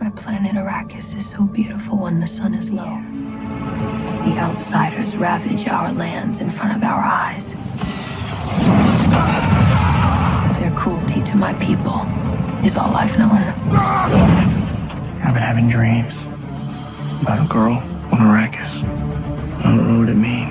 My planet Arrakis is so beautiful when the sun is low. The outsiders ravage our lands in front of our eyes. Their cruelty to my people is all I've known. I've been having dreams about a girl on Arrakis. I don't know what it means.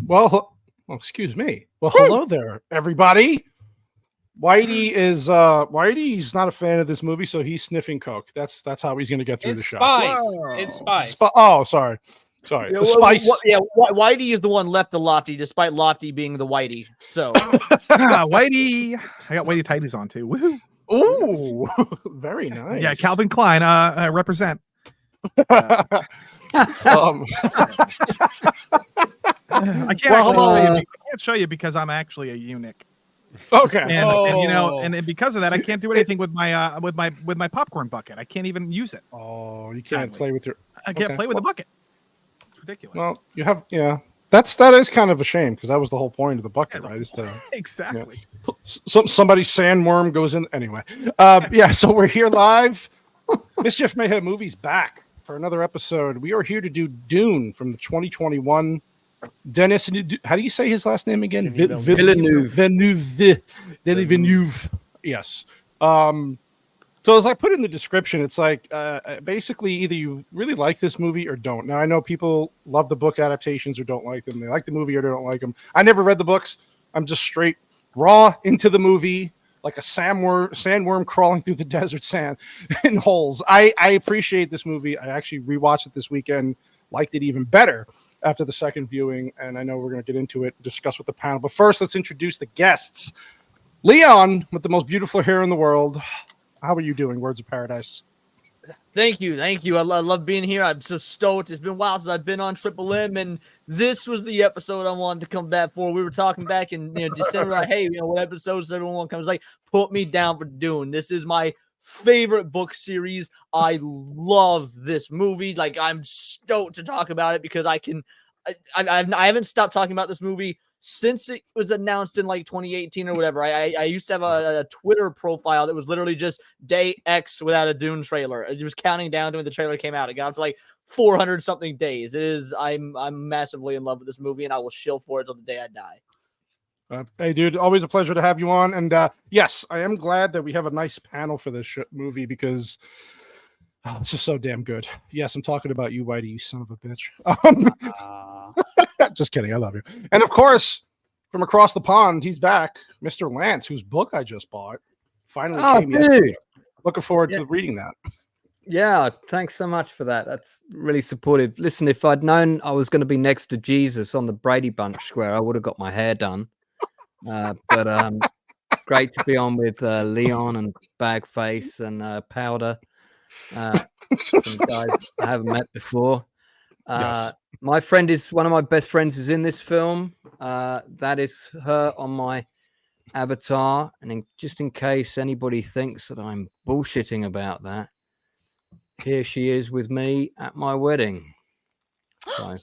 Well, excuse me. Well, hello there, everybody. Whitey's not a fan of this movie, so he's sniffing coke. That's how he's going to get through the show. It's spice. Oh, sorry. The spice. Whitey is the one left the Lofty, despite Lofty being the Whitey. So, Whitey, I got Whitey tighties on too. Woohoo! Ooh, very nice. Yeah, Calvin Klein, represent. Um, I can't show you because I'm actually a eunuch. Okay, and because of that, I can't do anything with my popcorn bucket. I can't even use it. Oh, you can't play with your. I can't play with the bucket. It's ridiculous. Well, you have that is kind of a shame because that was the whole point of the bucket, right? Is to exactly. Somebody's sandworm goes in anyway. So we're here live. Mischief Mayhem Movies back for another episode. We are here to do Dune from the 2021. Denis, how do you say his last name again? Villeneuve. Denis Villeneuve. Yes. So as I put in the description, it's like basically either you really like this movie or don't. Now I know people love the book adaptations or don't like them. They like the movie or they don't like them. I never read the books. I'm just straight raw into the movie, like a sandworm crawling through the desert sand in holes. I appreciate this movie. I actually rewatched it this weekend, liked it even better after the second viewing, and I know we're going to get into it, discuss with the panel. But first, let's introduce the guests. Leon, with the most beautiful hair in the world. How are you doing? Words of Paradise. Thank you. I love being here. I'm so stoked. It's been a while since I've been on Triple M, and this was the episode I wanted to come back for. We were talking back in December, like, hey, what episodes everyone comes like, put me down for Dune. This is my favorite book series. I love this movie. Like, I'm stoked to talk about it because I haven't stopped talking about this movie since it was announced in like 2018 or whatever. I used to have a Twitter profile that was literally just day X without a Dune trailer. It was counting down to when the trailer came out. It got up to like 400 something days. I'm massively in love with this movie, and I will shill for it till the day I die. Hey, dude, always a pleasure to have you on. And yes, I am glad that we have a nice panel for this movie because it's just so damn good. Yes, I'm talking about you, Whitey, you son of a bitch. Just kidding. I love you. And of course, from across the pond, he's back, Mr. Lance, whose book I just bought. Finally came yesterday. Looking forward to reading that. Yeah, thanks so much for that. That's really supportive. Listen, if I'd known I was going to be next to Jesus on the Brady Bunch Square, I would have got my hair done. But great to be on with Leon and Bagface and Powder. Some guys I haven't met before. Yes. My friend is one of my best friends is in this film. That is her on my avatar. And just in case anybody thinks that I'm bullshitting about that, here she is with me at my wedding. So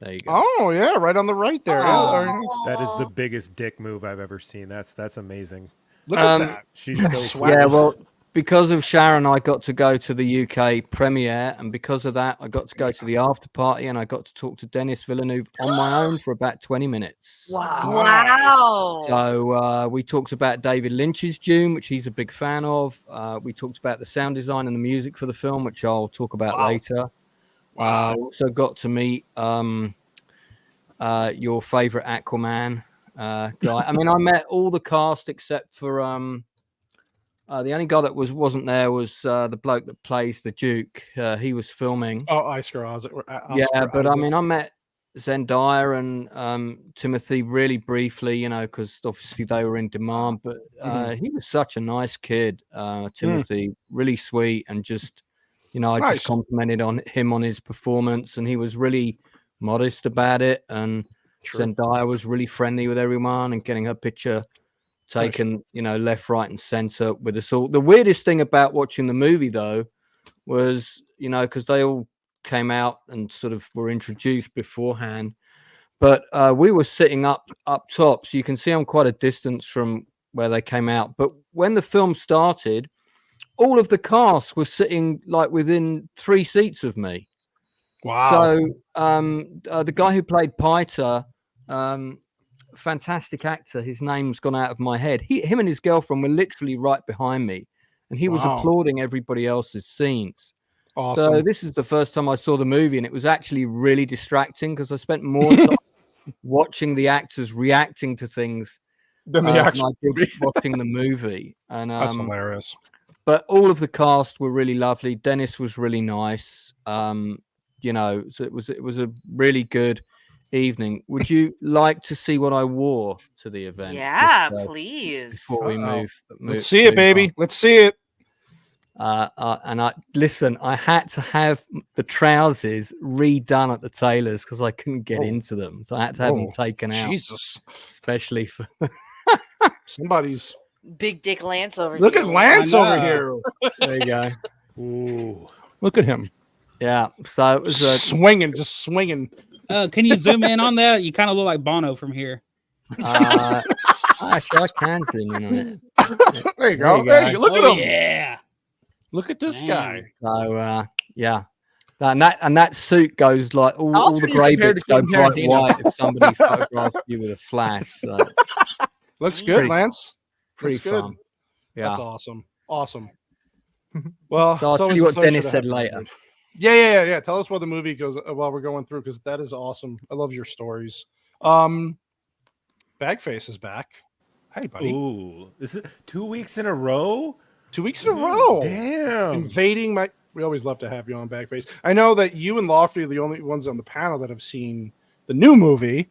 There you go. Oh yeah, right on the right there. Yeah. That is the biggest dick move I've ever seen. That's amazing. Look at that. She's so Swag. Yeah, well, because of Sharon, I got to go to the UK premiere, and because of that, I got to go to the after party, and I got to talk to Denis Villeneuve on my own for about 20 minutes. Wow. So we talked about David Lynch's Dune, which he's a big fan of. We talked about the sound design and the music for the film, which I'll talk about later. Also got to meet your favorite Aquaman guy. I mean, I met all the cast except for the only guy that wasn't there was the bloke that plays the Duke. He was filming. Oh, Oscar Isaac. But I mean, I met Zendaya and Timothy really briefly, because obviously they were in demand. But he was such a nice kid, Timothy, really sweet, and just, I just complimented on him on his performance, and he was really modest about it. And Zendaya was really friendly with everyone and getting her picture taken, left, right, and center with us all. The weirdest thing about watching the movie, though, was, because they all came out and sort of were introduced beforehand, but we were sitting up top, so you can see I'm quite a distance from where they came out. But when the film started, all of the cast were sitting like within 3 seats of me. Wow. So the guy who played Piter, fantastic actor, his name's gone out of my head. Him and his girlfriend were literally right behind me, and he was applauding everybody else's scenes. Awesome. So this is the first time I saw the movie, and it was actually really distracting because I spent more time watching the actors reacting to things than the actual movie. Watching the movie. And that's hilarious. But all of the cast were really lovely. Dennis was really nice. So it was a really good evening. Would you like to see what I wore to the event? Yeah, please. Before we move. Let's see it, baby. On. Let's see it. And I had to have the trousers redone at the tailor's because I couldn't get into them, so I had to have them taken out. Jesus, especially for somebody's big dick Lance over here. Look at Lance over here. There you go. Ooh, look at him. Yeah, so it was just swinging. Can you zoom in on that? You kind of look like Bono from here. Actually, I can zoom in on it. There you go. Hey, look at him. Yeah. Look at this guy. So yeah, and that suit goes like all the grey bits go bright white if somebody photographs you with a flash. So. Looks good, Lance. Pretty good. fun. Yeah, that's awesome. Awesome. Well, so I'll tell you what Dennis said later. Yeah. Tell us what the movie goes while we're going through, because that is awesome. I love your stories. Bagface is back. Hey, buddy. Ooh, this is 2 weeks in a row. 2 weeks in a row. Damn. Invading my. We always love to have you on, Bagface. I know that you and Lofty are the only ones on the panel that have seen the new movie.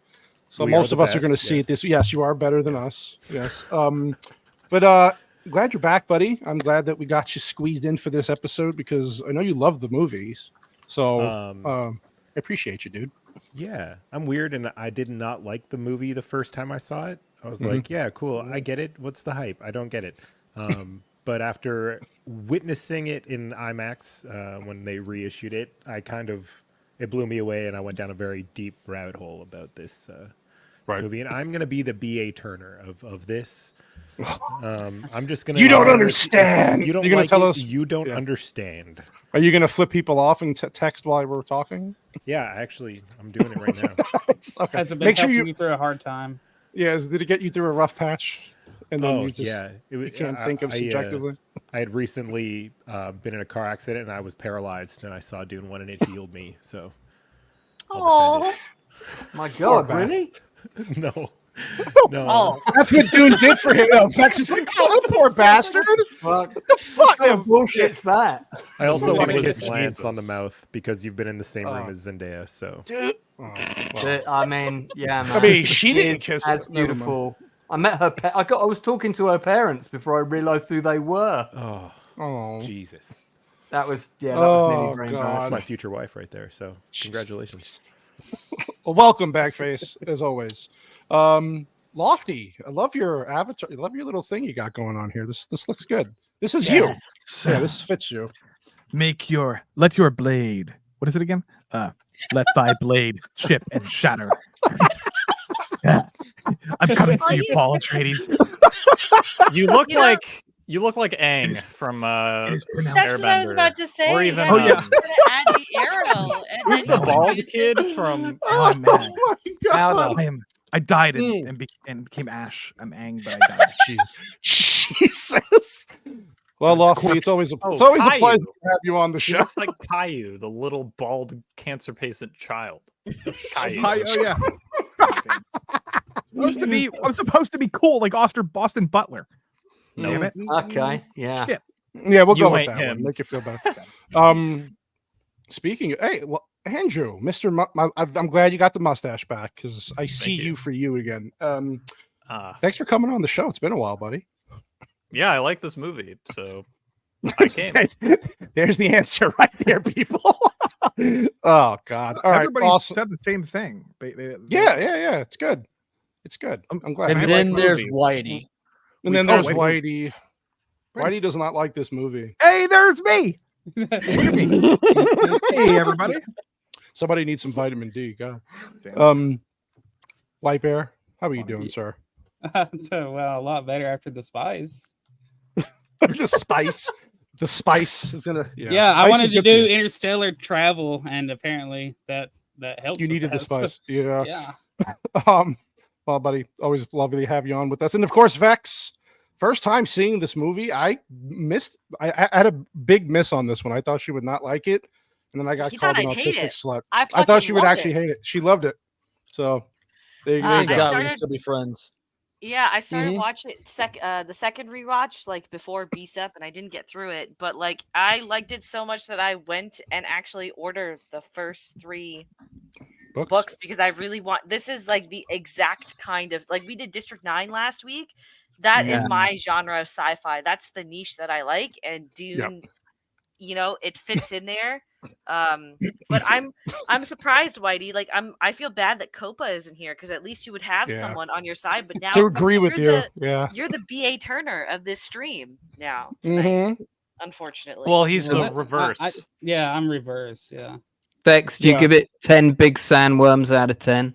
So most of us are going to see it this. Yes, you are better than us. Yes. But glad you're back, buddy. I'm glad that we got you squeezed in for this episode because I know you love the movies. So I appreciate you, dude. Yeah, I'm weird, and I did not like the movie the first time I saw it. I was like, yeah, cool. I get it. What's the hype? I don't get it. But after witnessing it in IMAX when they reissued it, it blew me away, and I went down a very deep rabbit hole about this movie. And I'm going to be the B.A. Turner of this. I'm just going to... You don't understand! You don't You're like tell it, us, you don't understand. Are you going to flip people off and text while we're talking? Yeah, actually, I'm doing it right now. Okay. Has it been helping you through a hard time? Yeah, did it get you through a rough patch? And then you just you can't think of subjectively? I had recently been in a car accident, and I was paralyzed, and I saw Dune 1, and it healed me, so I'll defend it. My God, really? No. Oh, that's what Dune did for him. No, Vex is like, oh, that poor bastard. What the fuck? What bullshit's that? I also want to kiss Lance on the mouth because you've been in the same room as Zendaya. So, I mean, yeah, man. I mean, she didn't kiss. That's beautiful. I met her. I was talking to her parents before I realized who they were. Oh, Jesus. That was nearly brain. That's my future wife right there. So, congratulations. Well, welcome back, Face, as always. Lofty, I love your avatar. I love your little thing you got going on here. This looks good. This is you. Yeah, this fits you. Let your blade what is it again? Let thy blade chip and shatter. I'm coming for you, Paul Atreides. You look like Aang from That's Airbender. what I was about to say. Or even I was gonna add the arrow. And who's then the bald use kid this- from? Oh man, Powder. I died and became ash. I'm Aang, but I died. Jesus. Well, Lofty, it's always a Oh, pleasure Caillou. to have you on the He show. looks like Caillou, the little bald cancer patient child. Caillou. Oh yeah. I'm supposed to be cool like Boston Butler. Damn it. Okay, yeah. Shit. Yeah, we'll You go with ain't that him. one. Make you feel better. Speaking of, hey, Andrew, I'm glad you got the mustache back because I see you for you again. Thanks for coming on the show. It's been a while, buddy. Yeah, I like this movie, so I came. There's the answer right there, people. Oh God! All right, Everybody awesome. said the same thing. Yeah. It's good. It's good. I'm glad. And I then like there's movie. Whitey. And then Oh, there's wait. Whitey. Whitey does not like this movie. Hey, there's me. Hey, everybody. Somebody needs some vitamin D. God. Damn. White Bear, how are you doing, sir? Well, a lot better after the spice. The spice. The spice is gonna. Yeah, I Spice wanted is to good for do you. interstellar travel, and apparently that helps. You with needed the that, so- spice. Yeah. Yeah. Well, buddy, always lovely to have you on with us. And of course, Vex. First time seeing this movie, I missed. I had a big miss on this one. I thought she would not like it, and then I got He called thought an I'd hate autistic it. slut. I I thought fucking she would loved actually it. hate it. She loved it. So there you I go. God, we started- can still be friends. Yeah, I started Mhm. watching it the second rewatch, like before BSEP, and I didn't get through it. But like I liked it so much that I went and actually ordered the first 3 books because I really want. This is like the exact kind of like we did District 9 last week. That is Yeah. my genre of sci-fi. That's the niche that I like, and Dune, you know, it fits in there. But I'm surprised, Whitey. Like I feel bad that Copa isn't here because at least you would have Yeah. someone on your side. But now To agree with you. you're the BA Turner of this stream now tonight, Mhm. unfortunately. Well, he's Yeah, the but reverse. yeah, I'm reverse. Yeah. Vex, do you Yeah. give it 10 big sandworms out of 10?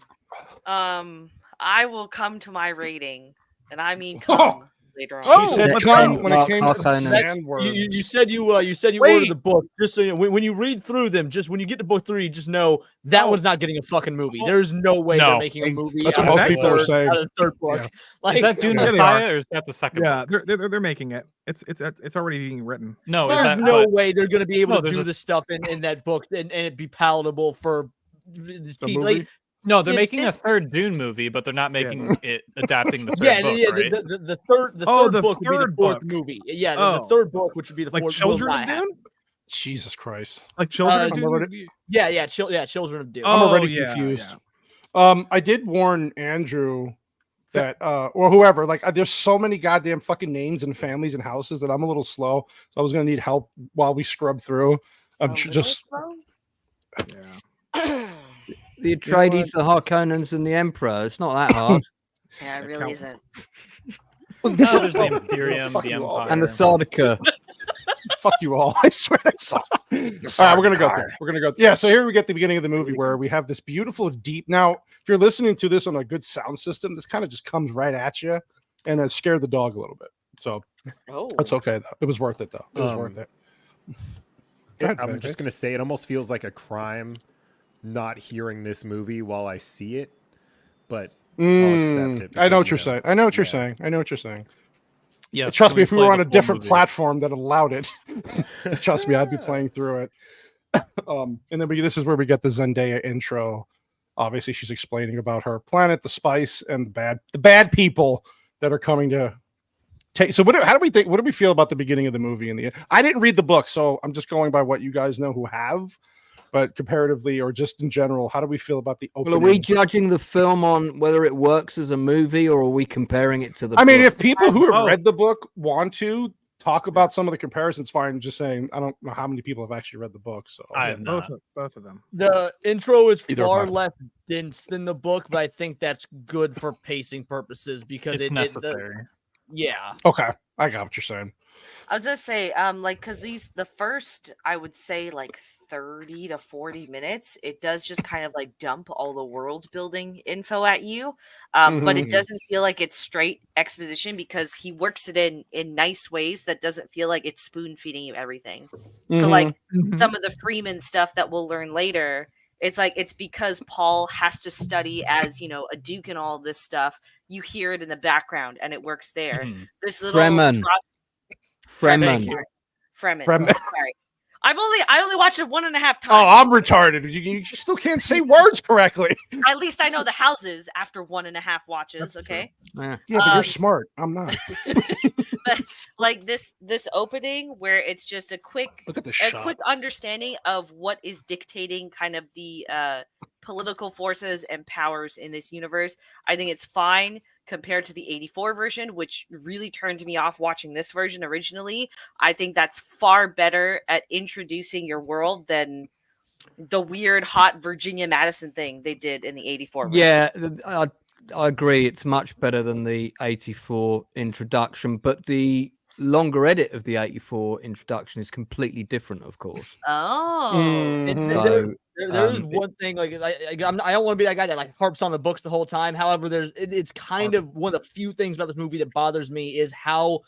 I will come to my rating, and I mean Oh. come later on. She said let's come go. when it came to Arcanum. sandworms. You said you ordered Wait. the book. Just so you know, when you read through them, just when you get to book 3, just know that one's not getting a fucking movie. There's no way No. they're making a movie. That's out what of most the people are third- saying. Out of the third book. Yeah. Like, Is that Dune Yeah, they Messiah or is that the second Yeah, book? they're making it. It's already being written. No, is There's that no but- way they're going to be able No, to there's do a- the stuff in that book and it be palatable for The people. movie? Like, No, they're It's- making a third Dune movie, but they're not making it adapting the third yeah, book, yeah, right? the third Oh, third the book would be the third fourth book. movie. Yeah, the Oh. third book, which would be the Like fourth. Children will of not happen. Dune? Jesus Christ. Like Children Uh, of Dune? already- Yeah, Children of Dune. I'm Oh, already yeah, confused. yeah. I did warn Andrew that or whoever, like there's so many goddamn fucking names and families and houses that I'm a little slow. So I was gonna need help while we scrub through. I'm A little just slow? Yeah. The Atreides, the Harkonnens, and the Emperor. It's not that hard. Yeah, it really isn't. this No, is there's the Imperium, fuck the you all. Empire. And the Sardica. Fuck you all. I swear to God. All right, we're gonna go through. We're gonna go. Yeah, so here we get the beginning of the movie where we have this beautiful deep. Now, if you're listening to this on a good sound system, this kind of just comes right at you, and it scared the dog a little bit. So Oh, that's okay though. It was worth it though. It was worth it. Go ahead, I'm Vegas. just gonna say it almost feels like a crime not hearing this movie while I see it, but I'll accept it. I know what because, you're you saying. I know what you're yeah. saying. I know what you're saying. Yes, Trust can me, if we play were the on a full different movie? platform that allowed it, trust me, I'd be playing through it. And then this is where we get the Zendaya intro. Obviously, she's explaining about her planet, the spice, and the bad people that are coming to take. So, how do we think? What do we feel about the beginning of the movie? I didn't read the book, so I'm just going by what you guys know who have. But comparatively, or just in general, how do we feel about the Well, opening? are we judging the film on whether it works as a movie, or are we comparing it to the I mean, book? if people who have Oh. read the book want to talk about some of the comparisons, fine. Just saying, I don't know how many people have actually read the book. So I have not. Both of them. The intro is Either far one. less dense than the book, but I think that's good for pacing purposes because It's it necessary. yeah. okay, I got what you're saying. I was gonna say, like, because the first, I would say, like 30 to 40 minutes, it does just kind of like dump all the world building info at you. But it Mhm. doesn't feel like it's straight exposition because he works it in nice ways that doesn't feel like it's spoon feeding you everything. So, like, some of the Freeman stuff that we'll learn later, it's like it's because Paul has to study as, a duke and all this stuff. You hear it in the background and it works there. Mhm. This little Fremen. drop. Fremen. Sorry. Fremen. Fremen. Sorry. I only watched it 1.5 times. Oh, I'm retarded. You still can't say words correctly. At least I know the houses after 1.5 watches. Okay. Yeah. Yeah, but you're smart. I'm not. But like this opening where it's just a quick Look at the shot. understanding of what is dictating kind of the political forces and powers in this universe. I think it's fine compared to the 84 version, which really turned me off watching this version originally. I think that's far better at introducing your world than the weird hot Virginia Madison thing they did in the 84 version. Yeah, I agree. It's much better than the 84 introduction, but the longer edit of the 84 introduction is completely different, of course. Oh. So, There is one thing, like I don't want to be that guy that like harps on the books the whole time. However, it's kind of one of the few things about this movie that bothers me is how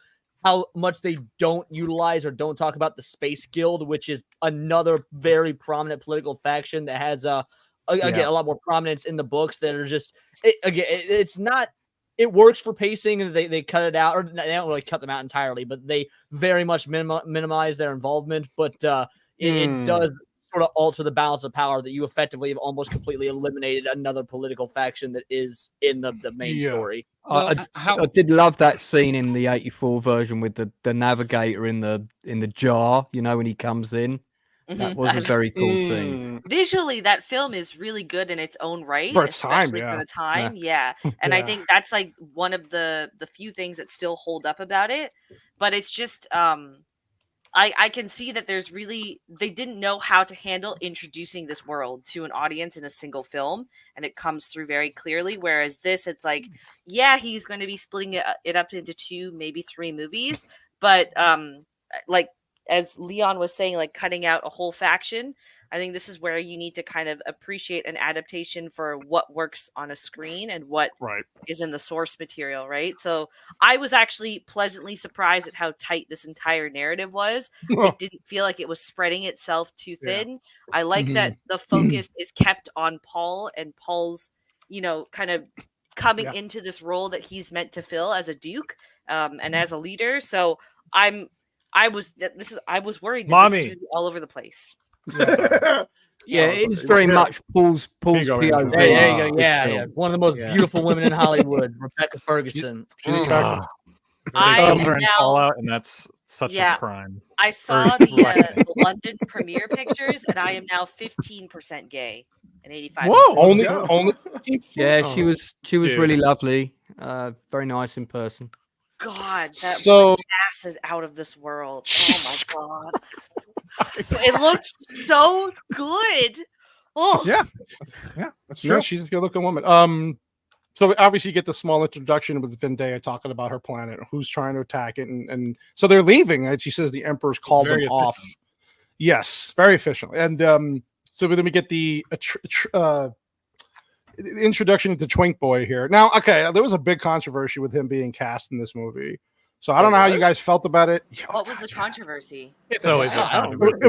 much they don't utilize or don't talk about the Space Guild, which is another very prominent political faction that has again a lot more prominence in the books that are just it's not. It works for pacing, and they cut it out, or they don't really cut them out entirely, but they very much minimize their involvement. But it does sort of alter the balance of power that you effectively have almost completely eliminated another political faction that is in the main story. I did love that scene in the 84 version with the navigator in the jar, when he comes in. That was a very cool scene. Visually, that film is really good in its own right, For its time, especially for the time. Yeah. Yeah. And I think that's like one of the few things that still hold up about it. But it's just I can see that they didn't know how to handle introducing this world to an audience in a single film, and it comes through very clearly. Whereas this, it's like, yeah, he's going to be splitting it up into 2, maybe 3 movies, but like as Leon was saying, like cutting out a whole faction. I think this is where you need to kind of appreciate an adaptation for what works on a screen and what is in the source material, right? So I was actually pleasantly surprised at how tight this entire narrative was. It didn't feel like it was spreading itself too thin. I like that the focus is kept on Paul and Paul's, kind of coming into this role that he's meant to fill as a duke and as a leader. So I was worried that this was going to be all over the place. Yeah, it is very much Paul's POV. There you go. Yeah. One of the most beautiful women in Hollywood, Rebecca Ferguson. She's attractive. Fallout, and that's such a crime. I saw the London premiere pictures, and I am now 15% gay and 85%. Whoa, only. Yeah, she was really lovely. Very nice in person. God, that ass is out of this world. Oh my god. It looks so good. Oh yeah, that's true. Yeah, she's a good-looking woman. So obviously you get the small introduction with Zendaya talking about her planet, who's trying to attack it, and so they're leaving. And she says the Emperor's called them off. Yes, very efficient. And so then we get the introduction into Twink Boy here. Now, okay, there was a big controversy with him being cast in this movie. So I don't know how you guys felt about it. What was the controversy? It's always a controversy. It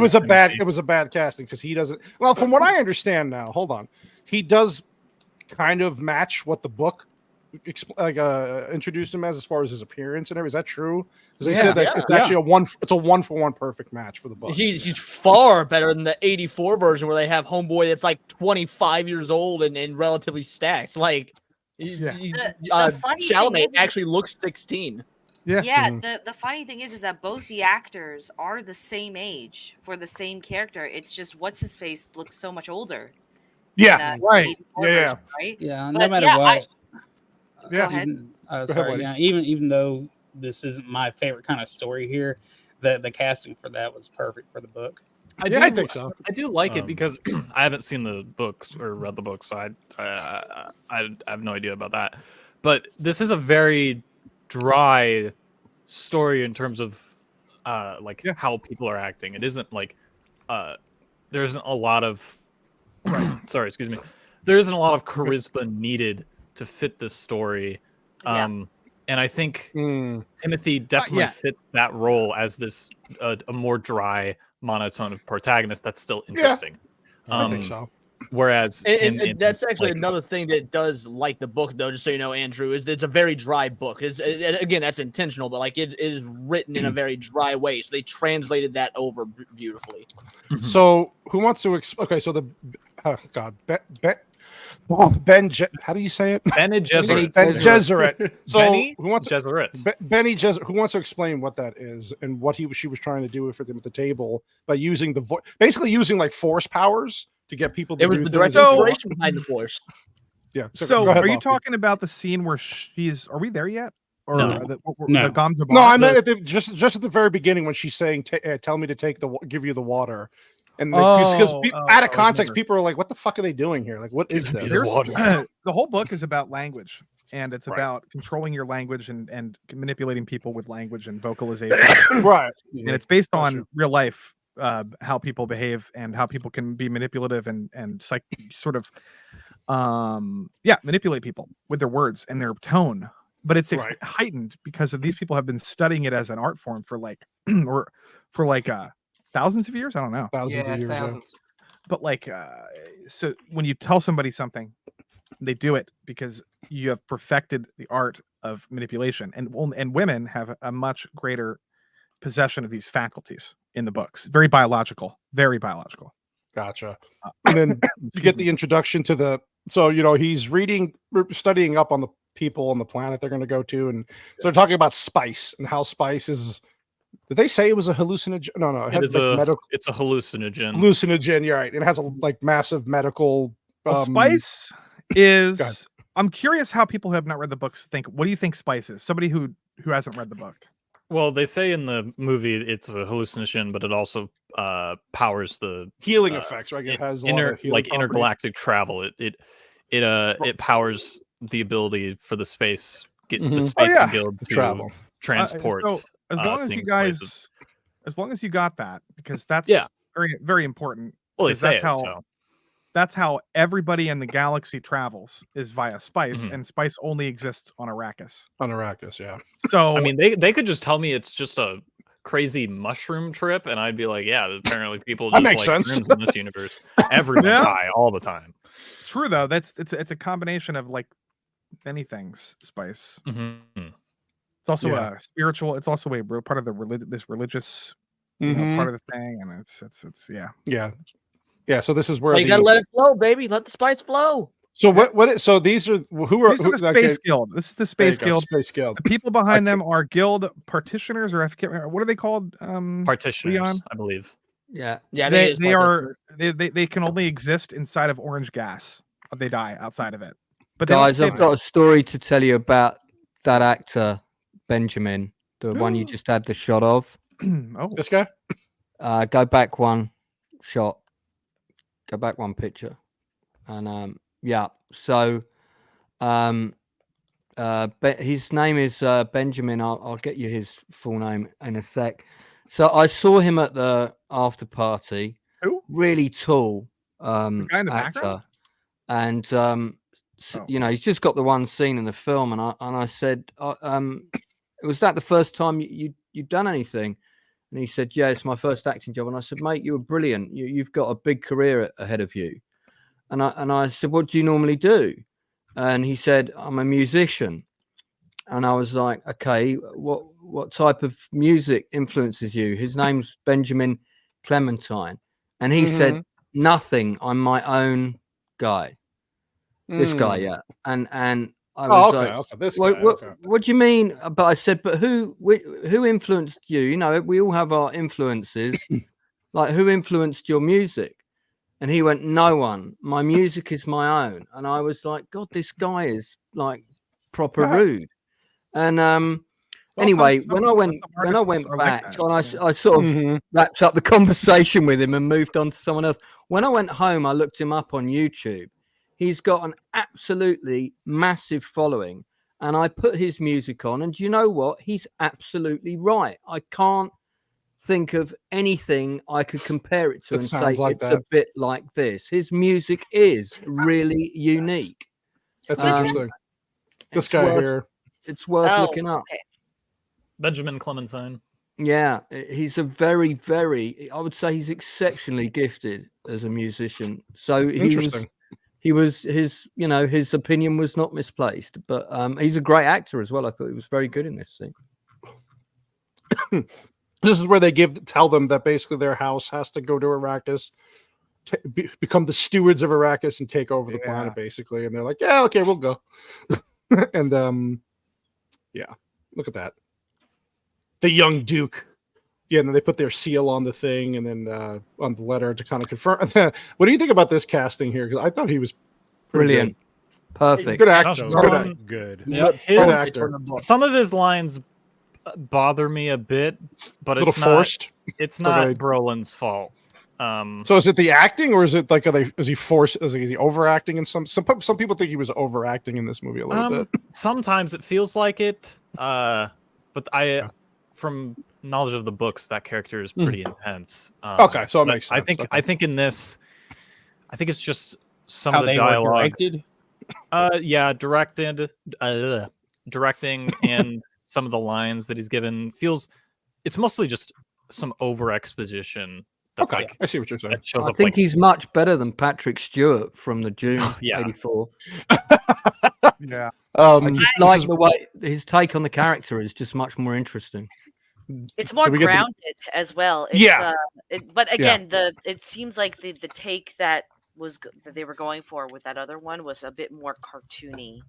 was a bad casting because he doesn't. Well, from what I understand now, hold on, he does kind of match what the book introduced him as far as his appearance and everything. Is that true? Because they said that it's actually a 1-for-1 perfect match for the book. He's far better than the 84 version where they have Homeboy that's like 25 years old and relatively stacked. Like, Chalamet actually looks 16. Yeah. The funny thing is that both the actors are the same age for the same character. It's just what's his face looks so much older. Yeah, right. Version, right. Yeah, but no matter what. Go ahead. Sorry. Yeah, even though this isn't my favorite kind of story here, the casting for that was perfect for the book. I think so. I do like it because I haven't seen the books or read the books, so I have no idea about that. But this is a very dry story in terms of how people are acting. It isn't like there isn't a lot of sorry, excuse me. There isn't a lot of charisma needed to fit this story. And I think Timothy definitely fits that role as this a more dry, monotone protagonist that's still interesting. I think so. Whereas and that's actually another thing that does like the book, though, just so you know, Andrew, is that it's a very dry book. Again, that's intentional, but like it is written in a very dry way. So they translated that over beautifully. So who wants to okay, so the how do you say it? Bene Gesserit. Ben Gesserit. So Benny who wants Gesserit. Benny Gesserit? Who wants to explain what that is and what she was trying to do for them at the table by using basically using like force powers to get people to it was do the things. direct inspiration behind the force. Yeah. So ahead, are you Lofty. talking about the scene where she's? Are we there yet? Or No. the No. No, I meant just at the very beginning when she's saying, "Tell me to give you the water," and because out of context, people are like, "What the fuck are they doing here? Like, what is this?" The whole book is about language, and it's about controlling your language and manipulating people with language and vocalization. Right, and it's based on real life, how people behave and how people can be manipulative and sort of manipulate people with their words and their tone. But it's heightened because of these people have been studying it as an art form for like thousands of years. I don't know, thousands of years. Thousands. But like, so when you tell somebody something, they do it because you have perfected the art of manipulation, and women have a much greater possession of these faculties in the books. Very biological. Gotcha. And then you get the introduction to so he's studying up on the people on the planet they're going to go to, and so they're talking about spice and how spice is. Did they say it was a hallucinogen? No, it's a hallucinogen. Hallucinogen, you're right. It has a massive medical. Spice is. I'm curious how people who have not read the books think. What do you think spice is? Somebody who hasn't read the book. Well, they say in the movie it's a hallucination, but it also powers the healing effects. Right, it has intergalactic travel. It powers the ability for the space guild to travel, transport. So as long as you guys, as long as you got that, because that's very, very important. Well, that's how everybody in the galaxy travels is via spice, and spice only exists on Arrakis. On Arrakis, yeah. So I mean, they could just tell me it's just a crazy mushroom trip, and I'd be like, yeah, apparently people just makes like sense. in this universe. Everyone's high all the time. True though, it's a combination of like many things. Spice. It's also a spiritual. It's also a part of the religious part of the thing, and it's So this is where you gotta let it flow, baby. Let the spice flow. So so these are the Space Guild. This is the Space Guild. Space Guild. The people behind them are guild partitioners, or I can't remember, what are they called? Partitioners, Leon? I believe. Yeah. They can only exist inside of orange gas. They die outside of it. But guys, I've got a story to tell you about that actor, Benjamin, the one you just had the shot of. This guy? Go back one shot. Go back one picture. And so his name is Benjamin. I'll get you his full name in a sec. So I saw him at the after party. Who? Really tall the guy in the actor. background? And he's just got the one scene in the film, and I said, was that the first time you'd done anything? And he said, yeah, it's my first acting job. And I said, mate, you were brilliant. You've got a big career ahead of you. And I said, what do you normally do? And he said, I'm a musician. And I was like, okay, what type of music influences you? His name's Benjamin Clementine. And he said, nothing. I'm my own guy. This guy, yeah. And I was like, this guy. What do you mean? But I said, but who influenced you? You know, we all have our influences. Like, who influenced your music? And he went, no one. My music is my own. And I was like, God, this guy is like proper rude. And anyway, when I went back, and I sort of wrapped up the conversation with him and moved on to someone else. When I went home, I looked him up on YouTube. He's got an absolutely massive following, and I put his music on. And do you know what? He's absolutely right. I can't think of anything I could compare it to It and say sounds like it's that. a bit like this. His music is really unique. That's Um, interesting. This it's guy worth- here. It's worth Oh, looking up. okay. Benjamin Clementine. Yeah, he's a very, very. I would say he's exceptionally gifted as a musician. So Interesting. he was his. You know, his opinion was not misplaced. But he's a great actor as well. I thought he was very good in this scene. This is where they tell them that basically their house has to go to Arrakis, become the stewards of Arrakis, and take over the planet, basically. And they're like, "Yeah, okay, we'll go." And yeah, look at that. The young Duke. Yeah, and then they put their seal on the thing, and then on the letter to kind of confirm. What do you think about this casting here? Because I thought he was Brilliant, perfect, good actor. Good. Yeah, Good actor. Some of his lines bother me a bit, but A little it's not forced. It's Are not they- Brolin's fault. So is it the acting, or is it like is he forced? Is he overacting in some people think he was overacting in this movie a little bit? Sometimes it feels like it, but from knowledge of the books, that character is pretty intense. Okay, so it but makes sense. I think in this, I think it's just some How of the they were dialogue. directed. Yeah, directing and some of the lines that he's given feels. It's mostly just some over exposition. That's Okay, like I see what you're saying. that shows I up think like he's much better than Patrick Stewart from the Dune Yeah. '84. Yeah. I just This like is- the way his take on the character is just much more interesting. It's more we get to- grounded as well. It's, Yeah. But again, it seems like the take that that they were going for with that other one was a bit more cartoony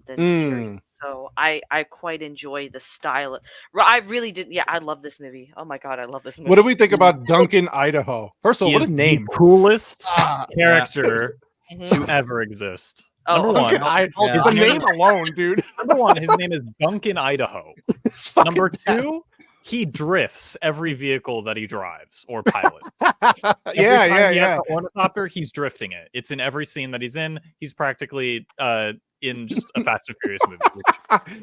than serious. So I quite enjoy the style. I really did. Yeah, I love this movie. Oh my god, I love this movie. What do we think about Duncan, Idaho? First of all, he what is a name! the coolest Ah, character Mhm. to ever exist. Oh, Number okay. one, The name alone, dude. number one, his name is Duncan, Idaho. It's fucking Number bad. two, he drifts every vehicle that he drives or pilots. Every yeah, time yeah, he yeah. has the ornithopter, he's drifting it. It's in every scene that he's in. He's practically in just a Fast and Furious movie, which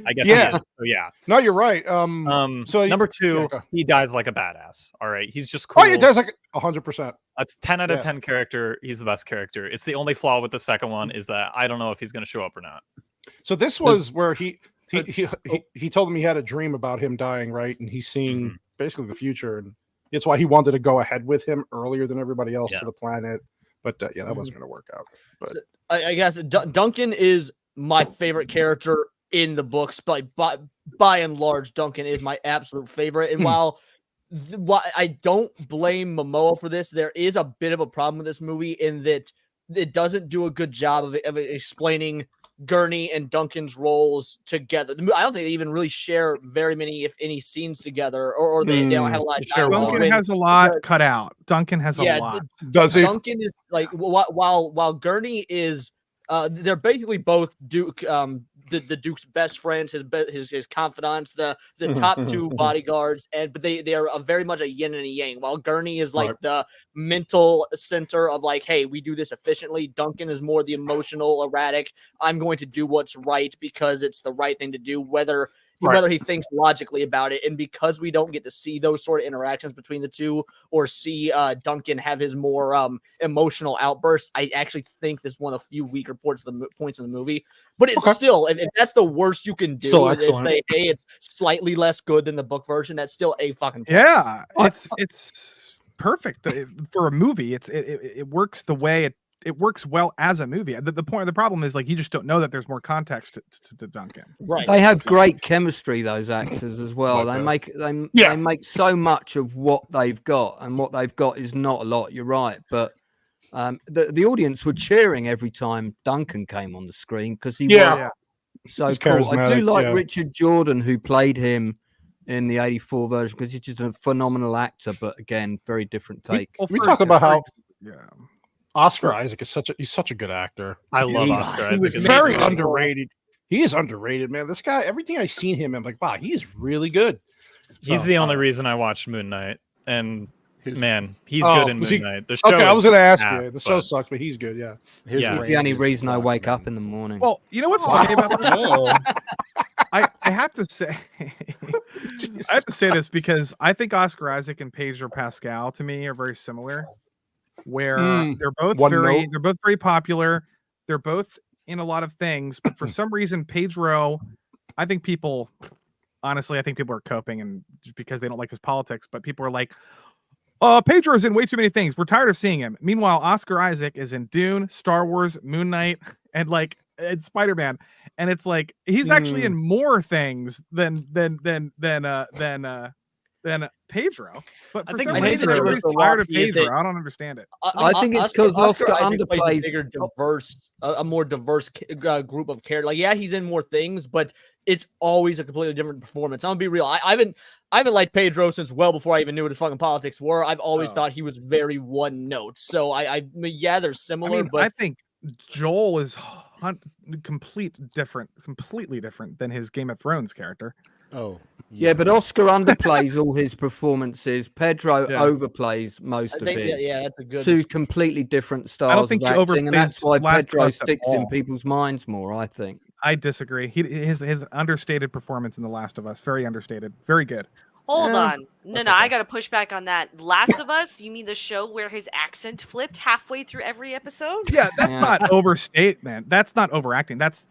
I guess Yeah. he is. So yeah. No, you're right. So Number two, yeah, go. he dies like a badass. All right, he's just cool. Oh, yeah, it does like 100%. That's 10 out of Yeah. 10 character. He's the best character. It's the only flaw with the second one is that I don't know if he's going to show up or not. So this was where he told him he had a dream about him dying, right? And he's seeing basically the future, and it's why he wanted to go ahead with him earlier than everybody else Yeah. to the planet. But yeah, that wasn't going to work out. But I guess Duncan is my favorite character in the books, but by and large, Duncan is my absolute favorite. And while I don't blame Momoa for this, there is a bit of a problem with this movie in that it doesn't do a good job of explaining Gurney and Duncan's roles together. I don't think they even really share very many, if any, scenes together, or they don't have a lot of dialogue. Duncan has a lot cut out. Duncan has a lot. Does he? Duncan is like while Gurney is they're basically both Duke the Duke's best friends, his confidants, the top two bodyguards, but they are very much a yin and a yang. While Gurney is like the mental center of like, hey, we do this efficiently. Duncan is more the emotional, erratic. I'm going to do what's right because it's the right thing to do, whether he thinks logically about it. And because we don't get to see those sort of interactions between the two, or see Duncan have his more emotional outbursts, I actually think this is one of the few weaker points in the movie. But it's still, if that's the worst you can do, is say, hey, it's slightly less good than the book version. That's still a fucking plus. Yeah, it's perfect for a movie. It works the way it works well as a movie. The point of the problem is like you just don't know that there's more context to Duncan. Right. They have great chemistry, those actors as well. They make so much of what they've got, and what they've got is not a lot. You're right, but the audience were cheering every time Duncan came on the screen because he was so He's cool. I do charismatic, like yeah. Richard Jordan, who played him in the '84 version, because he's just a phenomenal actor. But again, very different take. We talk about how Oscar Isaac is such a good actor. I love Oscar Isaac. He was very underrated. He is underrated, man. This guy, everything I've seen him, I'm like, wow, he's really good. He's the only reason I watched Moon Knight, and Man, he's good in Moon Knight. The show okay, I was going to ask ass, you. The show but- sucks, but he's good. Yeah. He's the only reason I wake up in the morning. Well, you know what's funny about this? I have to say, I have to say this because I think Oscar Isaac and Pedro Pascal to me are very similar. Where they're both very popular. They're both in a lot of things, but for some reason, Pedro, I think people are coping and just because they don't like his politics, but people are like, Pedro's in way too many things. We're tired of seeing him. Meanwhile, Oscar Isaac is in Dune, Star Wars, Moon Knight, and Spider-Man. And it's like he's actually in more things than Pedro. But for some reason, everybody's tired of Pedro. I don't understand it. I think it's because Oscar underplays a more diverse group of characters. Like, yeah, he's in more things, but it's always a completely different performance. I'm gonna be real. I haven't liked Pedro since well before I even knew what his fucking politics were. I've always thought he was very one note. So yeah, they're similar. But I think Joel is completely different than his Game of Thrones character. Oh, yeah, but Oscar underplays all his performances. Pedro overplays most of it. Yeah, that's a good. Two completely different styles. I don't think of he acting, and that's why Last Pedro Us at sticks in all. people's minds more. I think. I disagree. His understated performance in The Last of Us, very understated, very good. Hold on. No, I got to push back on that. Last of Us, you mean the show where his accent flipped halfway through every episode? Yeah, that's not overstate, man. That's not overacting. That's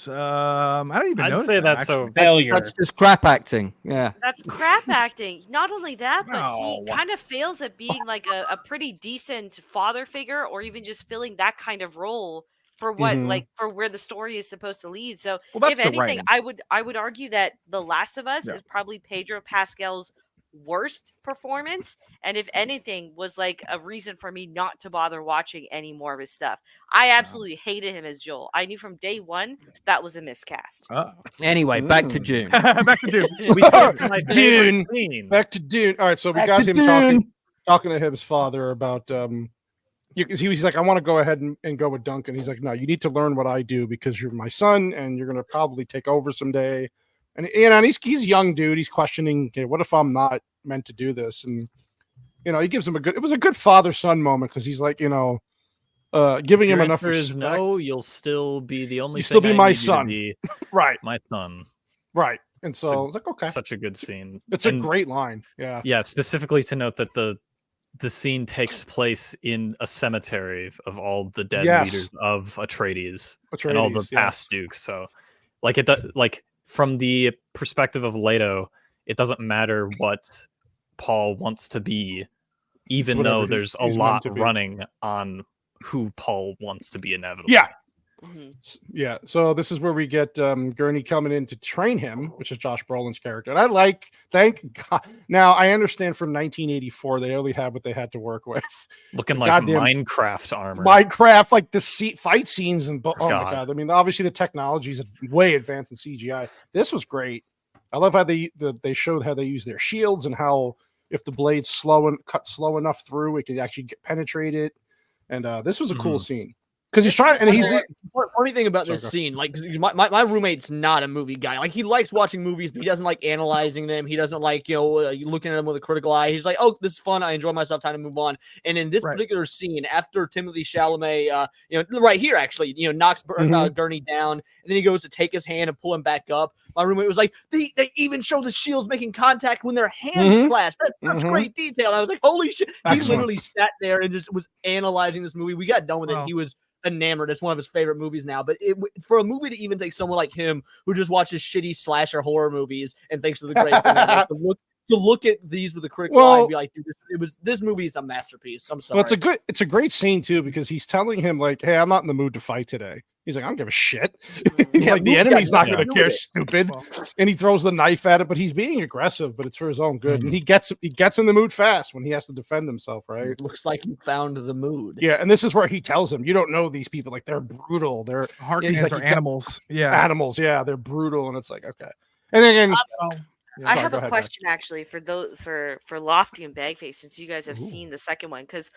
I don't even know. I'd say that's a failure. That's just crap acting. Yeah. That's crap acting. Not only that, but No. he kind of fails at being like a pretty decent father figure or even just filling that kind of role for what for where the story is supposed to lead. So if anything, I would argue that The Last of Us is probably Pedro Pascal's worst performance, and if anything was like a reason for me not to bother watching any more of his stuff. I absolutely hated him as Joel. I knew from day one that was a miscast. Anyway, back to Dune. Back to Dune. We skipped my favorite scene. Back to Dune. All right, so we got him talking to his father about he was like, I want to go ahead and go with Duncan. He's like, no, you need to learn what I do because you're my son and you're going to probably take over someday. And and he's a young dude. He's questioning, okay, what if I'm not meant to do this? And he gives him it was a good father-son moment because he's like, giving him enough respect. No, you'll still be the only. You still be my son, right? My son, right? And so I was like, okay, such a good scene. It's a great line. Yeah. Specifically to note that the scene takes place in a cemetery of all the dead leaders of Atreides and all the past dukes. So, from the perspective of Leto, it doesn't matter what Paul wants to be, even though there's a lot running on who Paul wants to be inevitably. Yeah. Yeah. So this is where we get Gurney coming in to train him, which is Josh Brolin's character. And thank God. Now, I understand from 1984, they only had what they had to work with. Looking like Minecraft armor. Minecraft, like the fight scenes. And oh my God. I mean, obviously the technology is way advanced in CGI. This was great. I love how they showed how they use their shields and how if the blade's cut slow enough through, it can actually penetrate it. And this was a cool scene. Because he's trying, and he's funny thing about this scene, like 'cause my roommate's not a movie guy. Like he likes watching movies, but he doesn't like analyzing them. He doesn't like looking at them with a critical eye. He's like, oh, this is fun. I enjoy myself. Time to move on. And in this particular scene, after Timothée Chalamet, right here actually, knocks Gurney down, and then he goes to take his hand and pull him back up. My roommate was like, they even show the shields making contact when their hands clasp. That's such great detail. And I was like, holy shit! He literally sat there and just was analyzing this movie. We got done with it. He was enamored. It's one of his favorite movies now. But for a movie to even take someone like him who just watches shitty slasher horror movies and thinks of the great thing, to look at these with a critical eye and be like, dude, this movie is a masterpiece. I'm sorry. Well, it's a great scene too because he's telling him like, hey, I'm not in the mood to fight today. He's like, I don't give a shit. He's like, the enemy's not going to care, stupid. And he throws the knife at it, but he's being aggressive, but it's for his own good. And he gets in the mood fast when he has to defend himself, right? It looks like he found the mood. Yeah, and this is where he tells him, you don't know these people. Like, they're brutal. They're Harkonnens are animals. Animals, they're brutal. And it's like, okay. And then again, I have a question actually for Lofty and Bagface, since you guys have seen the second one, because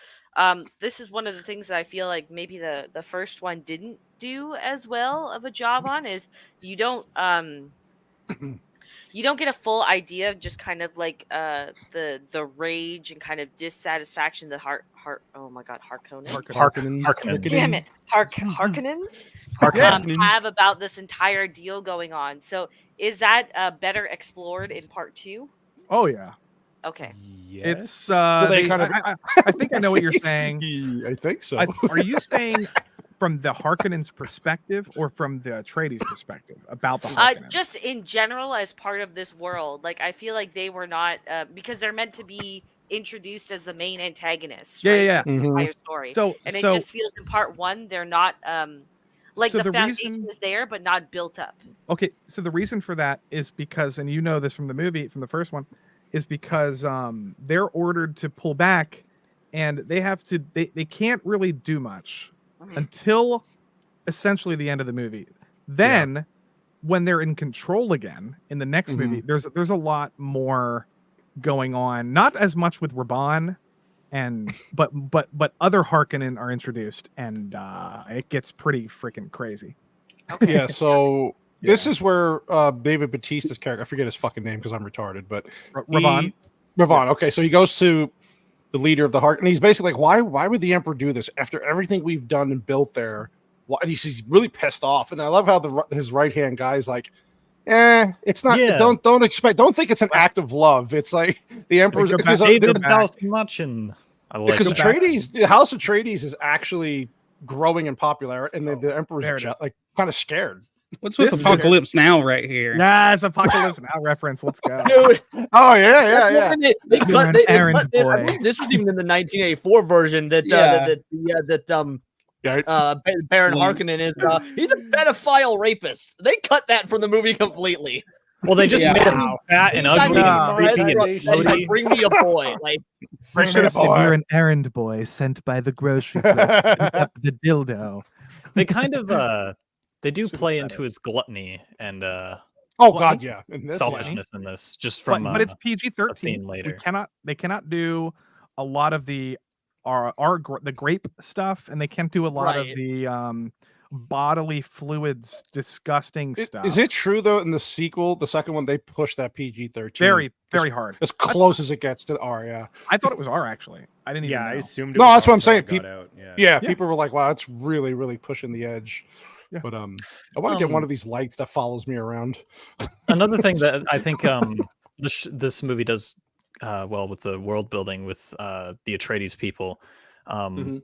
this is one of the things that I feel like maybe the first one didn't do as well of a job on is you don't you don't get a full idea of just kind of like the rage and kind of dissatisfaction the Harkonnens. damn it Harkonnens have about this entire deal going on. So is that better explored in part 2? Oh yeah. Okay. Yes. It's they kind of- I think I know what you're saying. I think so. Are you saying from the Harkonnens' perspective or from the Atreides' perspective about the Harkonnens? Just in general as part of this world. Like I feel like they were not because they're meant to be introduced as the main antagonists. Yeah, right, yeah, for the entire story. And it just feels in part 1 they're not like the foundation is there but not built up. Okay, so the reason for that is because, and you know this from the movie, from the first one, is because they're ordered to pull back, and they have to. They can't really do much until essentially the end of the movie. Then, when they're in control again in the next movie, there's a lot more going on. Not as much with Raban, but other Harkonnen are introduced, and it gets pretty freaking crazy. Okay. Yeah, so this is where David Bautista's character, I forget his fucking name because I'm retarded, but Raban. Okay, so he goes to the leader of the Hark, and he's basically like, why would the Emperor do this after everything we've done and built there? And he's really pissed off. And I love how his right hand guy's like, it's not. Yeah. Don't think it's an act of love. It's like the Emperor's because David much, and I like because it. Atreides, the House Atreides is actually growing in popularity, and the Emperor's like kind of scared. What's with Apocalypse Now right here? Yeah, it's Apocalypse Now reference. Let's go. Dude. Oh yeah. This was even in the 1984 version that Baron Harkonnen is he's a pedophile rapist. They cut that from the movie completely. Well, they just made him fat and ugly and creepy and floaty. Bring me a boy. Like, you're an errand boy sent by the grocery clerk to pick up the dildo. They kind of they do play into his gluttony and selfishness in this, just from but it's PG-13 later. They cannot do a lot of the grape stuff, and they can't do a lot of the bodily fluids disgusting stuff. Is it true though in the sequel, the second one, they push that PG-13 very hard, as close as it gets to R? Yeah, I thought it was R actually. I didn't even know. I assumed no, that's what I'm saying. Out. People were like, wow, it's really pushing the edge. Yeah. But I want to get one of these lights that follows me around. Another thing that I think this movie does well with the world building with the Atreides people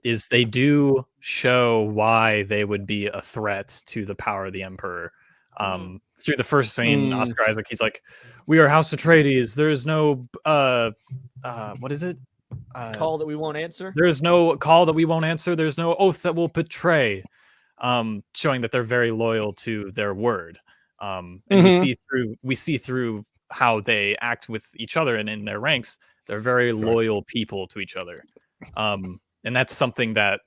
is they do show why they would be a threat to the power of the Emperor. Through the first scene, Oscar Isaac, he's like, "We are House Atreides. There is no what is it? Call that we won't answer. There is no call that we won't answer. There's no oath that will betray." Showing that they're very loyal to their word. And we see through how they act with each other and in their ranks, they're very loyal people to each other. And that's something that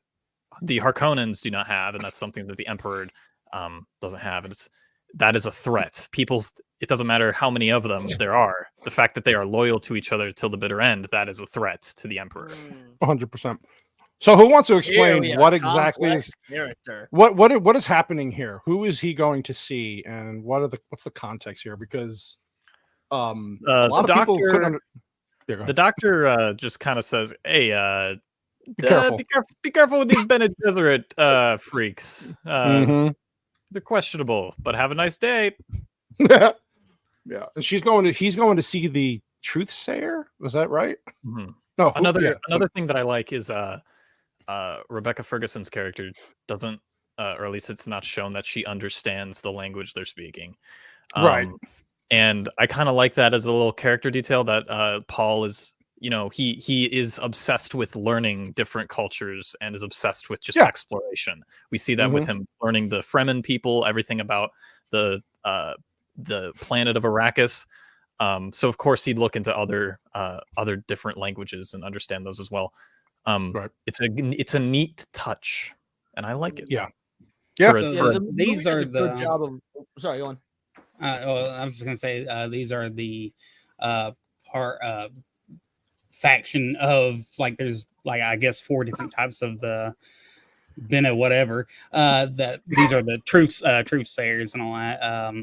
the Harkonnens do not have, and that's something that the Emperor doesn't have. And that is a threat. People, it doesn't matter how many of them there are. The fact that they are loyal to each other till the bitter end, that is a threat to the Emperor. 100%. So who wants to explain what exactly is what is happening here? Who is he going to see, and what's the context here? Because a lot of people couldn't the doctor just kind of says, "Hey, be careful with these Bene Gesserit freaks. They're questionable, but have a nice day." Yeah, and he's going to see the truth sayer. Was that right? No. Another thing that I like is Rebecca Ferguson's character doesn't, or at least it's not shown that she understands the language they're speaking. Right. And I kind of like that as a little character detail that Paul is, he is obsessed with learning different cultures and is obsessed with just exploration. We see that with him learning the Fremen people, everything about the planet of Arrakis. So of course he'd look into other different languages and understand those as well. It's a neat touch, and I like it. These are the job of. Sorry, go on. I was just gonna say these are the faction of there's I guess 4 different types of the Bene whatever. That these are the truth sayers and all that.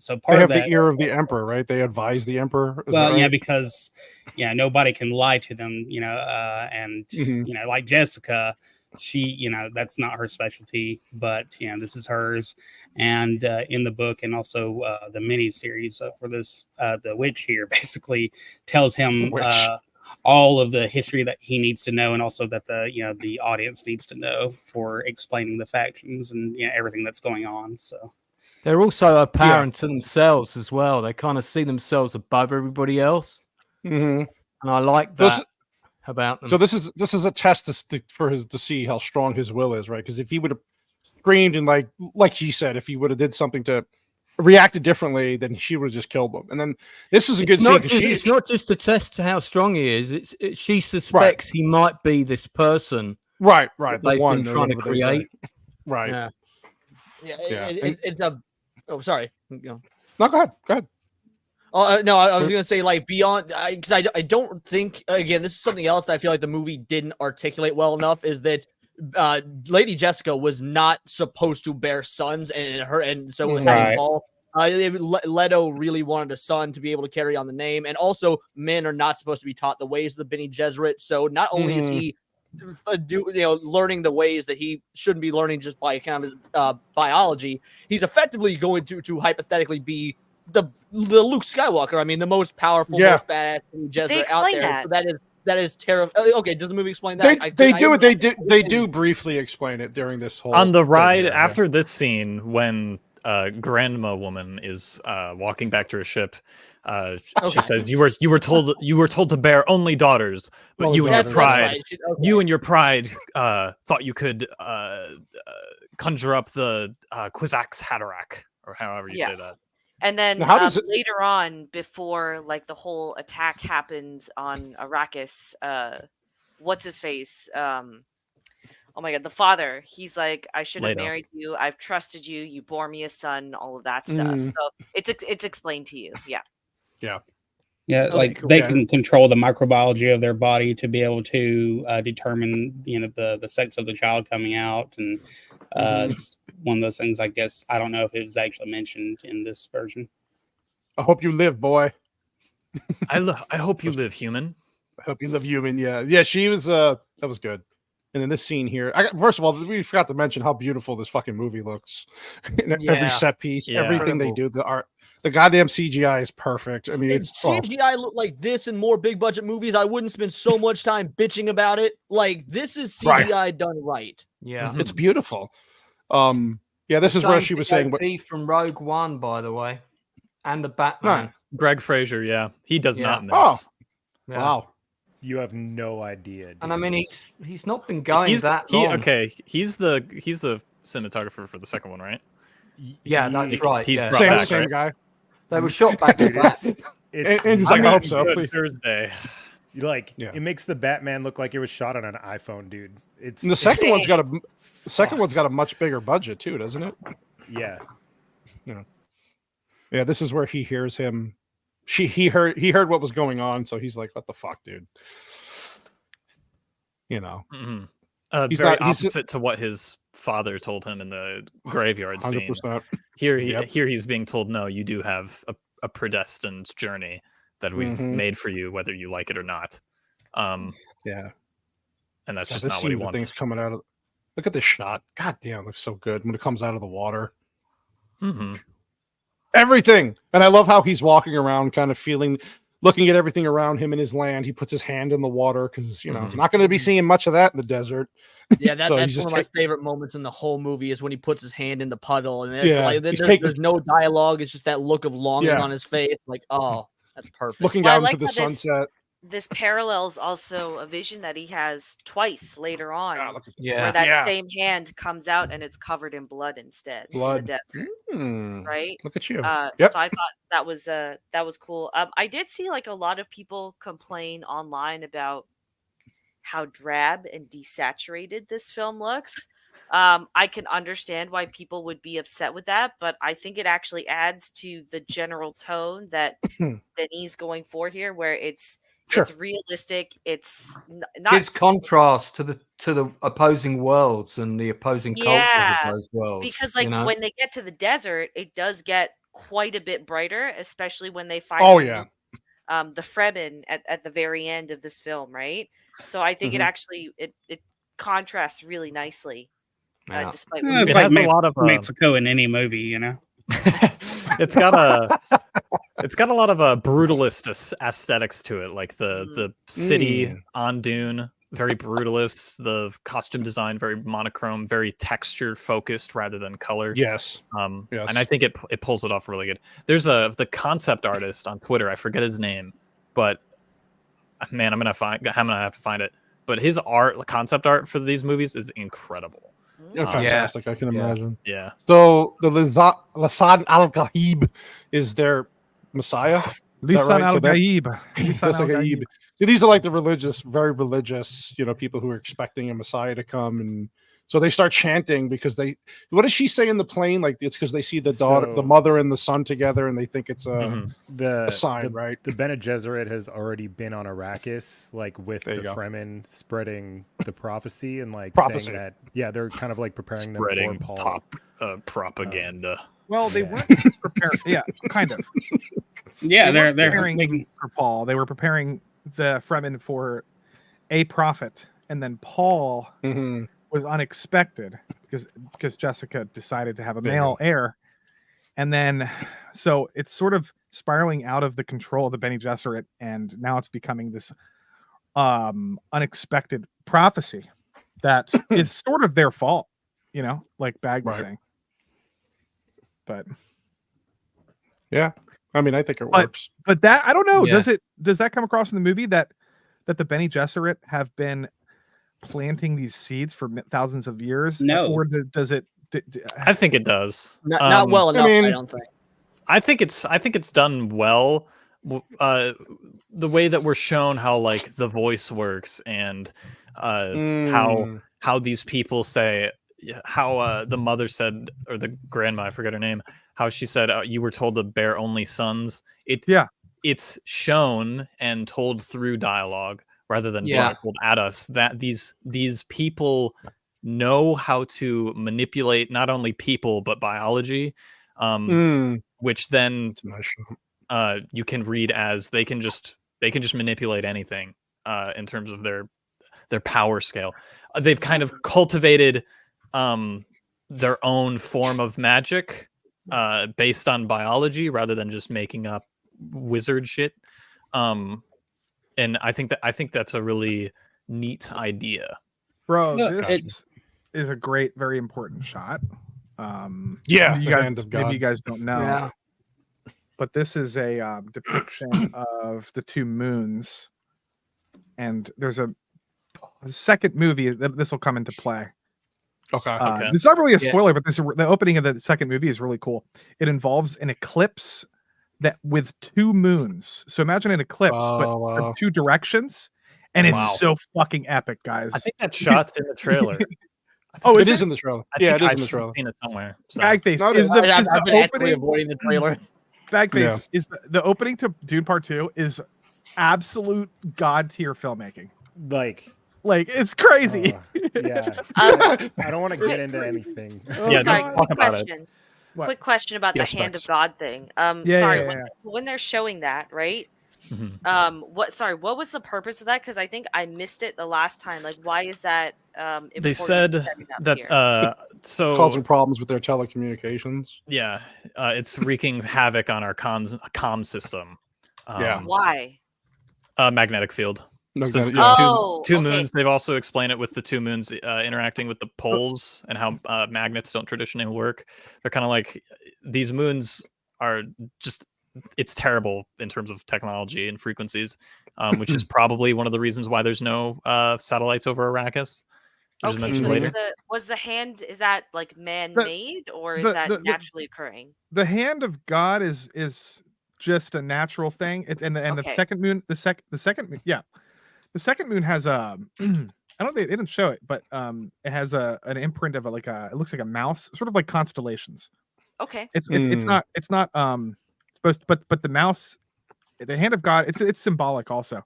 So They part have of that, the ear of the emperor, right? They advise the emperor. Is that well, yeah, right? because nobody can lie to them, and Mhm. like Jessica, she, that's not her specialty, but this is hers. And in the book, and also the mini series for this, the witch here basically tells him Witch. all of the history that he needs to know, and also that the audience needs to know for explaining the factions and everything that's going on. So They're also apparent to themselves as well. They kind of see themselves above everybody else, Mhm. and I like Those- that about them. So this is a test to see how strong his will is, right? Because if he would have screamed and like he said, if he would have did something to reacted differently, then she would have just killed him. And then this is a good scene. It's not just to test how strong he is. She suspects he might be this person. Right. that The they've one been or trying to whatever they say. create. Right. Yeah. Yeah, And- it's a. Oh, sorry. No, go ahead. Oh no, I was gonna say like beyond because I don't think again this is something else that I feel like the movie didn't articulate well enough is that Lady Jessica was not supposed to bear sons and so with having Right. Paul Leto really wanted a son to be able to carry on the name, and also men are not supposed to be taught the ways of the Bene Gesserit. So not only is he learning the ways that he shouldn't be learning just by kind of his biology, he's effectively going to hypothetically be the Luke Skywalker. I mean, the most powerful, most badass Jesuit out explain there. that. So that is terrifying. Okay, does the movie explain that? They do briefly explain it during this whole On the thing, ride yeah. after this scene, when grandma woman is walking back to her ship, she says, "You were told to bear only daughters, but Only you and your daughters. pride, Right. you and your pride thought you could conjure up the Kwisatz Haderach, or however you say that." And then Now, how does it- later on, before like the whole attack happens on Arrakis, what's his face? Oh my god, the father. He's like, I should have Leto. married you. I've trusted you. You bore me a son. All of that stuff. Mhm. So it's explained to you. Yeah. Yeah. yeah, Okay, like cool. they Yeah. can control the microbiology of their body to be able to determine the sex of the child coming out, and it's one of those things. I guess I don't know if it was actually mentioned in this version. I hope you live, boy. I hope you live, human. I hope you live, human. Yeah. She was. That was good. And then this scene here. First of all, we forgot to mention how beautiful this fucking movie looks. In Yeah. every set piece, Yeah. everything they do, the art, the goddamn CGI is perfect. I mean, If it's CGI looked like this in more big budget movies, I wouldn't spend so much time bitching about it. Like this is CGI done right. Yeah. it's beautiful. Yeah, this is where she was saying. OP from Rogue One, by the way, and the Batman. Huh. Greg Fraser, yeah, he does Yeah. not miss. Oh. Yeah. Wow. You have no idea. Dude. And I mean, he's not been going He's that long. he's the cinematographer for the second one, right? Yeah, that's right. He's yeah. brought Same, back, same right? guy. They were shot back to back. It's And he's like, I really hope so. good. Please. Thursday. It makes the Batman look like it was shot on an iPhone, dude. It's And the second one's got a much bigger budget too, doesn't it? yeah. Yeah, this is where he hears him. He heard what was going on, so he's like, "What the fuck, dude?" Mm-hmm. He's Very not- he's- opposite to what his father told him in the graveyard scene. 100%. Here Yep. he's being told, no, you do have a predestined journey that we've Mhm. made for you, whether you like it or not. Yeah, And that's God, just this not what he scene, the wants. thing's coming out of. Look at this shot. God damn, it looks so good when it comes out of the water. Mm-hmm. Everything, and I love how he's walking around, kind of looking at everything around him in his land. He puts his hand in the water because he's not going to be seeing much of that in the desert. Yeah, So that's he's one just of my favorite moments in the whole movie is when he puts his hand in the puddle, and it's Yeah, like he's there's no dialogue. It's just that look of longing Yeah. on his face. Like, oh, that's perfect. looking Well, I out like into the how this- sunset. This parallels also a vision that he has twice later on, Yeah. where that Yeah. same hand comes out and it's covered in blood instead. In Blood. the desert, Hmm, right? Look at you. So Yep. I thought that was cool. I did see like a lot of people complain online about how drab and desaturated this film looks. I can understand why people would be upset with that, but I think it actually adds to the general tone that Denis going for here, where it's realistic. It's not Gives contrast to the opposing worlds and the opposing cultures of those worlds. because like when they get to the desert, it does get quite a bit brighter, especially when they find Oh yeah. the Fremen at the very end of this film, right? So I think it actually it contrasts really nicely, despite what It's It like has a lot of Mexico in any movie, you know. it's got a lot of brutalist aesthetics to it, like the city on Dune, very brutalist. The costume design very monochrome, very texture focused rather than color. Yes. And I think it pulls it off really good. There's the concept artist on Twitter. I forget his name, but man, I'm gonna have to find it. But his concept art for these movies is incredible. Yeah, fantastic. I can imagine. Yeah. So the Lisan al-Gaib is their Messiah. Lisan al-Gaib. That's like Gaib. So these are like the very religious, people who are expecting a Messiah to come, and so they start chanting because what does she say in the plane? Like it's because they see the mother and the son together, and they think it's a sign, right? The Bene Gesserit has already been on Arrakis, like with the Fremen spreading the prophecy and like saying that, they're kind of like preparing them for Paul. Propaganda. Well, they weren't prepared. Yeah, kind of. Yeah, they're preparing for Paul. They were preparing the Fremen for a prophet, and then Paul was unexpected because Jessica decided to have a male heir, and then so it's sort of spiraling out of the control of the Bene Gesserit, and now it's becoming this unexpected prophecy that is sort of their fault, like Bag was saying. But yeah, I mean, I think it works. But that I don't know. Yeah. Does that come across in the movie that the Bene Gesserit have been planting these seeds for thousands of years? No. Or does it? I think it does. Not well enough. I don't think. I think it's done well. The way that we're shown how like the voice works and how these people say how the mother said, or the grandma, I forget her name, how she said you were told to bear only sons. It's shown and told through dialogue rather than being told at us that these people know how to manipulate not only people but biology, which then you can read as they can just manipulate anything in terms of their power scale. They've kind of cultivated their own form of magic based on biology rather than just making up wizard shit. And I think that's a really neat idea. Bro, this is a great, very important shot. Maybe you guys don't know. Yeah. But this is a depiction of the two moons. And there's a second movie that this will come into play. Okay. It's not really a spoiler, but the opening of the second movie is really cool. It involves an eclipse that with two moons. So imagine an eclipse, but from two directions, and it's so fucking epic, guys. I think that shot's in the trailer. It is in the trailer. It is in the trailer. I've seen it somewhere. So. Bagface I've been actively avoiding the trailer. Bagface is the opening to Dune Part 2 is absolute god tier filmmaking. Like it's crazy. I don't want to get into anything. Sorry, quick question about the hand of God thing. When they're showing that, right? What was the purpose of that? Because I think I missed it the last time. Like, why is that important? They said that it's causing problems with their telecommunications. Yeah, it's wreaking havoc on our comm system. Why? Magnetic field. Two moons. They've also explained it with the two moons interacting with the poles and how magnets don't traditionally work. They're kind of like these moons are just. It's terrible in terms of technology and frequencies, which is probably one of the reasons why there's no satellites over Arrakis. Okay, so was the hand, is that like man-made or is that naturally occurring? The hand of God is just a natural thing. It's the second moon. The second moon has a. I don't think they didn't show it, but it has an imprint of it looks like a mouse, sort of like constellations. Okay. It's not supposed to, but the mouse, the hand of God, it's symbolic also,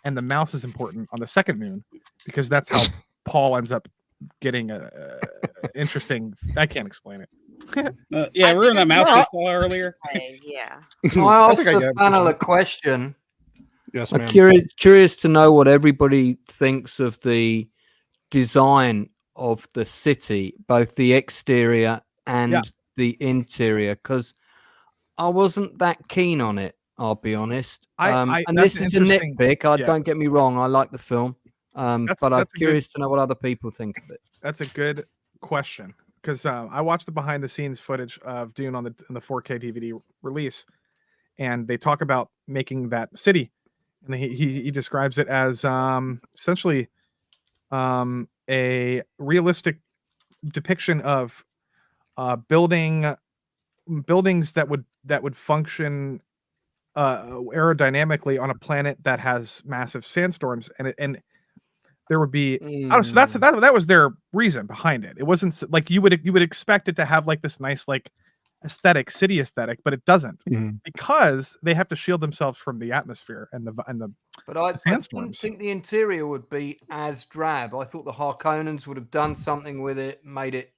and the mouse is important on the second moon because that's how Paul ends up getting a interesting. I can't explain it. Yeah, I we're in think that I mouse get we what saw earlier. you're saying, yeah. Can I ask think I the get- panel a question? Yes, I'm ma'am. curious to know what everybody thinks of the design of the city, both the exterior and the interior, because I wasn't that keen on it. I'll be honest. And that's this an is a interesting- nitpick. yeah. Don't get me wrong. I like the film, but I'm that's a good- curious to know what other people think of it. That's a good question because I watched the behind the scenes footage of Dune on the 4K DVD release, and they talk about making that city, and he describes it as essentially a realistic depiction of buildings that would function aerodynamically on a planet that has massive sandstorms, and there would be so that was their reason behind it. It wasn't like you would expect it to have like this nice like aesthetic, city aesthetic, but it doesn't because they have to shield themselves from the atmosphere and the But I didn't sandstorms. think the interior would be as drab. I thought the Harkonnens would have done something with it, made it,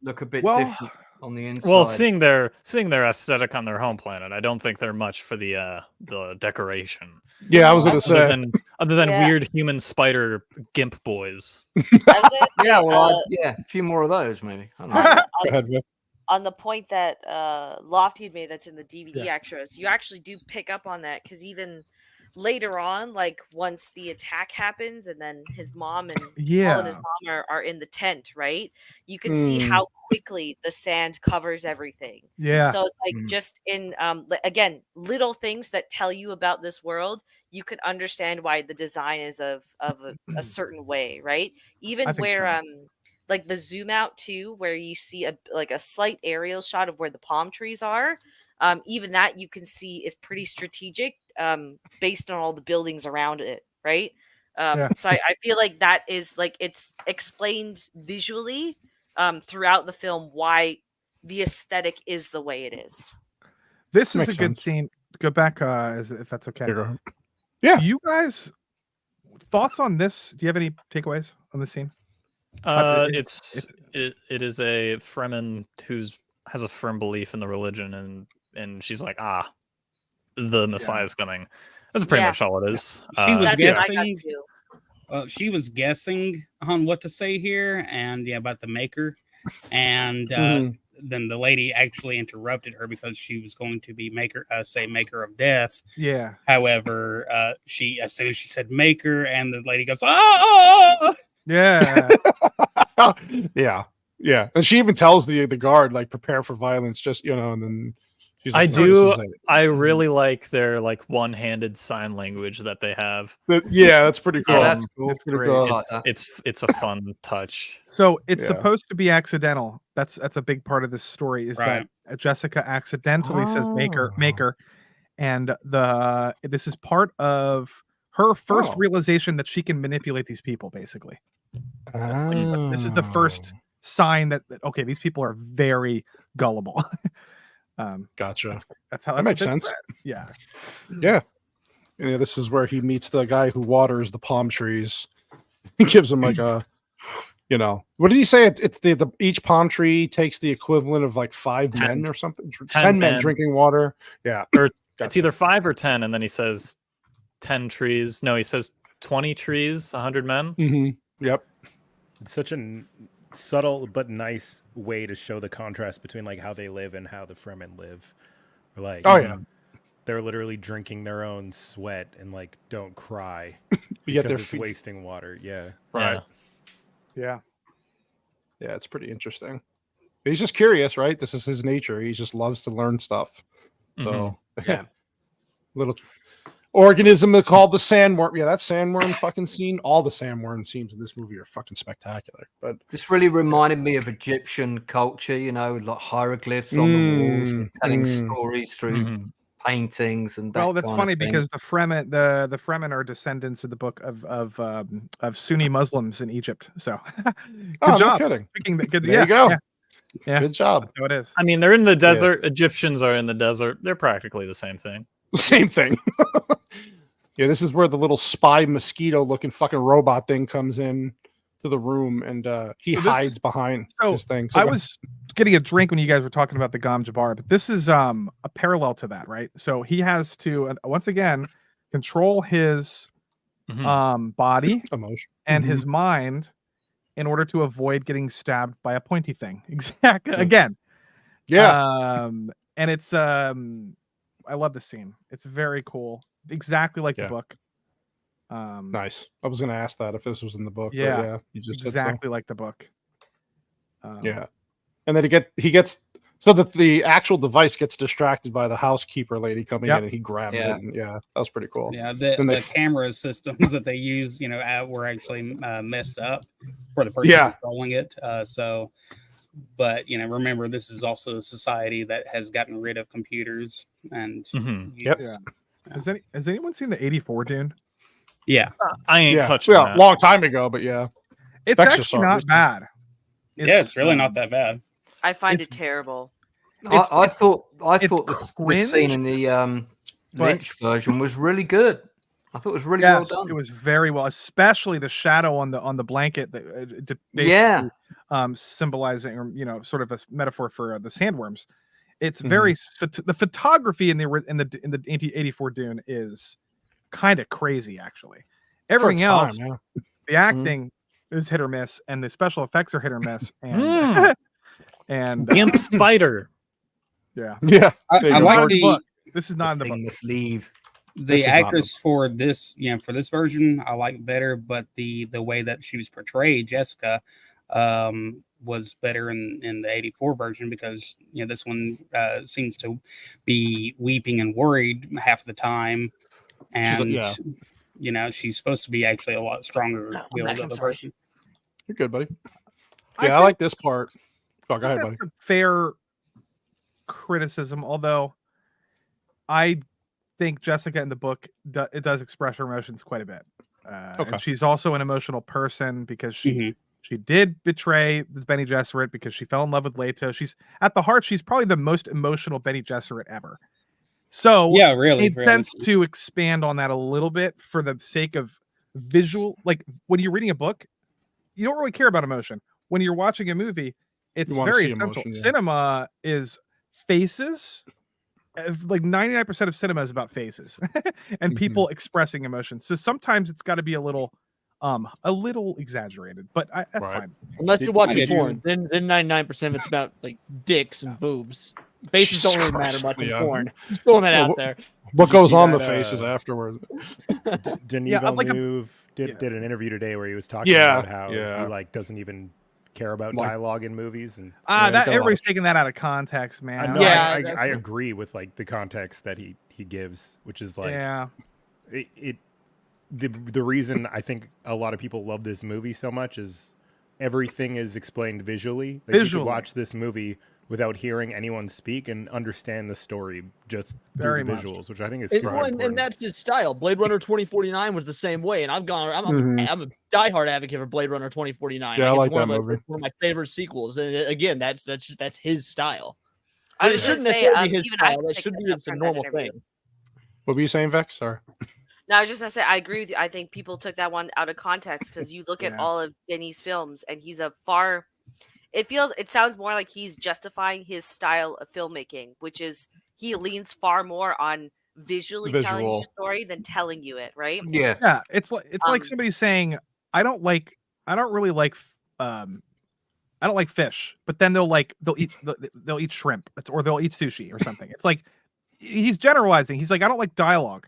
look a bit different on the inside. Well, seeing their aesthetic on their home planet, I don't think they're much for the decoration. Yeah, I was gonna say. Other than Yeah. weird human spider gimp boys. I was gonna yeah, say, well, a few more of those maybe. I don't know. Go ahead, Vic. on the point that Lofty had made that's in the DVD extras, you actually do pick up on that because even later on, like once the attack happens and then his mom and Paul and his mom are in the tent, right? You can see how quickly the sand covers everything. Yeah. So it's like just in again, little things that tell you about this world, you can understand why the design is of a certain way, right? Even where like the zoom out too, where you see a slight aerial shot of where the palm trees are. Even that you can see is pretty strategic based on all the buildings around it, right? So I feel like that is like it's explained visually throughout the film why the aesthetic is the way it is. This is Makes a good sense. scene. Go back, if that's okay. Yeah. Do you guys thoughts on this? Do you have any takeaways on this scene? It is a Fremen has a firm belief in the religion, and she's like, the Messiah's coming. That's pretty much all it is. She was That's what I got guessing. too. She was guessing on what to say here, and about the maker, and then the lady actually interrupted her because she was going to be maker of death. Yeah. However, she as soon as she said maker, and the lady goes, "Oh!" Yeah. yeah. And she even tells the guard like prepare for violence, just and then she's like, I really like their like one-handed sign language that they have. That's pretty cool. That's cool. It's pretty Great. cool. I like that. It's a fun touch. So it's supposed to be accidental. That's a big part of this story is that Jessica accidentally says maker, and this is part of her first realization that she can manipulate these people. Basically, this is the first sign that okay, these people are very gullible. Gotcha. That's how that makes sense. Yeah. Yeah. This is where he meets the guy who waters the palm trees. He gives him like a, what did he say? It's the each palm tree takes the equivalent of like 5 men or something. 10 men drinking water. Yeah. Or it's either 5 or 10, and then he says 10 trees. No, he says 20 trees, 100 men. Mm-hmm. Yep. It's such a subtle but nice way to show the contrast between like how they live and how the Fremen live. Or like, they're literally drinking their own sweat and like don't cry because it's wasting water. Yeah. Right. Yeah. Yeah. It's pretty interesting. He's just curious, right? This is his nature. He just loves to learn stuff. So little organism called the sandworm. Yeah, that sandworm fucking scene. All the sandworm scenes in this movie are fucking spectacular. But this really reminded me of Egyptian culture, like hieroglyphs on the walls, and telling stories through paintings and that. Well, that's kind funny of thing. because the Fremen are descendants of the book of Sunni Muslims in Egypt. So good job. No kidding. There you go. Yeah. Good job. That's how it is. I mean, they're in the desert. Egyptians are in the desert. They're practically the same thing. Same thing. Yeah, this is where the little spy mosquito looking fucking robot thing comes in to the room, and he So this hides is- behind So his thing. I was getting a drink when you guys were talking about the Gom Jabbar, but this is a parallel to that, right? So he has to once again control his body emotion and his mind in order to avoid getting stabbed by a pointy thing. Exactly. Again. Yeah. And it's I love this scene. It's very cool. Exactly like the book. Nice. I was going to ask that if this was in the book. Yeah. But yeah, you just exactly like the book. Yeah. And then he gets so that the actual device gets distracted by the housekeeper lady coming in, and he grabs it. And that was pretty cool. Yeah, the camera systems that they use, were actually messed up for the person controlling it. But remember, this is also a society that has gotten rid of computers and Has anyone seen the 84 Dune? Yeah, I ain't touching that. that. Long time ago, but yeah, it's actually not bad. It's really not that bad. I find it terrible. I thought the scene in the Lynch version was really good. I thought it was really well done. It was very well, especially the shadow on the blanket that symbolizing, or sort of a metaphor for the sandworms. It's very the photography in the 84 Dune is kind of crazy, actually. Everything else, the acting is hit or miss, and the special effects are hit or miss. And and Imp Spider. Yeah. I like book. This is not in the book. Sleeve. The actress for this version I like better, but the way that she was portrayed, Jessica, was better in the 84 version, because this one seems to be weeping and worried half the time, and she's supposed to be actually a lot stronger willed of a person. You're good, buddy. I like this part. Oh, go ahead, buddy. Fair criticism, although I think Jessica in the book it does express her emotions quite a bit. And she's also an emotional person, because she did betray the Bene Gesserit because she fell in love with Leto. She's at the heart, she's probably the most emotional Bene Gesserit ever. So it made sense to expand on that a little bit for the sake of visual. Like when you're reading a book, you don't really care about emotion. When you're watching a movie, it's very essential. Cinema is faces. Like 99% of cinema is about faces and people expressing emotions. So sometimes it's got to be a little exaggerated, but that's fine. Unless you're watching porn, then 99% of it's about like dicks and boobs. Faces don't really matter much in porn. Just throwing that out there. What goes on the faces afterward? Denis Villeneuve did an interview today where he was talking about how he doesn't even care about dialogue in movies, and that everybody's taking that out of context, man. I agree with like the context that he gives, which is like the reason I think a lot of people love this movie so much is everything is explained visually. Like, you can watch this movie without hearing anyone speak and understand the story just through the visuals, which I think is and that's his style. Blade Runner 2049 was the same way, and I'm a diehard advocate for Blade Runner 2049. Yeah, I like that movie. movie. One of my favorite sequels, and again, that's his style. I It was shouldn't gonna say, necessarily be his even I style. That picked should it be up a from normal that interview. thing. What were you saying, Vex? Sorry. No, I was just gonna say I agree with you. I think people took that one out of context, because you look at all of Denis' films, and he's it sounds more like he's justifying his style of filmmaking, which is he leans far more on visually telling you a story than telling you it, right? Yeah. It's like somebody saying, I don't really like fish, but then they'll eat shrimp, or they'll eat sushi or something. It's like he's generalizing. He's like, I don't like dialogue.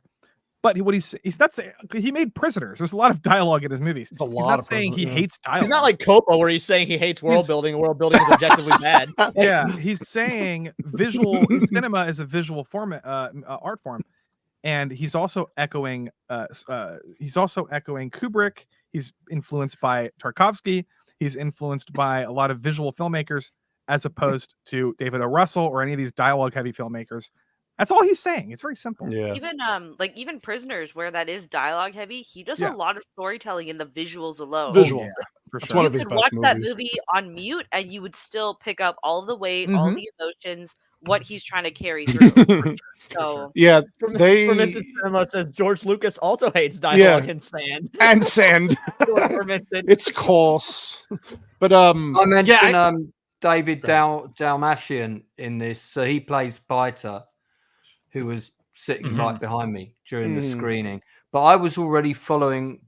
But he's not saying he made Prisoners. There's a lot of dialogue in his movies. It's a lot of saying he hates dialogue. He's not like Coppola, where he's saying he hates world building, and world building is objectively bad. Yeah, he's saying cinema is a visual form, art form, and he's also echoing Kubrick. He's influenced by Tarkovsky. He's influenced by a lot of visual filmmakers, as opposed to David O. Russell or any of these dialogue-heavy filmmakers. That's all he's saying. It's very simple. Yeah. Even Prisoners, where that is dialogue heavy, he does a lot of storytelling in the visuals alone. For That's sure. one You of his could best watch that movies. movie on mute, and you would still pick up all the weight, all the emotions, what he's trying to carry through. So yeah, Fermented cinema says George Lucas also hates dialogue and sand. And sand. It's coarse. But I mentioned David Dalmatian in this. So he plays Biter, who was sitting right behind me during the screening. But I was already following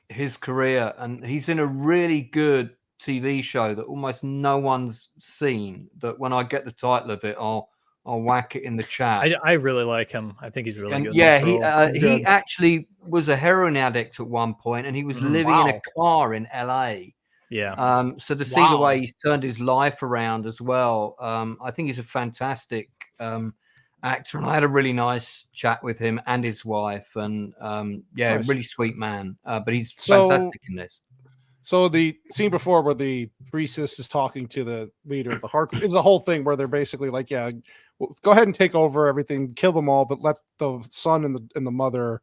his career, and he's in a really good TV show that almost no one's seen. That when I get the title of it, I'll whack it in the chat. I really like him. I think he's really good. Yeah, he actually was a heroin addict at one point, and he was living in a car in LA. Yeah. So to see the way he's turned his life around as well, I think he's a fantastic actor, and I had a really nice chat with him and his wife, and really sweet man. But he's fantastic in this. So the scene before where the priestess is talking to the leader of the Hark is a whole thing where they're basically like, yeah, well, go ahead and take over everything, kill them all, but let the son and the mother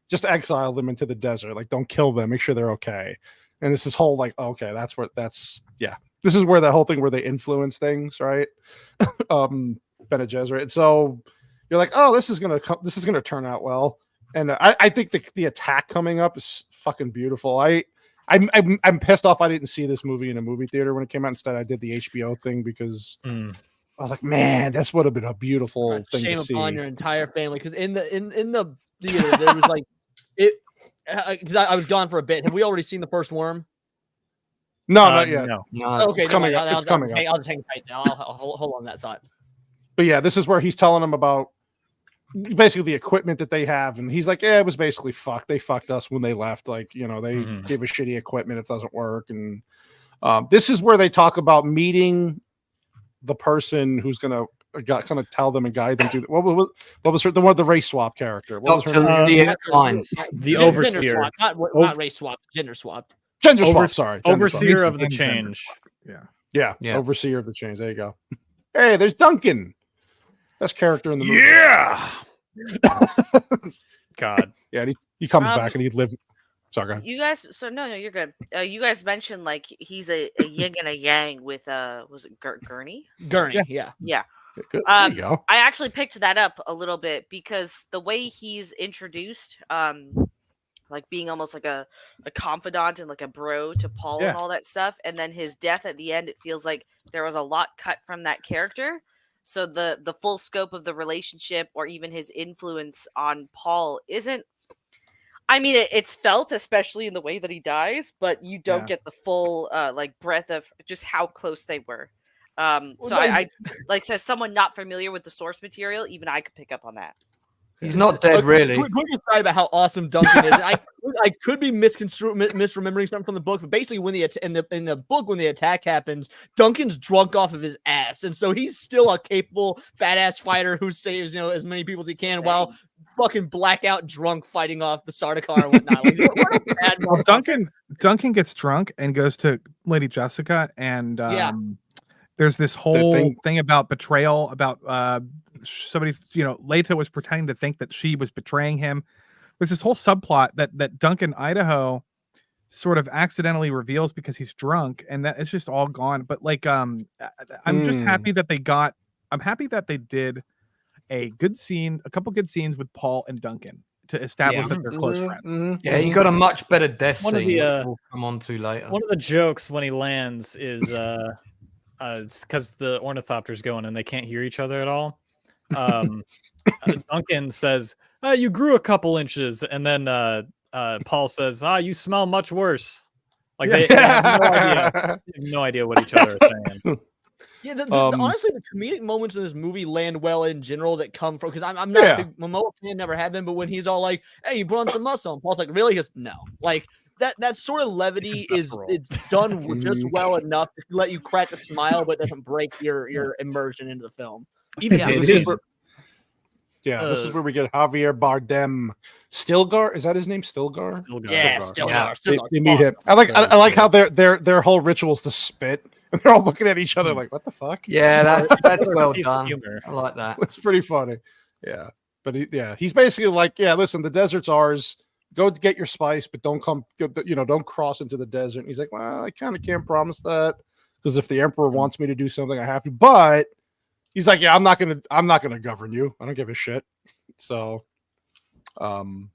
just exile them into the desert. Like, don't kill them, make sure they're okay. And this is whole like, okay, this is where that whole thing where they influence things, right? Bene Gesserit. And so you're like, oh, this is gonna turn out well. And I think the attack coming up is fucking beautiful. I'm pissed off I didn't see this movie in a movie theater when it came out. Instead, I did the HBO thing because I was like, man, this would have been a beautiful thing to see. Shame upon your entire family, because in the theater there was like it. Because I was gone for a bit. Have we already seen the first worm? No, not yet. No. Okay, it's coming up. I'll just hang tight now. I'll hold on that thought. But yeah, this is where he's telling them about basically the equipment that they have, and he's like, yeah, it was basically fucked. They fucked us when they left. Like, they gave us shitty equipment. It doesn't work. And this is where they talk about meeting the person who's gonna kind of tell them and guide them through. What was her? The race swap character. What was her name? The overseer, not race swap, gender swap. Gender swap. Sorry, overseer of the change. Yeah. Overseer of the change. There you go. Hey, there's Duncan. Best character in the movie. Yeah. God. Yeah, he comes back and he'd live. Sorry, go ahead. You guys, no, you're good. You guys mentioned like he's a yin and a yang with was it Gurney? Gurney, yeah. Good. There you go. I actually picked that up a little bit because the way he's introduced, like being almost like a confidant and like a bro to Paul and all that stuff, and then his death at the end, it feels like there was a lot cut from that character. So the full scope of the relationship or even his influence on Paul isn't. I mean, it's felt, especially in the way that he dies, but you don't get the full like breadth of just how close they were. So I like, says someone not familiar with the source material, even I could pick up on that. He's not dead, really. Quick aside about how awesome Duncan is. I could be misremembering something from the book, but basically, when in the book when the attack happens, Duncan's drunk off of his ass, and so he's still a capable, badass fighter who saves as many people as he can while fucking blackout drunk fighting off the Sardaukar and whatnot. Like, what a bad Duncan gets drunk and goes to Lady Jessica, and there's this whole thing about betrayal, about somebody, Leto was pretending to think that she was betraying him. There's this whole subplot that Duncan Idaho sort of accidentally reveals because he's drunk, and that it's just all gone. But like, I'm just happy that I'm happy that they did a couple good scenes with Paul and Duncan to establish that they're close friends. Yeah, you got a much better death One of scene, the, which we'll come on to later. One of the jokes when he lands is it's because the ornithopter's going and they can't hear each other at all. Duncan says, you grew a couple inches, and then Paul says, you smell much worse. Like they have no idea what each other are saying. Yeah, honestly, the comedic moments in this movie land well in general that come from, because I'm not a big Momoa fan, never have been, but when he's all like, hey, you put on some muscle, and Paul's like, really? He goes, no. Like, that sort of levity it's done just well enough to let you crack a smile, but doesn't break your immersion into the film. Even this is where we get Javier Bardem. Stilgar, is that his name? Stilgar. Yeah, Stilgar. They meet him. I like how their whole rituals to spit, and they're all looking at each other like, what the fuck? Yeah, that's well done. I like that. It's pretty funny. Yeah, but he's basically like, listen, the desert's ours. Go get your spice, but don't cross into the desert. And he's like, well, I kind of can't promise that, because if the emperor wants me to do something, I have to. But he's like, yeah, I'm not gonna govern you. I don't give a shit. So, And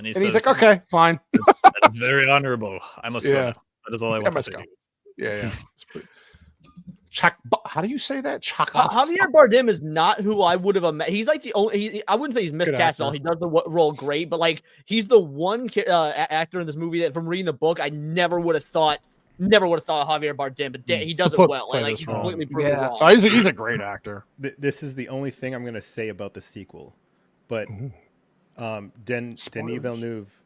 he's like, okay, fine. That is very honorable. I must go. Yeah. Now. That is all I want to say. Yeah. How do you say that? Javier Bardem is not who I would have imagined. He's like the only. I wouldn't say he's miscast at all. He does the role great, but like he's the one actor in this movie that, from reading the book, I never would have thought Javier Bardem, but he does it well. Like he completely proved it wrong. Oh, he's a great actor. This is the only thing I'm going to say about the sequel, but Denis Villeneuve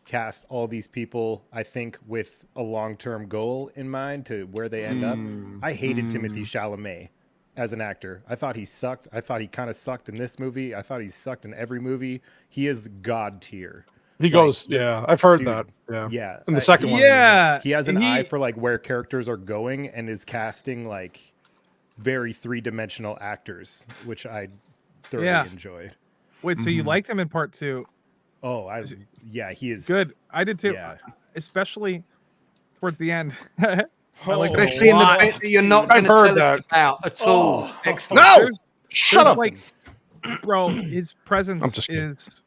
cast all these people, I think, with a long-term goal in mind to where they end up. I hated Timothée Chalamet as an actor. I thought he sucked. I thought he kind of sucked in this movie. I thought he sucked in every movie. He is god tier. He goes, I've heard that. Yeah. In the second one. Yeah. He has an eye for like where characters are going and is casting like very three-dimensional actors, which I thoroughly enjoyed. Wait, so you liked him in part 2? Oh, he is good. I did too. Yeah. Especially towards the end. Especially in the bit that you're not going to tell us about at all. Excellent. No! Shut up! Like, bro, his presence is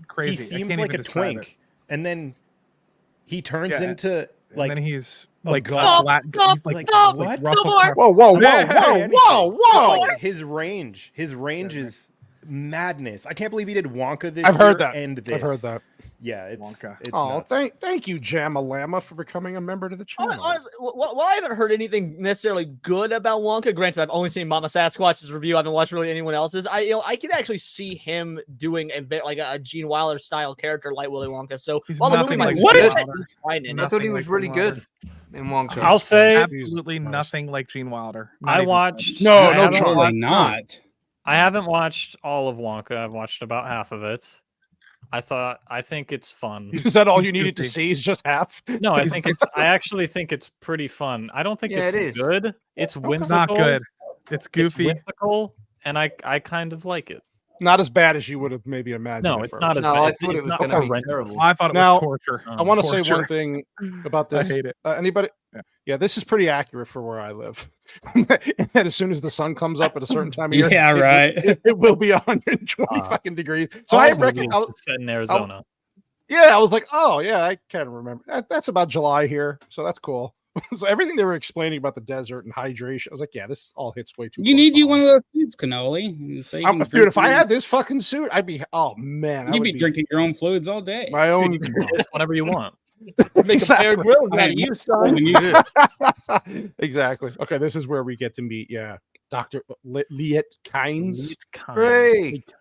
crazy. He seems like a twink, and then he turns into like. And then he's like stop, he's like stop, what? Whoa! His range is madness. I can't believe he did Wonka this I've heard year that. and this. I've heard that. Yeah, it's Wonka. It's oh, nuts. thank you, Jamalama, for becoming a member to the channel. Honestly, well, I haven't heard anything necessarily good about Wonka. Granted, I've only seen Mama Sasquatch's review. I haven't watched really anyone else's. I could actually see him doing a Gene Wilder style character like Willy Wonka. So while the movie might I thought he was really good in Wonka. I'll say absolutely nothing like Gene Wilder. I watched. not. I haven't watched all of Wonka. I've watched about half of it. I think it's fun. Is that all you needed to see? Is just half? No, I actually think it's pretty fun. I don't think it's good. It's whimsical. Not good. It's goofy. It's whimsical, and I kind of like it. Not as bad as you would have maybe imagined. No, it's not as bad. I thought it was going to be terrible. I thought it was torture. I want to say one thing about this. I hate it. Anybody? Yeah, this is pretty accurate for where I live. And then as soon as the sun comes up at a certain time of year, it will be 120 fucking degrees. So I reckon I was set in Arizona. I was like, oh yeah, I kind of remember. That's about July here, so that's cool. So everything they were explaining about the desert and hydration, I was like, yeah, this all hits way too. You need one of those suits, Cannoli. So dude, if I had this fucking suit, I'd be. Oh man, you'd be drinking your own fluids all day. My own, whenever you want. Make a fair grill out you, son. Exactly. Okay, this is where we get to meet, Dr. Liet Kynes. Great.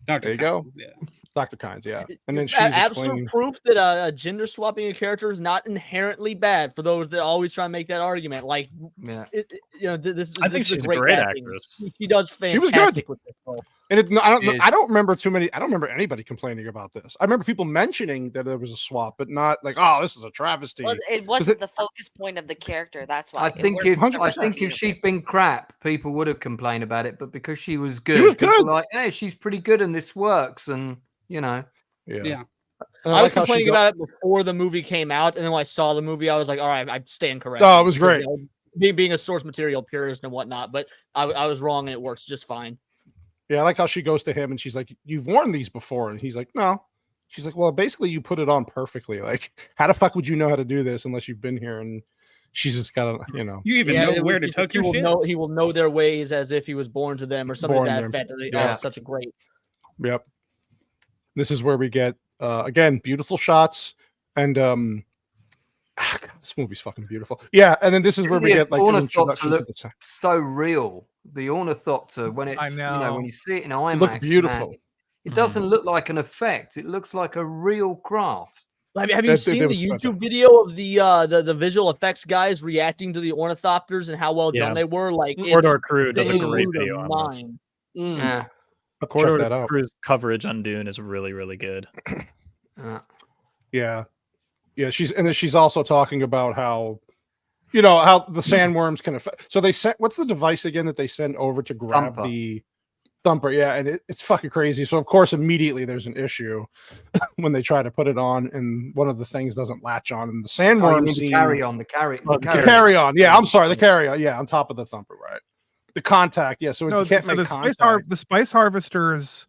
There you go. Dr. Kynes, and then she's absolute proof that gender swapping a character is not inherently bad for those that always try and make that argument. Like, this. I think she's a great actress. She does fantastic. She was good. With this role. And I don't remember too many. I don't remember anybody complaining about this. I remember people mentioning that there was a swap, but not like, oh, this is a travesty. Well, it wasn't the focus point of the character. That's why. I think if she'd been crap, people would have complained about it. But because she was good, people were like, hey, she's pretty good, and this works, and I was complaining about it before the movie came out, and then when I saw the movie, I was like, all right, I stand corrected. Oh, it was great. Being a source material purist and whatnot, but I was wrong, and it works just fine. Yeah, I like how she goes to him and she's like, "You've worn these before," and he's like, "No." She's like, "Well, basically, you put it on perfectly. Like, how the fuck would you know how to do this unless you've been here?" And she's just got to, You even know where to tuck your shit. He will know their ways as if he was born to them or something like that effect. That's such a great. Yep. This is where we get again beautiful shots and this movie's fucking beautiful. Yeah, and then this is where we get like an introduction to the so real. The Ornithopter when it's when you see it in IMAX, it looks beautiful. Man, it doesn't look like an effect. It looks like a real craft. Have you seen the YouTube video of the visual effects guys reacting to the ornithopters and how well done they were? Like Corridor Crew does a great video on this. Yeah. Corridor Crew's coverage on Dune is really, really good. Yeah. She's also talking about how how the sandworms can affect. So they sent, what's the device again that they send over to grab the thumper? Yeah, and it's fucking crazy. So of course immediately there's an issue when they try to put it on, and one of the things doesn't latch on, and the sandworms the carry on. Yeah, I'm sorry, the carry on. Yeah, on top of the thumper, right? The contact, yeah. So No, it can't so make the contact. the spice harvesters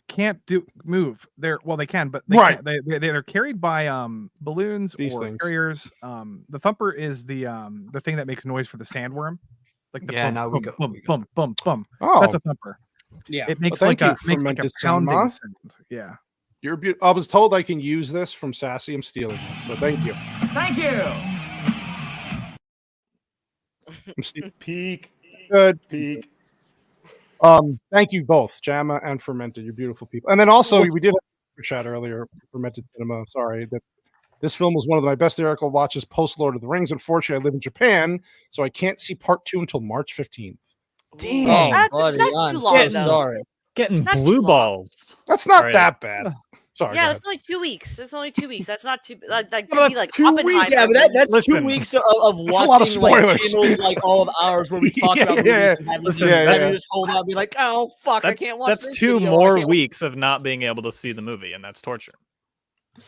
can't move. They can, but Right. they're carried by balloons These or things. carriers. The thumper is the thing that makes noise for the sandworm. Like the Yeah, bum, no, we got- bum, bum, bum, bum. Oh, That's a thumper. Yeah. It makes thank like you, a fermented pounding cinema. sound. Yeah. You're beautiful. I was told I can use this from Sassy. I'm stealing this, so thank you. Thank you. I'm stealing. Peak. Good. Peak. Thank you both, Jamma and Fermented. You're beautiful people. And then also we did have a chat earlier, Fermented Cinema. Sorry that this film was one of my best theatrical watches post Lord of the Rings. Unfortunately, I live in Japan, so I can't see part 2 until March 15th. Dang. Oh, It's buddy, not I'm too so long, though. sorry. Getting Not too blue long. balls. That's not Right. that bad. Sorry. Yeah, go it's only 2 weeks. It's only 2 weeks. That's not too like that Well, could be that's like 2 weeks. Oppenheimer. Yeah, but that's Listen, 2 weeks of that's a lot of watching like spoilers. channels like all of ours where we talk about movies Yeah. and having Listen, just, yeah. having just hold out and be like, oh fuck, I can't watch That's this 2 video. I more can't watch-" weeks of not being able to see the movie, and that's torture.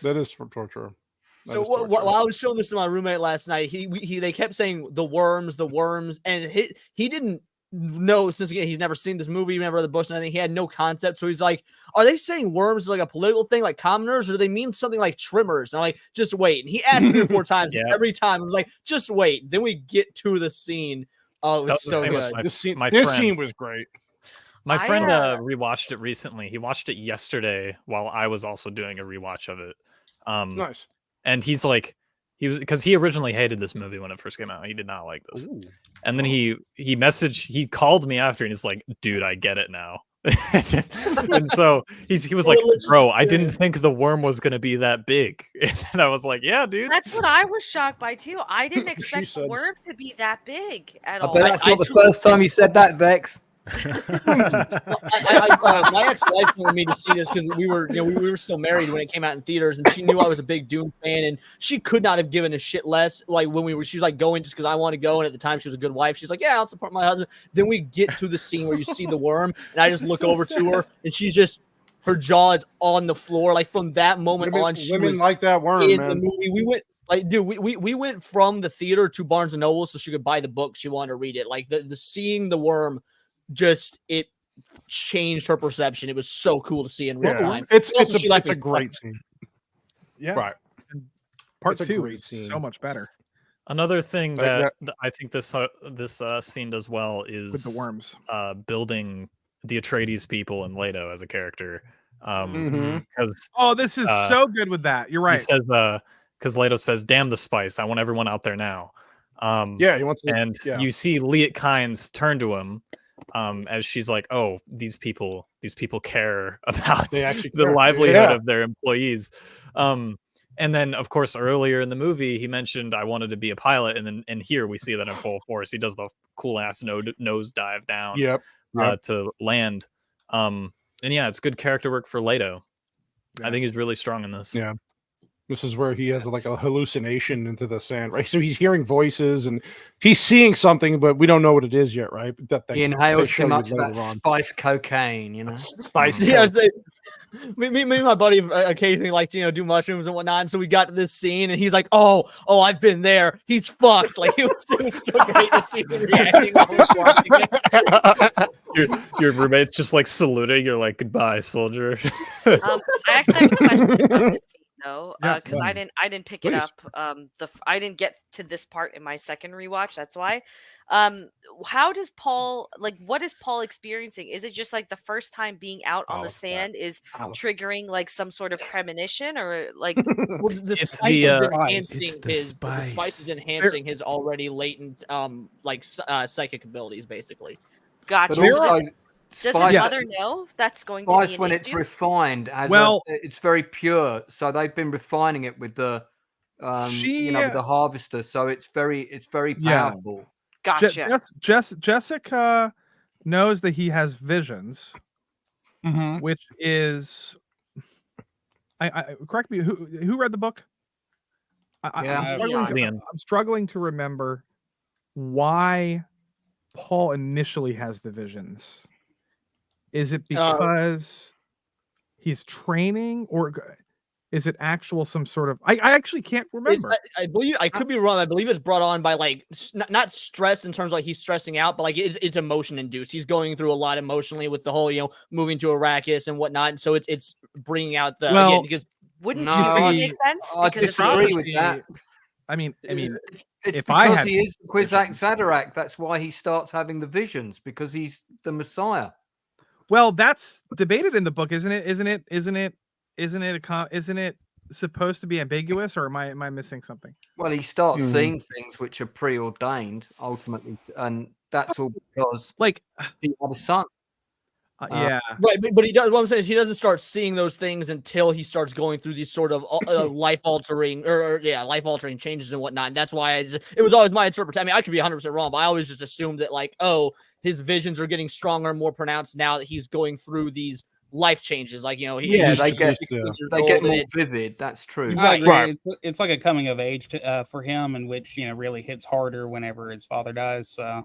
That is for torture. That So is torture. while I was showing this to my roommate last night, they kept saying the worms, and he didn't know, since again he's never seen this movie, never read the books and anything. He had no concept, so he's like, "Are they saying worms is like a political thing, like commoners, or do they mean something like trimmers?" And I'm like, "Just wait." And he asked 3 or 4 times. Yeah. And every time I was like, "Just wait." Then we get to the scene. Oh, it was That was so the same with good. my- This scene, my this friend. scene was great. My I, friend uh, rewatched it recently. He watched it yesterday while I was also doing a rewatch of it. Nice. And he's like, because he originally hated this movie when it first came out. He did not like this. Ooh. And then he called me after and he's like, dude, I get it now. And so he was like, Religious bro, I didn't experience. think the worm was gonna be that big. And I was like, yeah, dude. That's what I was shocked by too. I didn't She expect the said. worm to be that big at I all. bet that's I not the truly- first time you said that, Vex. My ex-wife wanted me to see this because we were still married when it came out in theaters, and she knew I was a big Dune fan, and she could not have given a shit less. Like when she was like going just because I want to go, and at the time she was a good wife. She's like, yeah, I'll support my husband. Then we get to the scene where you see the worm, and I just look over to her, and she's just her jaw is on the floor. Like from that moment on, she Women was like that worm, in man. the movie. We went. Like, dude, we went from the theater to Barnes and Noble so she could buy the book. She wanted to read it. Like the seeing the worm, just it changed her perception. It was so cool to see in real time. It's Also, she liked a his great scene. Yeah. Right. Part It's a 2 great is scene. so much better Another thing Like that I think this scene does well is with the worms. building the Atreides people and Leto as a character. Mhm. Because Oh, this is so good with that. You're he right. says, because Leto says, "Damn the spice! I want everyone out there now." Yeah, he wants to. And yeah. you see Liet Kynes turn to him, as she's like, "Oh, these people care about They actually the care. livelihood Yeah. of their employees." And then, of course, earlier in the movie, he mentioned, "I wanted to be a pilot," and here we see that in full force. He does the cool ass nose dive down Yep. to land. And yeah, it's good character work for Leto. I Yeah. think he's really strong in this. Yeah. This is where he has like a hallucination into the sand, right? So he's hearing voices and he's seeing something, but we don't know what it is yet, right? That He they inhales show too you much of that later on. spice cocaine, you know. Spice. Yeah, coke. so me and my buddy occasionally like to do mushrooms and whatnot. And so we got to this scene, and he's like, "Oh, I've been there." He's fucked. Like it was so great to see him reacting while we're watching it. Your roommate's just like saluting. You're like, "Goodbye, soldier." I actually have a question about this scene though, Yeah, because I didn't pick it Please. up. I didn't get to this part in my second rewatch. That's why. How does Paul what is Paul experiencing? Is it just like the first time being out on the Olive sand is Olive. triggering like some sort of premonition or like Well, the It's spice the, is spice. enhancing It's the his. The spice is spice. enhancing his already latent psychic abilities, basically. gotcha? But So also, does his spice, mother know that's going to be spice an when it's issue? refined, has Well- it's very pure. So they've been refining it with the, with the harvester. So it's very Yeah. powerful. Gotcha. Jessica knows that he has visions, Mhm. which is, I correct me. Who read the book? Yeah. I'm struggling to remember why Paul initially has the visions. Is it because he's training, or Is it actual some sort of? I actually can't remember. I believe I could be wrong. I believe it's brought on by like not stress in terms of like he's stressing out, but like it's emotion induced. He's going through a lot emotionally with the whole moving to Arrakis and whatnot. And so it's bringing out the again, because wouldn't No, puberty I- make sense? I Because if disagree he, with that. I mean, It's if because I had he is Kwisatz visions- Haderach. That's why he starts having the visions, because he's the Messiah. well, that's debated in the book, isn't it? Isn't it supposed to be ambiguous, or am I missing something? Well, he starts Mhm. seeing things which are preordained ultimately, and that's all because Like, he had a son. yeah, right, but he does. What I'm saying is he doesn't start seeing those things until he starts going through these sort of life altering life altering changes and whatnot. And that's why it was always my interpretation. I mean, I could be 100% wrong, but I always just assumed that like, oh, his visions are getting stronger and more pronounced now that he's going through these life changes. Like Yeah, he's they get 16 years they old get and more it- vivid. That's true. I agree. Right. It's like a coming of age for him, in which really hits harder whenever his father dies. So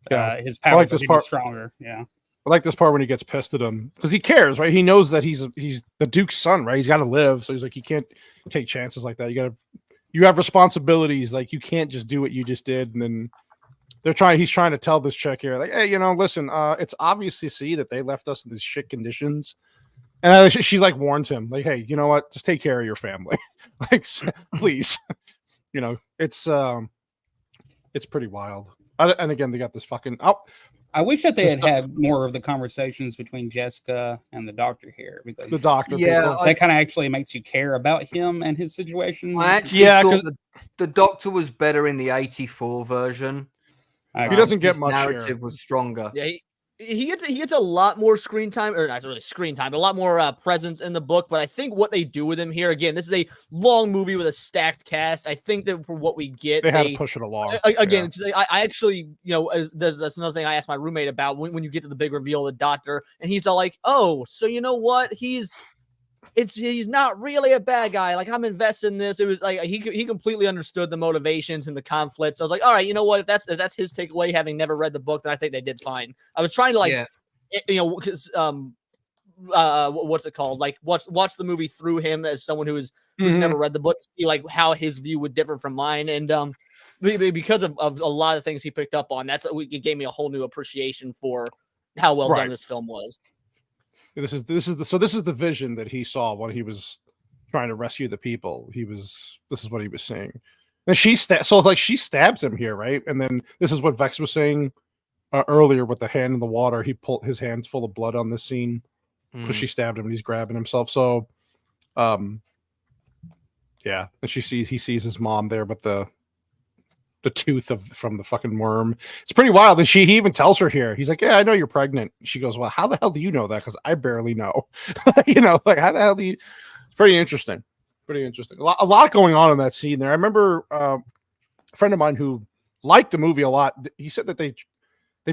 Yeah. his I powers like are this getting part. stronger. Yeah. I like this part when he gets pissed at him because he cares, right? He knows that he's the Duke's son, right? He's got to live, so he's like, he can't take chances like that. You have responsibilities. Like you can't just do what you just did, and then he's trying to tell this chick here, like, hey, listen, it's obvious to see that they left us in these shit conditions. And she like warns him, like, hey, you know what? Just take care of your family. Like, please. It's pretty wild. And again, they got this fucking I wish that they The had stuff- had more of the conversations between Jessica and the doctor here, because the doctor. Yeah, people. that kind of actually makes you care about him and his situation. I actually Yeah, thought 'cause- the Doctor was better in the '84 version. I He doesn't get His much here. narrative was stronger. Yeah, he gets a lot more screen time, or not really screen time, but a lot more presence in the book. But I think what they do with him here, again, this is a long movie with a stacked cast. I think that for what we get, They had to push it along. Again, I actually, that's another thing I asked my roommate about when you get to the big reveal of the doctor, and he's all like, "Oh, so you know what? He's not really a bad guy. Like I'm invested in this." It was like he completely understood the motivations and the conflicts. I was like, all right, you know what? If that's his takeaway, having never read the book, then I think they did fine. I was trying to because what's it called? Like watch the movie through him as someone who's never read the book, see like how his view would differ from mine, and because of a lot of things he picked up on, it gave me a whole new appreciation for how well done this film was. This is the vision that he saw when he was trying to rescue the people. This is what he was seeing. And she stabs him here, right? And then this is what Vex was saying earlier with the hand in the water. He pulled his hands full of blood on this scene because she stabbed him and he's grabbing himself. So, yeah. And he sees his mom there, but the tooth from the fucking worm. It's pretty wild. And he even tells her here, he's like, yeah, I know you're pregnant. She goes, well, how the hell do you know that? Because I barely know. Like how the hell do you? It's pretty interesting. A lot going on in that scene there. I remember a friend of mine who liked the movie a lot. He said that they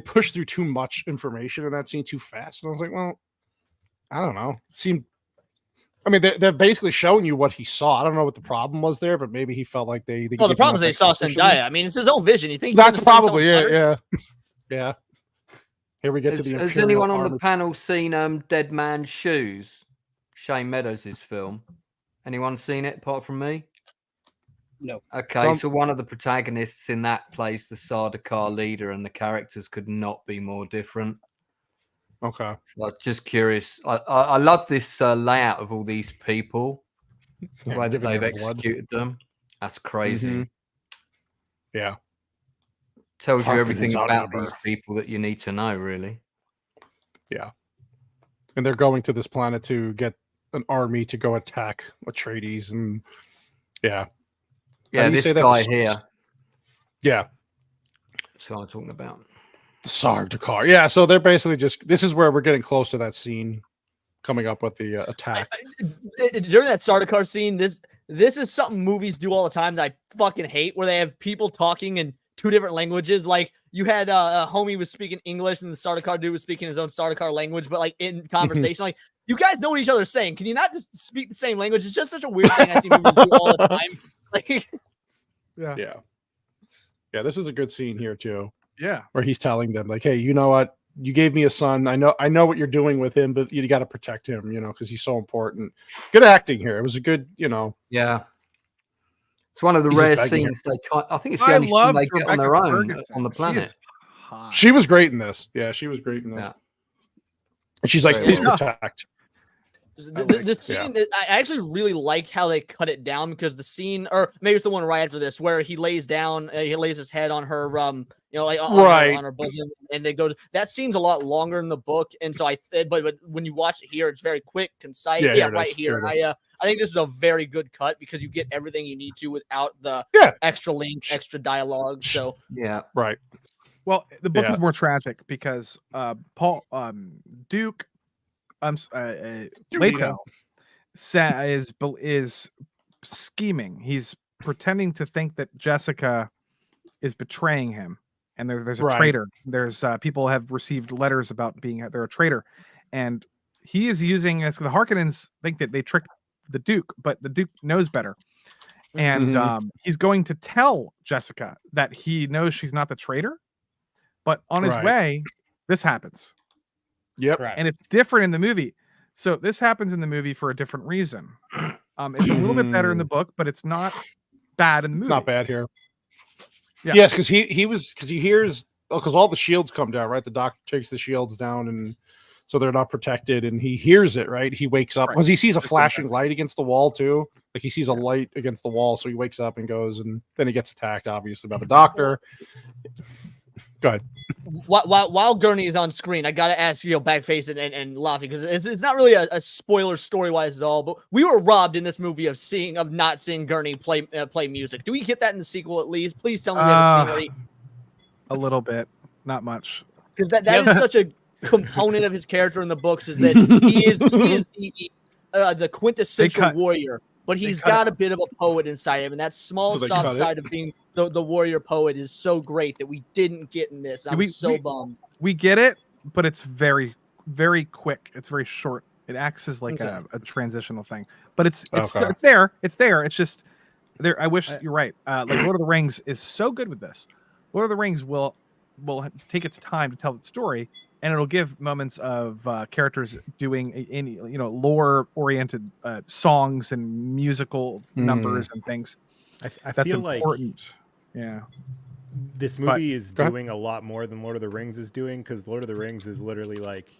pushed through too much information in that scene too fast. And I was like, well, I don't know. They're basically showing you what he saw. I don't know what the problem was there, but maybe he felt like they Well, the problem is they saw Zendaya. I mean, it's his own vision. You think that's probably yeah. Here we get to the. Has anyone on the panel seen Dead Man's Shoes? Shane Meadows' film. Anyone seen it apart from me? No. Okay, so one of the protagonists in that plays the Sardaukar leader, and the characters could not be more different. Okay. So I'm just curious. I love this layout of all these people. The way that they've executed them. That's crazy. Mm-hmm. Yeah. Tells you everything about these people that you need to know, really. Yeah. And they're going to this planet to get an army to go attack Atreides, and yeah. Yeah, this guy here. Yeah. That's what I'm talking about. The Sardaukar. Yeah, so they're basically this is where we're getting close to that scene coming up with the attack. During that Sardaukar scene, this is something movies do all the time that I fucking hate, where they have people talking in two different languages. Like you had a homie was speaking English and the Sardaukar dude was speaking his own Sardaukar language, but like in conversation, like you guys know what each other's saying. Can you not just speak the same language? It's just such a weird thing I see movies do all the time. Like Yeah, this is a good scene here too. Yeah, where he's telling them like, hey, you know what? you gave me a son. I know what you're doing with him, but you got to protect him, because he's so important. Good acting here. It was a good, Yeah. It's one of the He's just rare begging scenes I think it's the I only scene loved they get on Rebecca their own Ferguson. on the She planet. is hot. She was great in this. Yeah, she was great in this. Yeah. And she's like, Very please well. protect. The scene, I actually really liked how they cut it down, because the scene, or maybe it's the one right after this, where he lays down, he lays his head on her, like on her bosom, and they go. That scene's a lot longer in the book, and so but when you watch it here, it's very quick, concise. Yeah, right here. I think this is a very good cut, because you get everything you need to without the extra length, extra dialogue. So yeah, right. Well, the book is more tragic because Duke Leto is scheming. He's pretending to think that Jessica is betraying him, and there's a traitor. There's people have received letters about they're a traitor, and he is using the Harkonnens think that they tricked the Duke, but the Duke knows better, and he's going to tell Jessica that he knows she's not the traitor, but on his way, this happens. Yep. And it's different in the movie. So this happens in the movie for a different reason. It's a little bit better in the book, but it's not bad in the movie. Not bad here. Yeah. Yes, because he hears, because all the shields come down, right? The doctor takes the shields down, and so they're not protected, and he hears it, right? He wakes up because he sees a flashing light against the wall too. Like he sees a light against the wall, so he wakes up and goes, and then he gets attacked, obviously, by the doctor. Go ahead. While Gurney is on screen, I gotta ask you, Backface and Laffy, because it's not really a spoiler story wise at all. But we were robbed in this movie of not seeing Gurney play music. Do we get that in the sequel at least? Please tell me we have a scene a little bit, not much, because that is such a component of his character in the books, is that he is the quintessential warrior. But he's got a bit of a poet inside him, and that small, soft side of being the warrior poet is so great that we didn't get in this. I'm so bummed. We get it, but it's very, very quick. It's very short. It acts as like a transitional thing. But it's there. It's there. It's just there. I wish you're right. Like Lord of the Rings is so good with this. Lord of the Rings will take its time to tell its story, and it'll give moments of characters doing any lore oriented songs and musical numbers and things. I That's feel important. This movie is doing a lot more than Lord of the Rings is doing, because Lord of the Rings is literally like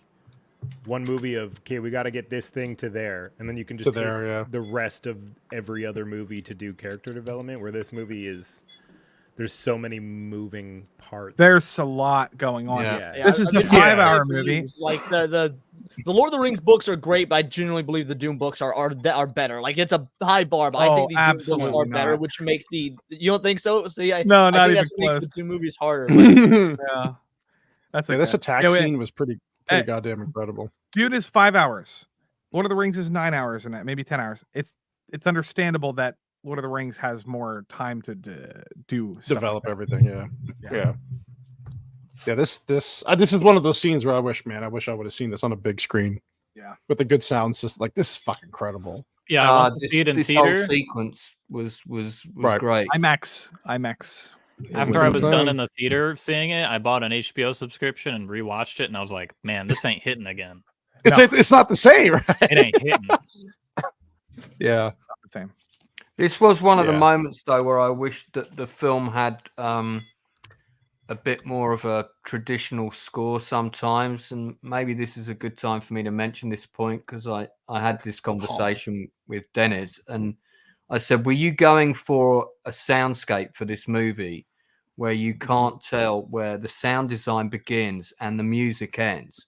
one movie of, okay, we got to get this thing to there, and then you can just take the rest of every other movie to do character development, where this movie is, there's so many moving parts. There's a lot going on. Yeah. This is a 5-hour movie. Like the Lord of the Rings books are great, but I genuinely believe the Dune books are better. Like it's a high bar, but I think the Dune books are better, which make you don't think so? See, I think that's what makes the two movies harder. Yeah, this attack scene was pretty goddamn incredible. Dune is 5 hours. Lord of the Rings is 9 hours in it, maybe 10 hours. It's understandable that Lord of the Rings has more time to develop everything. Yeah. This is one of those scenes where I wish I would have seen this on a big screen. Yeah, with a good sound system. Like this is fucking incredible. Yeah, I want to see it in theater. Whole sequence was great. IMAX. After I was done in the theater seeing it, I bought an HBO subscription and rewatched it, and I was like, "Man, this ain't hitting again." It's not the same, right? It ain't hitting. Yeah, not the same. This was one of the moments, though, where I wish that the film had a bit more of a traditional score sometimes, and maybe this is a good time for me to mention this point, because I had this conversation with Dennis, and I said, were you going for a soundscape for this movie where you can't tell where the sound design begins and the music ends?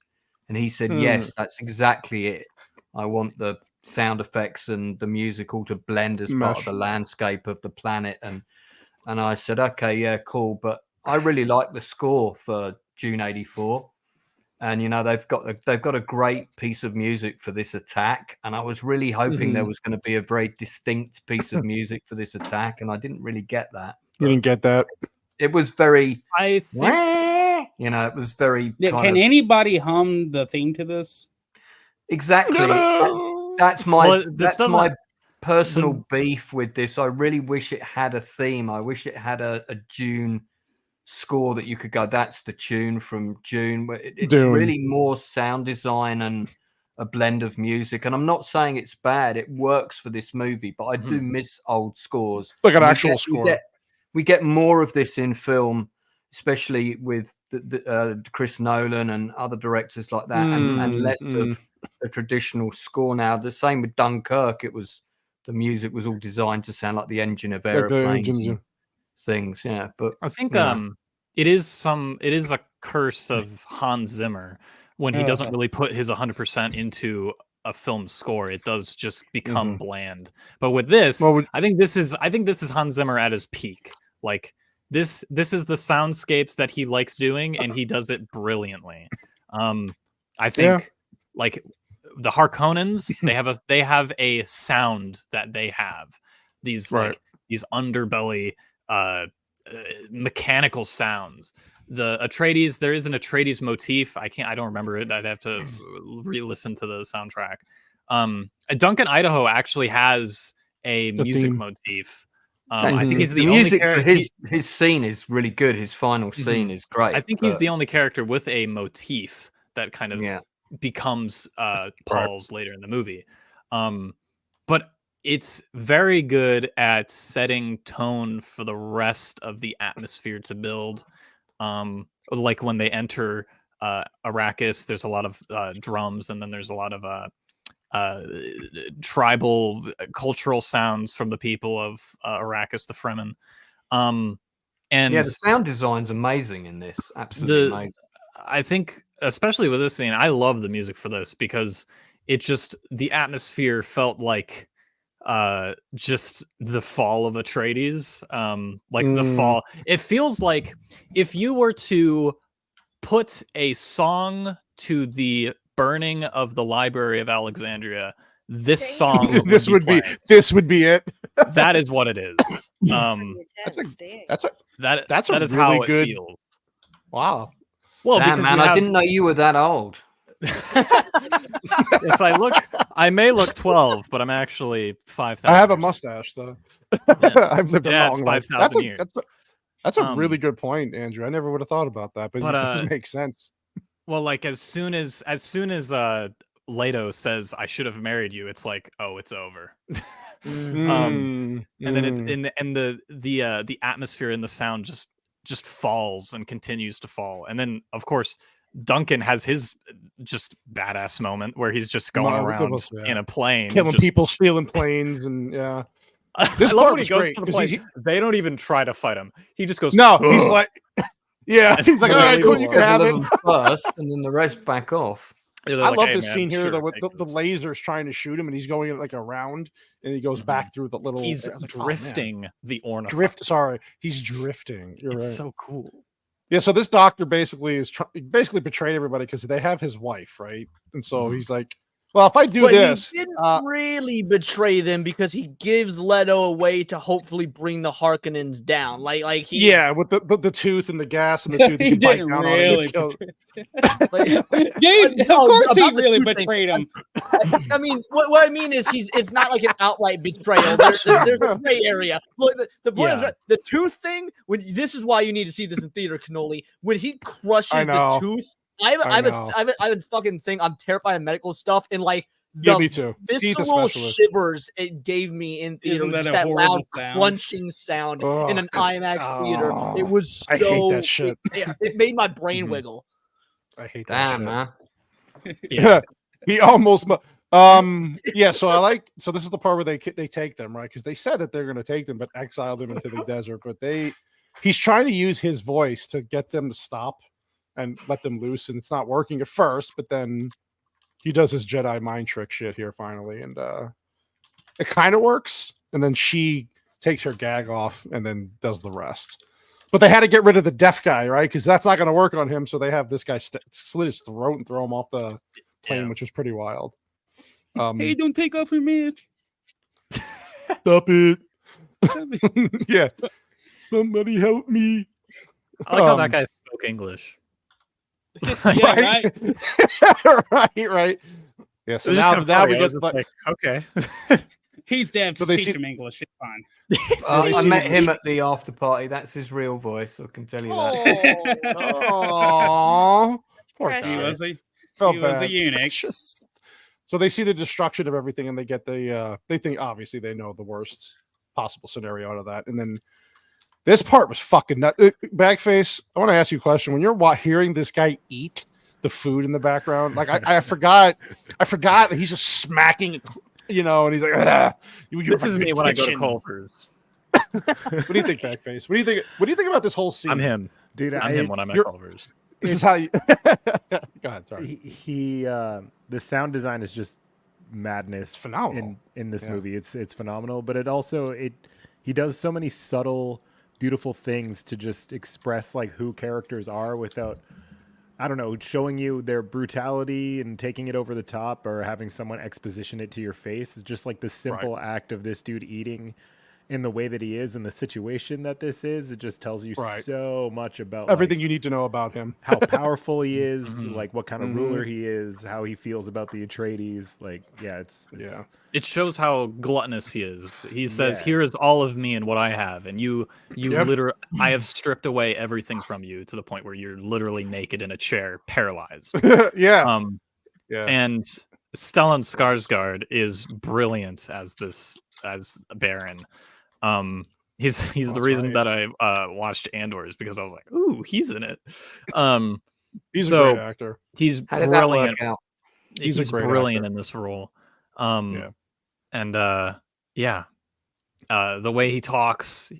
And he said, yes, that's exactly it. I want the sound effects and the music all to blend as part of the landscape of the planet. And I said, okay, yeah, cool. But I really like the score for Dune 84. And, they've got a great piece of music for this attack. And I was really hoping there was going to be a very distinct piece of music for this attack. And I didn't really get that. You didn't get that? It was very... I think... it was very... Can anybody hum the theme to this? Exactly. That's my my personal beef with this. I really wish it had a theme. I wish it had a Dune score that you could go, that's the tune from Dune. It's Dune. really more sound design and a blend of music. And I'm not saying it's bad. It works for this movie, but I do miss old scores. Like an And actual score. We get more of this in film, especially with Chris Nolan and other directors like that, and less of a traditional score now. The same with Dunkirk. The music was all designed to sound like the engine of airplanes and things. Yeah, but I think it is a curse of Hans Zimmer when he doesn't really put his 100% into a film score. It does just become bland. But with this, I think this is Hans Zimmer at his peak. Like this is the soundscapes that he likes doing, and he does it brilliantly. I think like the Harkonnens, they have a sound that they have. These like these underbelly mechanical sounds. The Atreides, there is an Atreides motif. I don't remember it. I'd have to re-listen to the soundtrack. Duncan, Idaho actually has a music motif. I think he's the only character. His scene is really good. His final scene is great. I think he's the only character with a motif that kind of becomes Paul's later in the movie. But it's very good at setting tone for the rest of the atmosphere to build. Like when they enter Arrakis, there's a lot of drums, and then there's a lot of tribal cultural sounds from the people of Arrakis, the Fremen. And the sound design's amazing in this. Absolutely amazing. I think, especially with this scene, I love the music for this because the atmosphere felt like just the fall of Atreides, like the fall. It feels like if you were to put a song to the burning of the Library of Alexandria, this song this would be it. That is what it is. That's that is really how good. It feels. Wow. Well, damn, man, I didn't know you were that old. Yes, I may look 12, but I'm actually 5,000. I have a mustache though. I've lived a long life. 5,000 years. That's a really good point, Andrew. I never would have thought about that, but it does make sense. Well, like as soon as Leto says I should have married you, it's like, oh, it's over. And then the atmosphere and the sound just falls and continues to fall. And then of course Duncan has his just badass moment where he's just going around in a plane, killing people, stealing planes, and This I love when he goes to the plane. They don't even try to fight him. He just goes. No, he's like, he's like, all right, cool, you can have it first, and then the rest back off. I love this scene here though, with the lasers trying to shoot him, and he's going like around, and he goes back through the little. He's drifting the ornament. He's drifting. It's so cool. Yeah, so this doctor basically betrayed everybody because they have his wife, right? And so he's like, well, if I do this, he didn't really betray them because he gives Leto away to hopefully bring the Harkonnens down. Like he, with the tooth and the gas and the tooth. He didn't really. Of course, he really betrayed him. I mean, what I mean is it's not like an outright betrayal. There's a gray area. Look, the point is the tooth thing. This is why you need to see this in theater, Cannoli. When he crushes the tooth. I have a fucking thing. I'm terrified of medical stuff, and like me too. Visceral shivers it gave me in theater. Just that loud crunching sound in an IMAX theater. It was so. I hate that shit. It made my brain wiggle. I hate that shit. Man. Yeah, he almost. So so this is the part where they take them, right? Because they said that they're going to take them, but exile them into the desert. But he's trying to use his voice to get them to stop and let them loose, and it's not working at first, but then he does his Jedi mind trick shit here finally, and it kind of works, and then she takes her gag off and then does the rest. But they had to get rid of the deaf guy, right? Because that's not going to work on him, so they have this guy slit his throat and throw him off the plane, which was pretty wild. Hey, don't take off your mask. Stop it. Yeah. Somebody help me. I like how that guy spoke English. Right. Right. Yeah. So now we get okay. He's deaf. So Just they teach see- him English. It's fine. I met him at the after party. That's his real voice. I can tell you that. Oh, poor Precious. He guy. was a Felt he was a bad. eunuch. So they see the destruction of everything, and they get they think obviously they know the worst possible scenario out of that, and then this part was fucking nut. Backface, I want to ask you a question. When you're hearing this guy eat the food in the background, like I forgot that he's just smacking, and he's like, this is me when I go to Culver's. What do you think, Backface? What do you think about this whole scene? I'm him, dude. I'm him when I'm at Culver's. This is how you go ahead. Sorry. He the sound design is just madness. It's phenomenal in this movie. It's phenomenal, but he does so many subtle, beautiful things to just express like who characters are without, I don't know, showing you their brutality and taking it over the top or having someone exposition it to your face. It's just like the simple act of this dude eating in the way that he is and the situation that this is. It just tells you so much about everything you need to know about him, how powerful he is, like what kind of ruler he is, how he feels about the Atreides. Like, it's it shows how gluttonous he is. He says, "Here is all of me and what I have, and you literally, I have stripped away everything from you to the point where you're literally naked in a chair, paralyzed." And Stellan Skarsgård is brilliant as Baron. He's the reason that I watched Andor is because I was like, "Ooh, he's in it." He's a great actor. He's How did that work brilliant. out? He's brilliant in this role. The way he talks,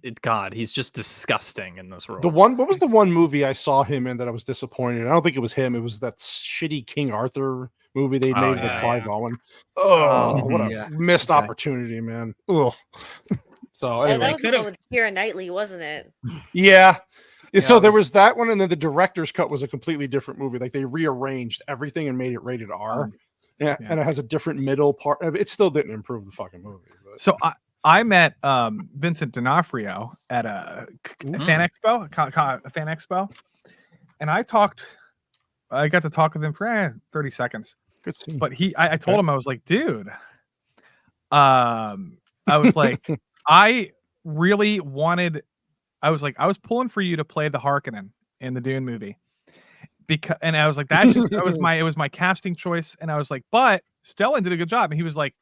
he's just disgusting in this role. What was the one movie I saw him in that I was disappointed? I don't think it was him. It was that shitty King Arthur movie they made with Clive Owen. What a missed opportunity, man. Ugh. So anyway, that was the one with Keira Knightley, wasn't it? Yeah. So there was that one, and then the director's cut was a completely different movie. Like they rearranged everything and made it rated R. And it has a different middle part. It still didn't improve the fucking movie. But. So I met Vincent D'Onofrio at a fan expo, and I got to talk with him for 30 seconds. Good scene. But I told him, I was like, dude, I was like, I really wanted, I was pulling for you to play the Harkonnen in the Dune movie. And I was like, that's just, it was my casting choice. And I was like, but Stellan did a good job. And he was like,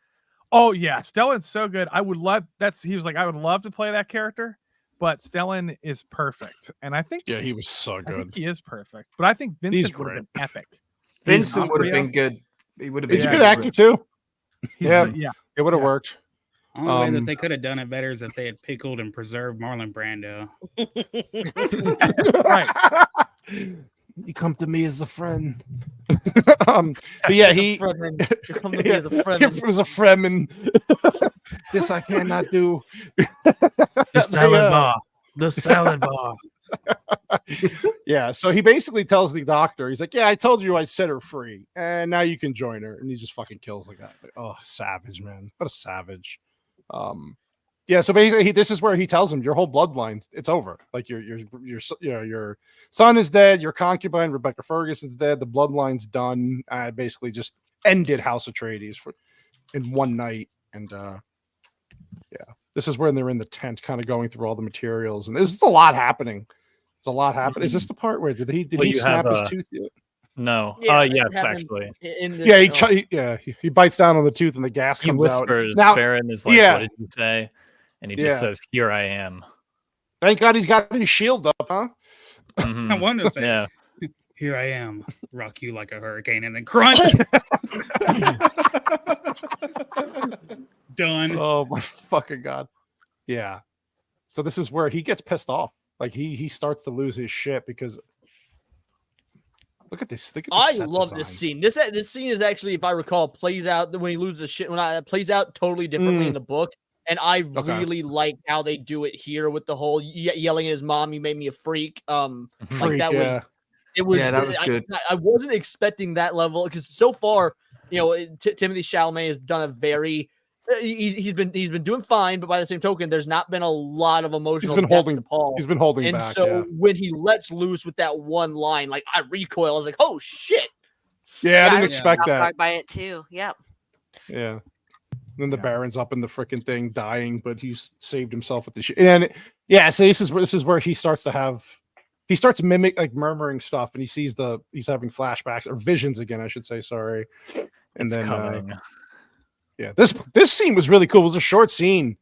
oh yeah, Stellan's so good. He was like, I would love to play that character, but Stellan is perfect. And I think, he was so good. I think he is perfect, but I think Vincent would have been epic. Vincent would have been good. He would have been. He's a good actor too. It would have worked. Only way that they could have done it better is if they had pickled and preserved Marlon Brando. Right. You come to me as a friend. But yeah, he was a Fremen. This I cannot do. The salad bar. Yeah, so he basically tells the doctor, he's like, "Yeah, I told you I set her free, and now you can join her." And he just fucking kills the guy. It's like, oh, savage, man, what a savage. So basically, this is where he tells him your whole bloodline, it's over. Like your son is dead, your concubine Rebecca Ferguson's dead, the bloodline's done. Basically, just ended House Atreides in one night, and this is when they're in the tent, kind of going through all the materials, and there's a lot happening. There's a lot happening. Is this the part where did he snap his tooth yet? No. Yes, actually. He bites down on the tooth and the gas comes whispers, out. Now, Baron is like, "What did you say?" And he just says, "Here I am." Thank God he's got his shield up, huh? I wanted to say, "Here I am, rock you like a hurricane," and then crunch. Done. Oh my fucking God. Yeah. So this is where he gets pissed off. Like he starts to lose his shit because look at this. I love this scene. This scene is actually, if I recall, plays out when he loses shit. Plays out totally differently in the book, and I really like how they do it here with the whole yelling at his mom. "You made me a freak." Like that was. It was. That was good. I wasn't expecting that level because so far, Timothée Chalamet has done a very. He's been doing fine, but by the same token, there's not been a lot of emotional. He's been holding Paul. He's been holding and back. So when he lets loose with that one line, like I recoil. I was like, "Oh shit!" Yeah, I didn't expect that. By it too. Yep. Yeah. And then the Baron's up in the freaking thing dying, but he's saved himself with the shit. And yeah, so this is where he starts mimic like murmuring stuff, and he's having flashbacks or visions again, I should say. Sorry. And It's then coming. yeah, this scene was really cool. It was a short scene,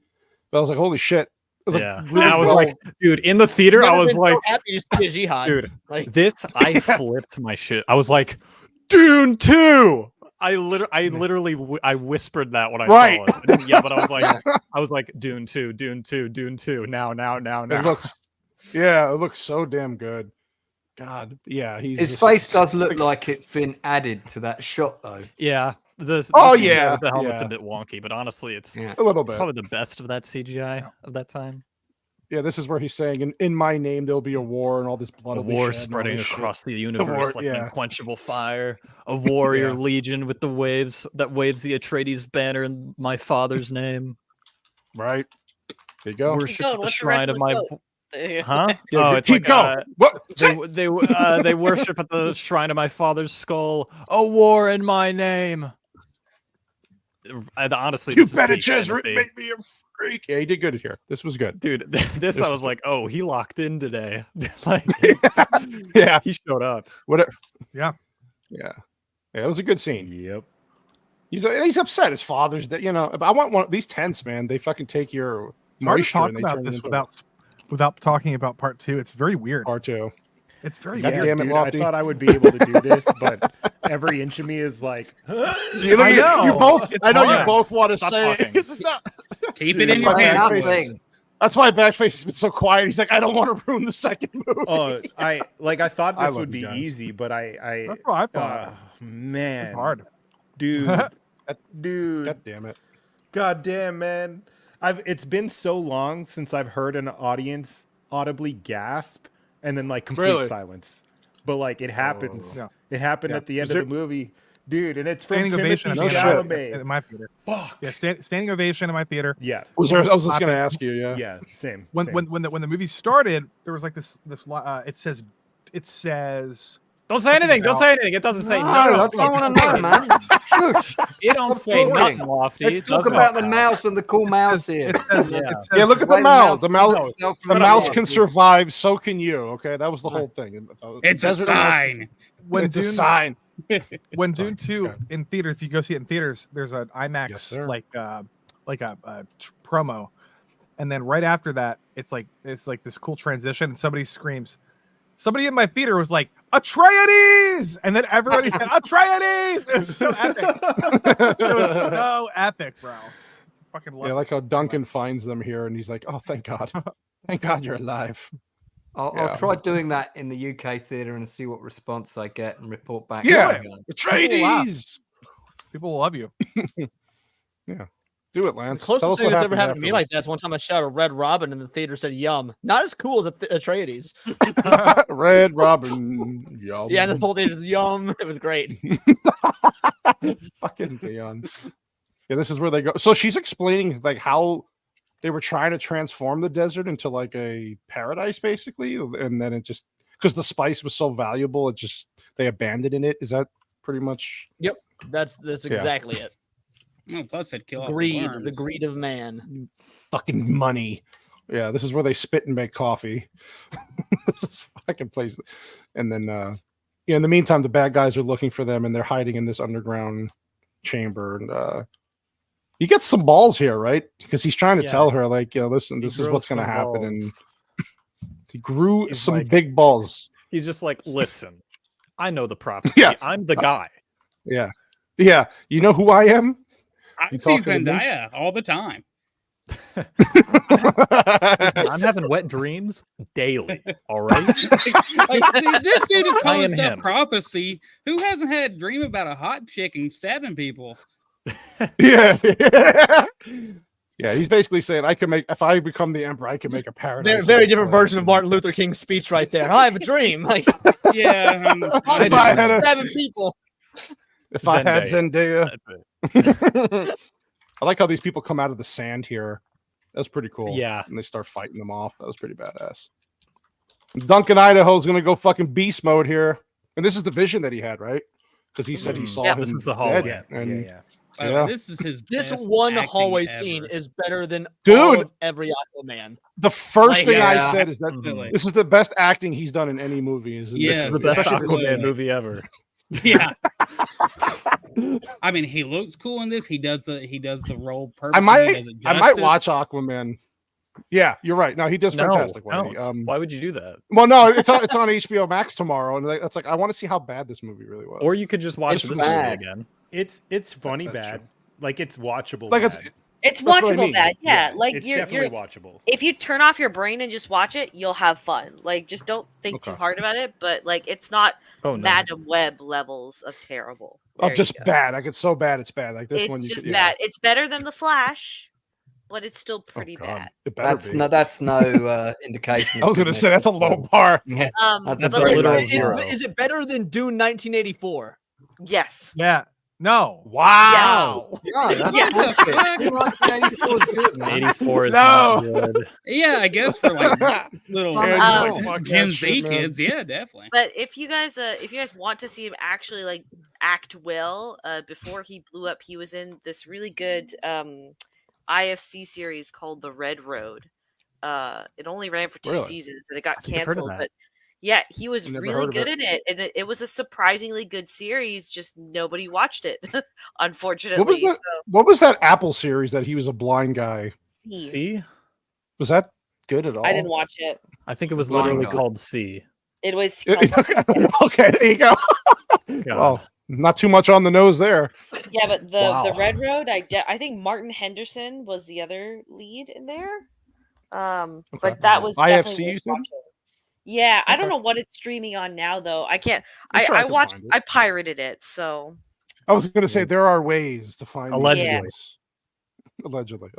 but I was like, holy shit. It was Yeah. like, really And I was well- like, dude, in the theater, I Never was been like, so happy to see a jihad. dude, Like, this, I flipped my shit. I was like, Dune 2. I literally whispered that when I Right. saw it. I didn't yell, but I was like, Dune 2, Dune 2, Dune 2. Now. it looks so damn good. God, yeah, His face does look like it's been added to that shot, though. Yeah. The Oh, CGI yeah, with the helmet's yeah. a bit wonky, but honestly, it's Yeah. a little it's bit. probably the best of that CGI of that time. Yeah, this is where he's saying, in my name, there'll be a war and all this blood. A will be war shed and all spreading this shit. across the universe like an yeah. unquenchable fire. A warrior Yeah. legion with the waves that waves the Atreides banner in my father's name. Right. There you go. Worship going. at the What's the shrine of my. wrestling quote? There you go. Huh? Yeah, Oh, you it's keep like going. What? they worship at the shrine of my father's skull. A war in my name. Honestly, You this is better peak just Timothy. make me a freak. Yeah, he did good here. This was good. Dude, this I was like, oh, he locked in today. Like, Yeah. he showed up. Whatever. Yeah. Yeah. Yeah, it was a good scene. Yep. He's upset. His father's that but I want one of these tents, man. They fucking take your It's hard to moisture talk and they about turn it this into without talking about part 2. It's very weird. part 2. It's very God weird. damn it, Dude, I Lofty. thought I would be able to do this, but every inch of me is like, You both. It's I know you hard. both want to Stop say talking. it's not. Keep Dude, it in your that's why pants. Backface- Nothing. That's why Backface has been so quiet. He's like, I don't want to ruin the second movie. oh, I thought I this love would you be guys. easy, but I That's what I thought. man, It's hard. dude, God damn it. God damn, man. It's been so long since I've heard an audience audibly gasp and then like complete Really? silence. But like it happens. Yeah. It happened Yeah. at the end Is of the movie. Dude, and it's from Standing ovation Timothy at the Chalamet. in my theater. Fuck. Yeah, standing ovation in my theater. Yeah. I was just going to ask you, yeah. Yeah, same. When same. when the movie started, there was like this it says Don't say anything. Don't say anything. It doesn't say No, I no. don't want to know, man. Shush. It don't Stop say talking. nothing, Lofty. Let's It talk doesn't. about the mouse and the cool mouse here. it says, Yeah. it says Yeah, look at the Wait, mouse. The mouse- mouse, no, the mouse can survive, so can you. Okay, that was the whole thing. It's a Desert- sign. when It's a Dune, sign. when Dune 2 Okay. in theater, if you go see it in theaters, there's an Yes, IMAX sir. like a promo, and then right after that, it's like this cool transition, and somebody screams. Somebody in my theater was like, Atreides! And then everybody said, Atreides! It was so epic. It was so epic, bro. Fucking love Yeah, it. like how Duncan finds them here, and he's like, "Oh, thank God, thank God you're alive." I'll Yeah. try doing that in the UK theatre and see what response I get and report back. Yeah. Yeah. Atreides. People will love you. Do it, The Lance. closest Tell us thing what that's ever happened to me afterwards. like that's one time I shouted Red Robin and the theater said yum. Not as cool as Atreides. Red Robin. Yum. Yeah, and the whole theater yum. It was great. Fucking Dion. Yeah, this is where they go. So she's explaining like how they were trying to transform the desert into like a paradise, basically, and then it just because the spice was so valuable, it just they abandoned it. Is that pretty much? That's exactly it. Oh, plus it'd kill off the Greed, worms. the greed of man. Fucking money. Yeah, this is where they spit and make coffee. This is fucking place. And then in the meantime, the bad guys are looking for them and they're hiding in this underground chamber. And he gets some balls here, right? Because he's trying to Yeah. tell her, like, listen, He this is grows what's gonna some happen. And balls. he grew He's some like- big balls. He's just like, listen, I know the prophecy. Yeah. I'm the guy. Yeah. Yeah. You know who I am? I You see talking to me? Zendaya all the time. Listen, I'm having wet dreams daily. All right. Like, this dude is I calling am stuff him. prophecy. Who hasn't had a dream about a hot chick and stabbing people? Yeah. Yeah, he's basically saying I can make if I become the emperor, I can make a paradise. Very, of very this different place." version of Martin Luther King's speech right there. I have a dream. Like Yeah, If I had a- stabbing people. If I had Zendaya. That's it. I like how these people come out of the sand here. That's pretty cool. Yeah. And they start fighting them off. That was pretty badass. Duncan Idaho's gonna go fucking beast mode here. And this is the vision that he had, right? Because he said he saw Yeah, him this is the dead, hallway. Yeah, and yeah. By the way, this is his This best one acting hallway ever. scene is better than Dude. all of every Aquaman. The first Like, thing I yeah. said is that Absolutely. this is the best acting he's done in any movie. Is in Yes, The this, best especially this Aquaman movie. movie ever. Yeah. I mean, he looks cool in this. He does the role perfectly. I might He does it I might justice. watch Aquaman. Yeah, you're right. No, he does No, fantastic. already. don't. Why would you do that? Well, no, it's on HBO Max tomorrow, and it's like I want to see how bad this movie really was. Or you could just watch It's this bad. movie again. It's funny That's bad. true. Like it's watchable. Like bad. It's That's what I watchable mean. bad. Yeah, like it's you're definitely watchable. if you turn off your brain and just watch it, you'll have fun. Like just don't think too Okay. hard about it, but like it's not Oh no. Madam Web levels of terrible. Oh, There you just go. bad. Like it's so bad, it's bad. Like this It's one, you just could, yeah. bad. It's better than The Flash, but it's still Oh, pretty God. bad. It better That's be. no, that's no indication. I was gonna say that's a low bar. Yeah, That's that's a a very literal low zero. bar. Is it better than Dune 1984? Yes. Yeah. No. Wow. Yeah, that's Yeah. bullshit. 1984 is good, man. 84 is No. not good. Yeah, I guess for like little Yeah, you're like, fuck Gen that Z shit, man. kids, yeah, definitely. But if you guys want to see him actually like act well, before he blew up, he was in this really good IFC series called The Red Road. It only ran for 2 Really? seasons and it got think I've heard of canceled. that. But yeah, he was Never really heard of good it. in it, and it was a surprisingly good series. Just nobody watched it, unfortunately. What was that? So, What was that Apple series that he was a blind guy? see, See? Was that good at all? I didn't watch it. I think it was Blind literally guy. called C. It was Okay, there you go. God. Well, not too much on the nose there. yeah, but the Wow. Red Road, I think Martin Henderson was the other lead in there. Okay. But that was IFC, definitely you worth said? watching. Yeah, I don't Okay. know what it's streaming on now though. I can't. I'm sure I I can watched. find it. I pirated it, so I was going to say there are ways to find these Allegedly. things. Allegedly.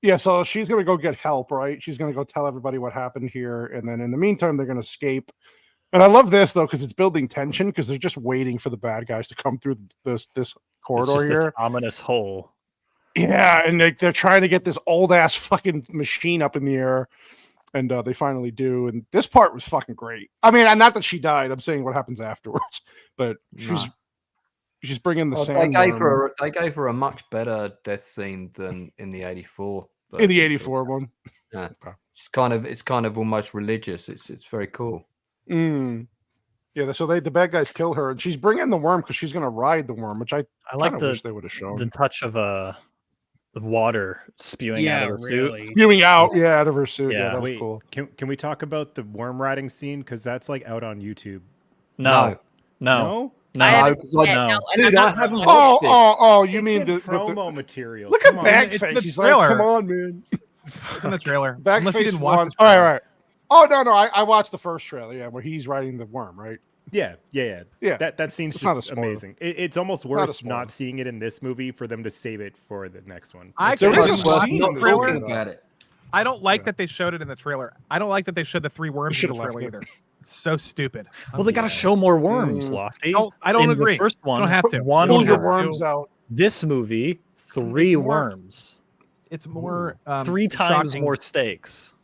Yeah, so she's going to go get help, right? She's going to go tell everybody what happened here, and then in the meantime, they're going to escape. And I love this though because it's building tension because they're just waiting for the bad guys to come through this It's corridor just this here. ominous hole. Yeah, and they're trying to get this old ass fucking machine up in the air, and they finally do. And this part was fucking great. I mean, not that she died. I'm saying what happens afterwards. But she's bringing the Well, sand. they gave her a much better death scene than in the 84. But in the 84 one. yeah, Okay. it's kind of almost religious. It's very cool. Mm. Yeah, so the bad guys kill her, and she's bringing the worm because she's going to ride the worm, which I like kinda wish they would have shown. the touch of the water spewing out Yeah, of her suit. really. Spewing out, out of her suit. Yeah, Yeah. that was Wait, cool. can we talk about the worm riding scene? Because that's like out on YouTube. No. No? I No. haven't seen it. I- No, and Dude, I'm I not- haven't Oh, watched it. oh, you mean It's in the promo material? look at Come on. It's Backface. the He's like, trailer. come on, man. It's in the trailer. Unless you Backface didn't watch one. the All right, trailer. right. Oh no, I watched the first trailer. Yeah, where he's riding the worm. Right. Yeah. Yeah. That scene's It's not a just spoiler. amazing. It's almost Not a worth spoiler. not seeing it in this movie for them to save it for the next one. I There can is a watch scene the in this trailer. movie, though. about it. I don't like Yeah. that they showed it in the trailer. I don't like that they showed the 3 worms in should've the left trailer it. either. It's so stupid. Well, they got to show more worms, Mm. Lofty. I don't In agree. The first You one, don't have to. one You Pull don't your have worms to. out. This movie, 3 more- worms, It's more 3 times shocking. more stakes.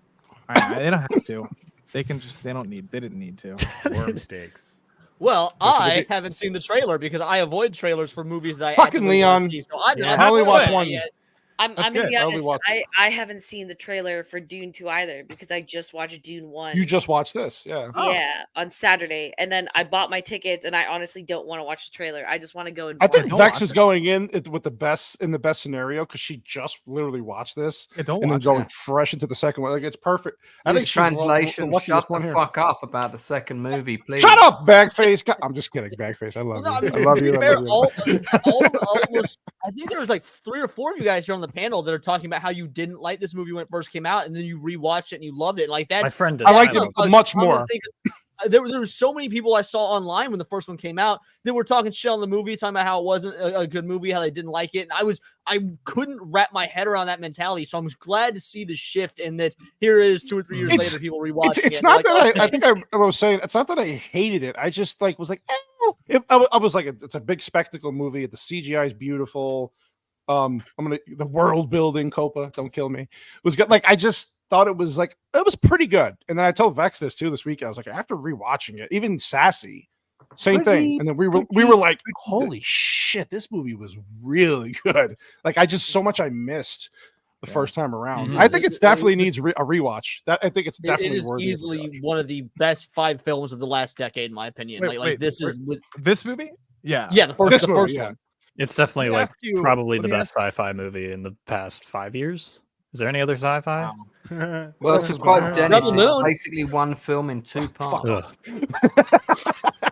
They don't have to. They can just. They don't need. They didn't need to. Worm steaks. Well, That's what they I do. haven't seen the trailer because I avoid trailers for movies that I Fucking actively wanna Leon. see. So I'm Yeah. not I only gonna watched do it one. yet. I'm That's gonna be good. I only honest. watched I haven't seen the trailer for Dune 2 either because I just watched Dune 1. You just watched this, yeah. Yeah, on Saturday, and then I bought my tickets, and I honestly don't want to watch the trailer. I just want to go and. I think don't Vex watch is it. going in with the best scenario because she just literally watched this Yeah, don't and then watch going it. fresh into the second one. Like it's perfect. I This think she's the translation. luckiest Shut one the here. fuck up about the second movie, please. Shut up, Bagface. I'm just kidding, Bagface. I love Well, no, you. I love to you. be I fair, love you. almost, I think there was like 3 or 4 of you guys here on the panel that are talking about how you didn't like this movie when it first came out, and then you rewatched it and you loved it. Like that's My friend did. I liked that. it a much common more. thing. There were so many people I saw online when the first one came out that were talking shit on the movie, talking about how it wasn't a good movie, how they didn't like it, and I couldn't wrap my head around that mentality. So I'm glad to see the shift, and that here is 2 or 3 years It's- later, people rewatching It's it. not They're that like, I okay. think I was saying it's not that I hated it. I just was like, I was like, it's a big spectacle movie. The CGI is beautiful. The world building, Copa, don't kill me. Was good. Like I just thought it was pretty good. And then I told Vex this too this week. I was like, after rewatching it, even Sassy Same thing. And then we were like, holy shit, this movie was really good. Like I missed the first time around. Mhm. I think it's definitely needs a rewatch. I think it's It definitely is worthy of a easily one of the best 5 films of the last decade, in my opinion. This movie? Yeah. Yeah, the first movie, one. It's definitely Let me like ask you- probably let the me best sci-fi movie in the past 5 years. Is there any other sci-fi? Well, to quote Dennis, Rebel it's Moon. basically one film in 2 parts. Ugh.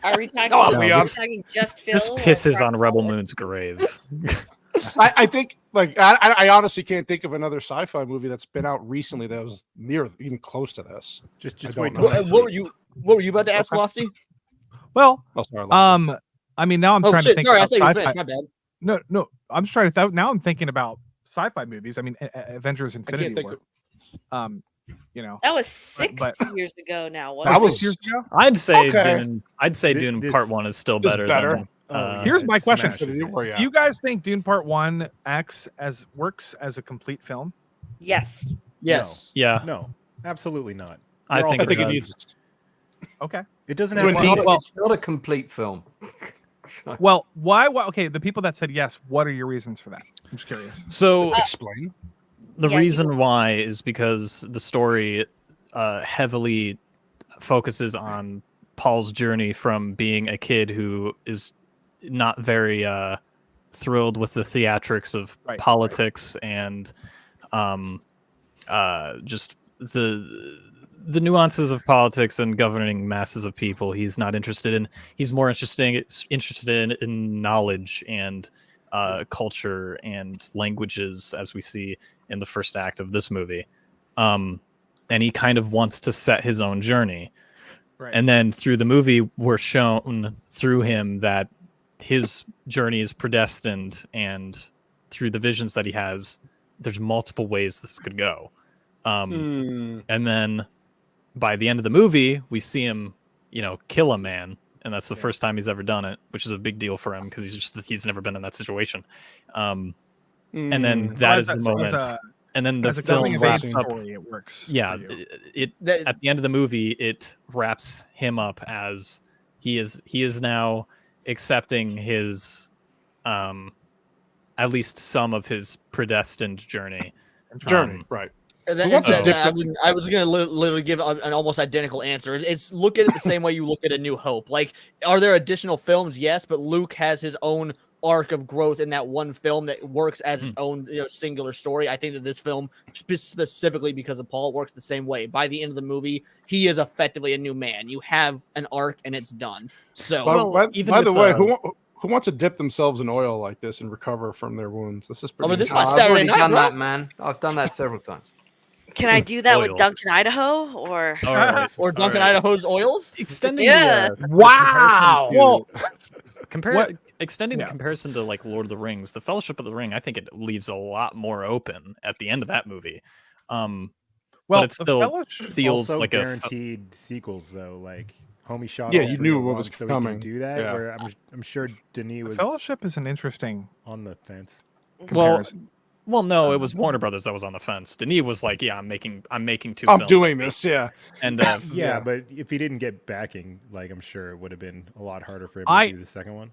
Are we talking, Oh, are we Leon. talking just Phil? This or pisses on Rock Rebel Solid? Moon's grave. I think like I honestly can't think of another sci-fi movie that's been out recently that was near even close to this. Just I wait don't till know. next What week. were you about to ask, Lofty? Well, Oh, sorry, Lachlan. I mean, now I'm Oh trying to shit! think Sorry, I about thought you were sci-fi. finished. My bad. No, I'm just trying to. Now I'm thinking about sci-fi movies. I mean, Avengers: Infinity think War. You know, That was 6 but- years ago now, That wasn't was- 6 years ago. I'd say Okay. Dune. I'd say Thi- Dune this Part 1 is still is better. better. Than, Oh, Here's my it question. smashes Infinity it. War, yeah. Do you guys think Dune Part 1 works as a complete film? it? Yes. Yes. Yeah, No, absolutely not. I think I think it it does. needs. Okay. It doesn't Twin have Peaks. any. Well- It's not a complete film. Well, why? Okay, the people that said yes, what are your reasons for that? I'm just curious. So Explain. the Yeah, reason why is because the story heavily focuses on Paul's journey from being a kid who is not very thrilled with the theatrics of Right, politics and just the nuances of politics and governing masses of people. He's not interested in. He's more interested in knowledge and culture and languages, as we see in the first act of this movie. And he kind of wants to set his own journey. Right. And then through the movie, we're shown through him that his journey is predestined, and through the visions that he has, there's multiple ways this could go. And then by the end of the movie, we see him, kill a man, and that's the first time he's ever done it, which is a big deal for him because he's never been in that situation. And then that is the moment. And then the As a film coming of wraps age up. story, it works. for Yeah, you. at the end of the movie, it wraps him up as he is now accepting his, at least some of his predestined journey. Right. And then, Who wants to dip I was going to literally give an almost identical answer. It's look at it the same way you look at A New Hope. Like, are there additional films? Yes, but Luke has his own arc of growth in that one film that works as its own singular story. I think that this film, specifically because of Paul, works the same way. By the end of the movie, he is effectively a new man. You have an arc and it's done. So, by the way, who wants to dip themselves in oil like this and recover from their wounds? This is pretty. this is I've my Saturday already night, done bro. that, man. I've done that several times. Can I do that with Oil. Duncan, Idaho? Or All right. Or Duncan All right. Idaho's oils? Extending Yeah. Well, extending the Yeah. comparison to like Lord of the Rings, the Fellowship of the Ring, I think it leaves a lot more open at the end of that movie. well, but it the still Fellowship- feels Also like guaranteed sequels though, like Homie shot. Yeah, all you three knew at what was once, so coming. he can do that. Yeah. Where I'm sure Denis was Fellowship is an interesting on the fence. comparison. well, no, it was Warner Brothers that was on the fence. Denis was like, "Yeah, I'm making 2 I'm films doing of this. Yeah. And Yeah, but if he didn't get backing, like I'm sure it would have been a lot harder for him I- to do the second one.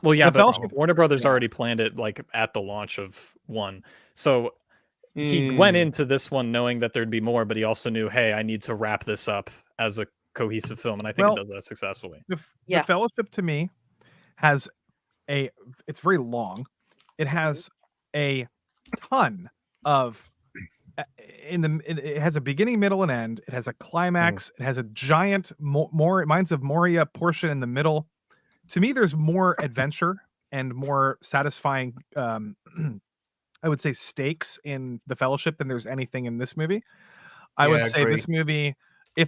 well, yeah, The but Fellowship- Warner Brothers already planned it like at the launch of one. So he went into this one knowing that there'd be more, but he also knew, hey, I need to wrap this up as a cohesive film, and I think Well, it does that successfully. The Yeah. Fellowship to me has it's very long. It has a ton of it has a beginning, middle, and end. It has a climax. It has a giant more Mines of Moria portion in the middle. To me, there's more adventure and more satisfying I would say stakes in the Fellowship than there's anything in this movie. I would Yeah, say agree. this movie, if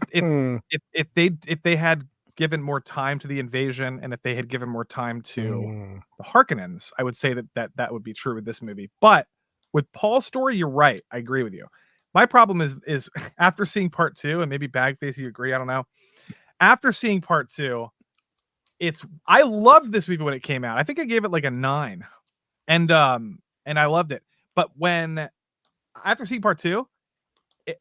they had given more time to the invasion, and if they had given more time to the Harkonnens, I would say that would be true with this movie. But with Paul's story, you're right. I agree with you. My problem is after seeing part 2, and maybe Bagface, you agree, I don't know. After seeing part 2, I loved this movie when it came out. I think I gave it like a 9. And I loved it. But after seeing part 2,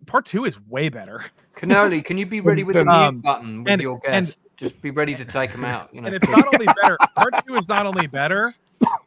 part 2 is way better. Canoli, can you be ready with the mute button with your and- guest? Just be ready to take them out. You know, And it's not only better. Part 2 is not only better,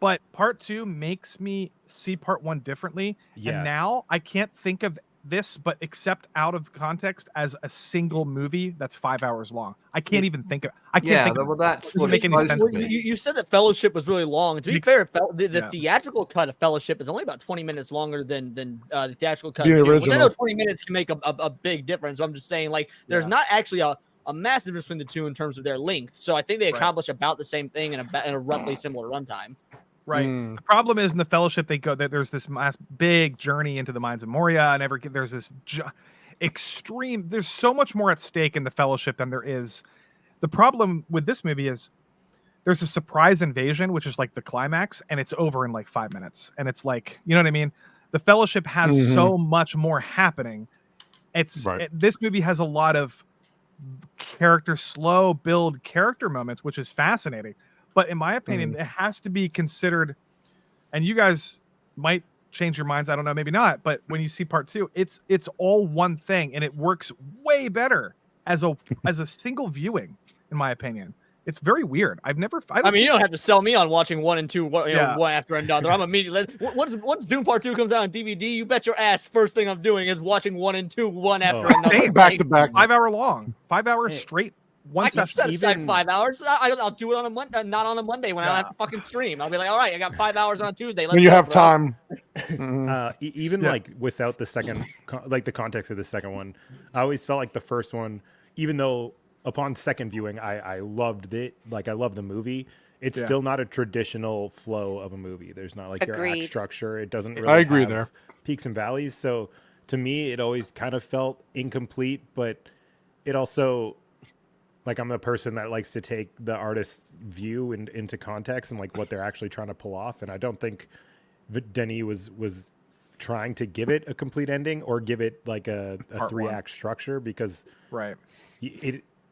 but part 2 makes me see part 1 differently. Yeah. And now I can't think of this, but except out of context as a single movie that's 5 hours long. I can't even think of. I can't think of. well, that's It doesn't what make it's any supposed sense. to be. You said that Fellowship was really long. To be Makes- fair, the yeah. theatrical cut of Fellowship is only about 20 minutes longer than the theatrical cut. The of Dune, which I original. know 20 minutes can make a big difference. I'm just saying, like, there's not actually a massive difference between the two in terms of their length. So I think they accomplish about the same thing in a roughly similar runtime. Right. The problem is in the Fellowship, there's this big journey into the mines of Moria, and there's this extreme. There's so much more at stake in the Fellowship than there is. The problem with this movie is there's a surprise invasion, which is like the climax, and it's over in like 5 minutes, and it's like, you know what I mean? The Fellowship has so much more happening. This movie has a lot of slow build character moments, which is fascinating. But in my opinion, it has to be considered, and you guys might change your minds. I don't know, maybe not. But when you see part 2, it's all one thing, and it works way better as a single viewing, in my opinion. It's very weird. I mean, you don't have to sell me on watching 1 and 2, one after another. I'm immediately once Dune Part 2 comes out on DVD, you bet your ass first thing I'm doing is watching 1 and 2, one after another. Back to back. 5 hour long, 5 hours straight. I can set aside 5 hours. I'll do it on a Monday, not on a Monday when I don't have to fucking stream. I'll be like, all right, I got 5 hours on Tuesday. When you have time. Even like without the second, like the context of the second one, I always felt like the first one, even though upon second viewing, I loved it. Like I love the movie. It's still not a traditional flow of a movie. There's not like your act structure. It doesn't really I agree have there. peaks and valleys. So to me, it always kind of felt incomplete, but it also, like, I'm the person that likes to take the artist's view into context and like what they're actually trying to pull off. And I don't think Denis was trying to give it a complete ending or give it like a 3-act structure, because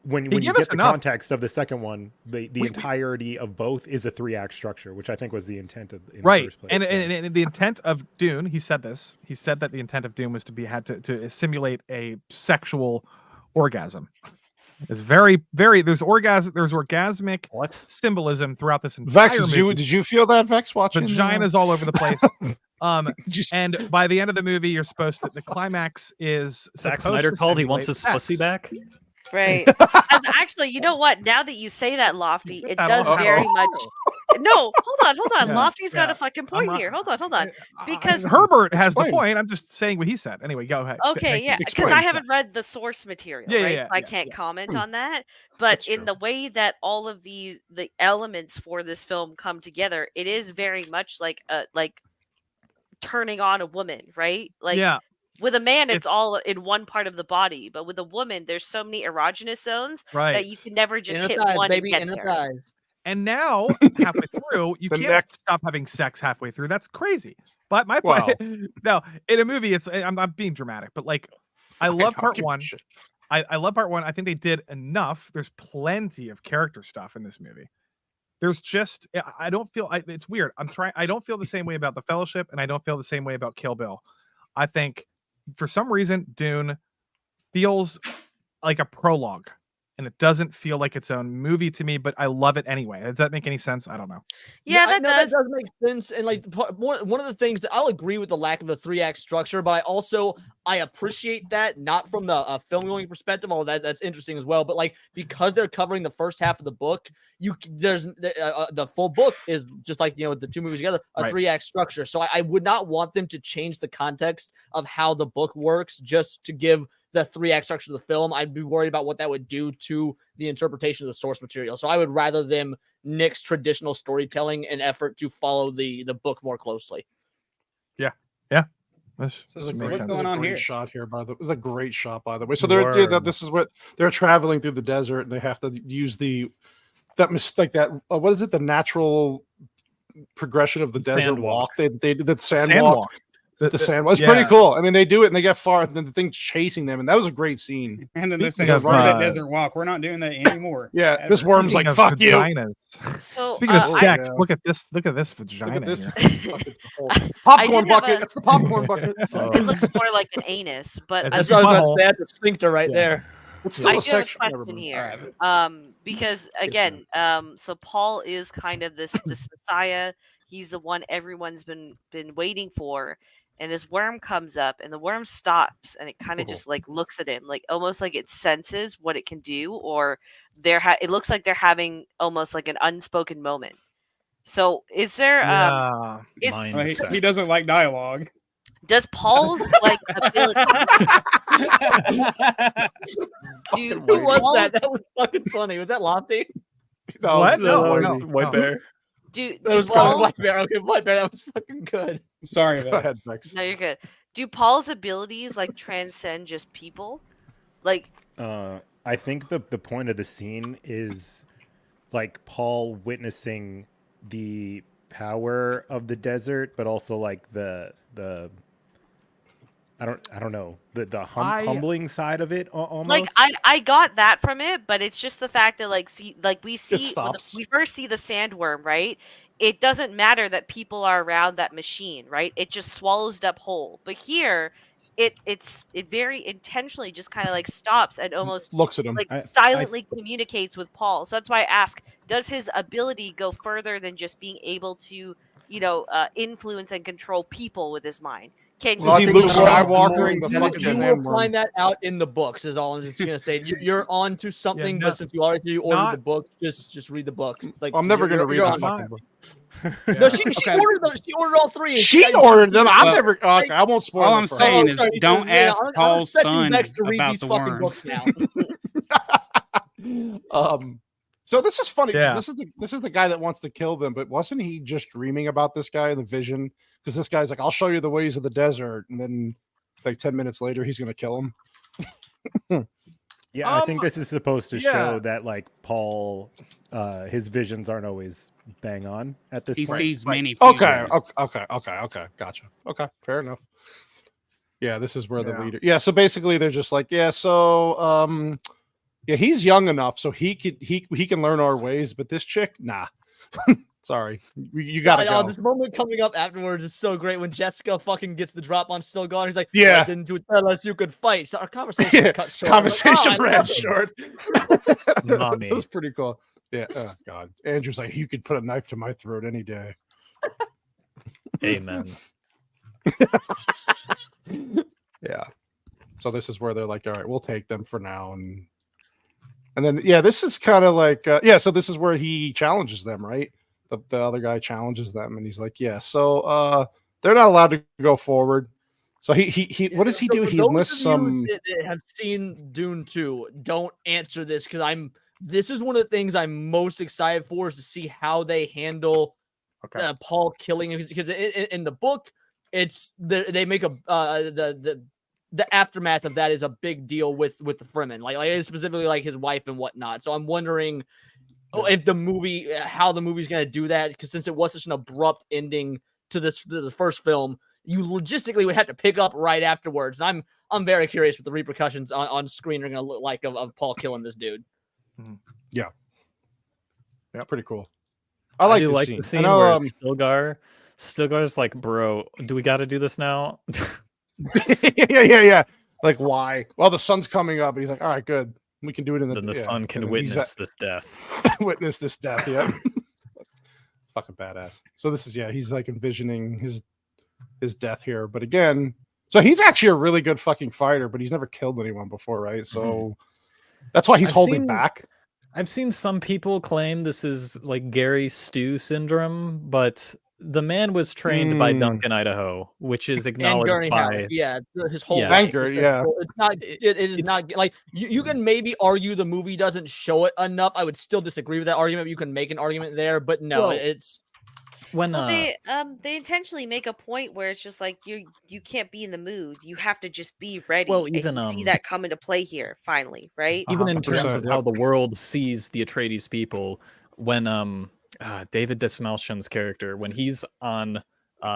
when you get the context of the second one, the entirety of both is a 3-act structure, which I think was the intent of in the first place. And the intent of Dune, he said that the intent of Dune was to simulate a sexual orgasm. It's very, very. There's orgasmic symbolism throughout this entire Vex, movie. did you feel that, Vex, watching? Vaginas all over the place. And by the end of the movie, you're supposed to. The climax is. Zack Snyder called. He wants his pussy back. Right. Actually, you know what? Now that you say that, Lofty, it does very much. No, hold on. Yeah. Lofty's got a fucking point here. Hold on. Because Herbert has the point. I'm just saying what he said. Anyway, go ahead. Okay, yeah, because I haven't read the source material, right? Yeah, I can't comment on that. But in the way that all of the elements for this film come together, it is very much like turning on a woman, right? Like with a man, it's all in one part of the body, but with a woman, there's so many erogenous zones that you can never just hit one and get there. And now, halfway through, you can't stop having sex halfway through. That's crazy. But my point, no, in a movie, I'm not being dramatic, but like, I love part 1. I love part 1. I think they did enough. There's plenty of character stuff in this movie. There's just, I don't feel, it's weird. I don't feel the same way about The Fellowship, and I don't feel the same way about Kill Bill. I think for some reason, Dune feels like a prologue. And it doesn't feel like its own movie to me, but I love it anyway. Does that make any sense? I don't know. Yeah, that does make sense. And like one of the things that I'll agree with the lack of the 3-act structure, but I appreciate that, not from the film going perspective, although that's interesting as well. But like, because they're covering the first half of the book, there's the full book is just like, the 2 movies together, a 3-act structure. So I would not want them to change the context of how the book works just to give the 3-act structure of the film. I'd be worried about what that would do to the interpretation of the source material. So I would rather them nix traditional storytelling in effort to follow the book more closely. Yeah. So what's going on here? Shot here, by the way. It was a great shot, by the way. So this is what they're traveling through the desert, and they have to use what is it? The natural progression of the desert walk. They did the sand walk. The sand was pretty cool. I mean, they do it and they get far, and then the thing's chasing them, and that was a great scene. And then they say, Because, "Screw that desert walk. We're not doing that anymore." Yeah, this worm's like, "Fuck you." So Speaking of sex, look at this vagina. Look at this here. popcorn bucket. That's the popcorn bucket. It looks more like an anus, but That's what I was about to say. That's a sphincter right there. It's I still do a have a section. question here. Because again, so Paul is kind of this messiah. He's the one everyone's been waiting for, and this worm comes up, and the worm stops, and it kind of just like looks at him, like almost like it senses what it can do, or it looks like they're having almost like an unspoken moment. So is there he doesn't like dialogue. Does Paul's like ability? Who was that? That was fucking funny. Was that Lofty? No, what? No, No. White Bear. Do That was Paul? White Bear. Okay, White Bear. That was fucking good. Sorry, Go ahead, Vex. Vex. No, you're good. Do Paul's abilities like transcend just people? Like, I think the point of the scene is like Paul witnessing the power of the desert, but also like the I don't know, the humbling side of it almost. like I got that from it, but it's just the fact that we see when stops. we first see the sandworm, right? It doesn't matter that people are around that machine, right? It just swallows it up whole. But here, it very intentionally just kind of like stops and almost Looks at him. like silently communicates with Paul. So that's why I ask: does his ability go further than just being able to, influence and control people with his mind? Can Is he Luke Skywalkering the You fucking will sandworm? find that out in the books. Is all I'm just gonna say. You're on to something, no, but since you already ordered not- the book, just read the books. It's like I'm never gonna read you're the on. fucking book. No, she ordered them. She ordered all three. and She ordered them. I'm Well, never. Okay, I won't spoil. All it I'm for her. saying Oh, is, sorry, don't yeah, ask I'm Paul's expecting son Vex to read about these the fucking worms. books now. So this is funny. 'Cause Yeah. This is the guy that wants to kill them, but wasn't he just dreaming about this guy in the vision? Because this guy's like, "I'll show you the ways of the desert," and then like 10 minutes later, he's gonna kill him. Yeah, I think this is supposed to show yeah. that like Paul, his visions aren't always bang on at this He point. sees many. Okay, futures. okay, gotcha. Okay, fair enough. Yeah, this is where the Yeah. leader. Yeah, so basically they're just like, yeah, so yeah, he's young enough, so he can learn our ways, but this chick, nah. Sorry, you gotta go. This moment coming up afterwards is so great when Jessica fucking gets the drop on Stilgar. He's like, Yeah. "Why didn't you tell us you could fight?" So our conversation got cut short. I'm like, Conversation "Oh, I ran love it." short. Mommy. That was pretty cool. Yeah. Oh God. Andrew's like, you could put a knife to my throat any day. Amen. Yeah. So this is where they're like, all right, we'll take them for now, and then yeah, this is kind of like yeah. So this is where he challenges them, right? The other guy challenges them, and he's like, yeah. So they're not allowed to go forward. So he what does he do? For He those enlists of some. you that have seen Dune 2. Don't answer this because this is one of the things I'm most excited for is to see how they handle Paul killing him, because in the book they make the aftermath of that is a big deal with the Fremen, like specifically like his wife and whatnot. So I'm wondering if how the movie's gonna do that, because since it was such an abrupt ending to the first film, you logistically would have to pick up right afterwards. And I'm very curious what the repercussions on screen are gonna look like of Paul killing this dude. Yeah, pretty cool. I like do this like scene. the scene where Stilgar's like, bro, do we got to do this now? yeah. Like, why? Well, the sun's coming up, and he's like, all right, good. We can do it in the. Then the yeah. sun can And then he's witness this death. witness this death. Yeah. Fucking badass. So this is he's like envisioning his death here, but again, so he's actually a really good fucking fighter, but he's never killed anyone before, right? So that's why he's holding back. I've seen some people claim this is like Gary Stu syndrome, but the man was trained by Duncan, Idaho, which is acknowledged by his whole life. It's not. It is not like you can maybe argue the movie doesn't show it enough. I would still disagree with that argument. You can make an argument there, but no, it's when they intentionally make a point where it's just like you can't be in the mood. You have to just be ready. Well, and even you see that come into play here finally, right? Even in terms of how the world sees the Atreides people, when David Desmalchian's character, when he's on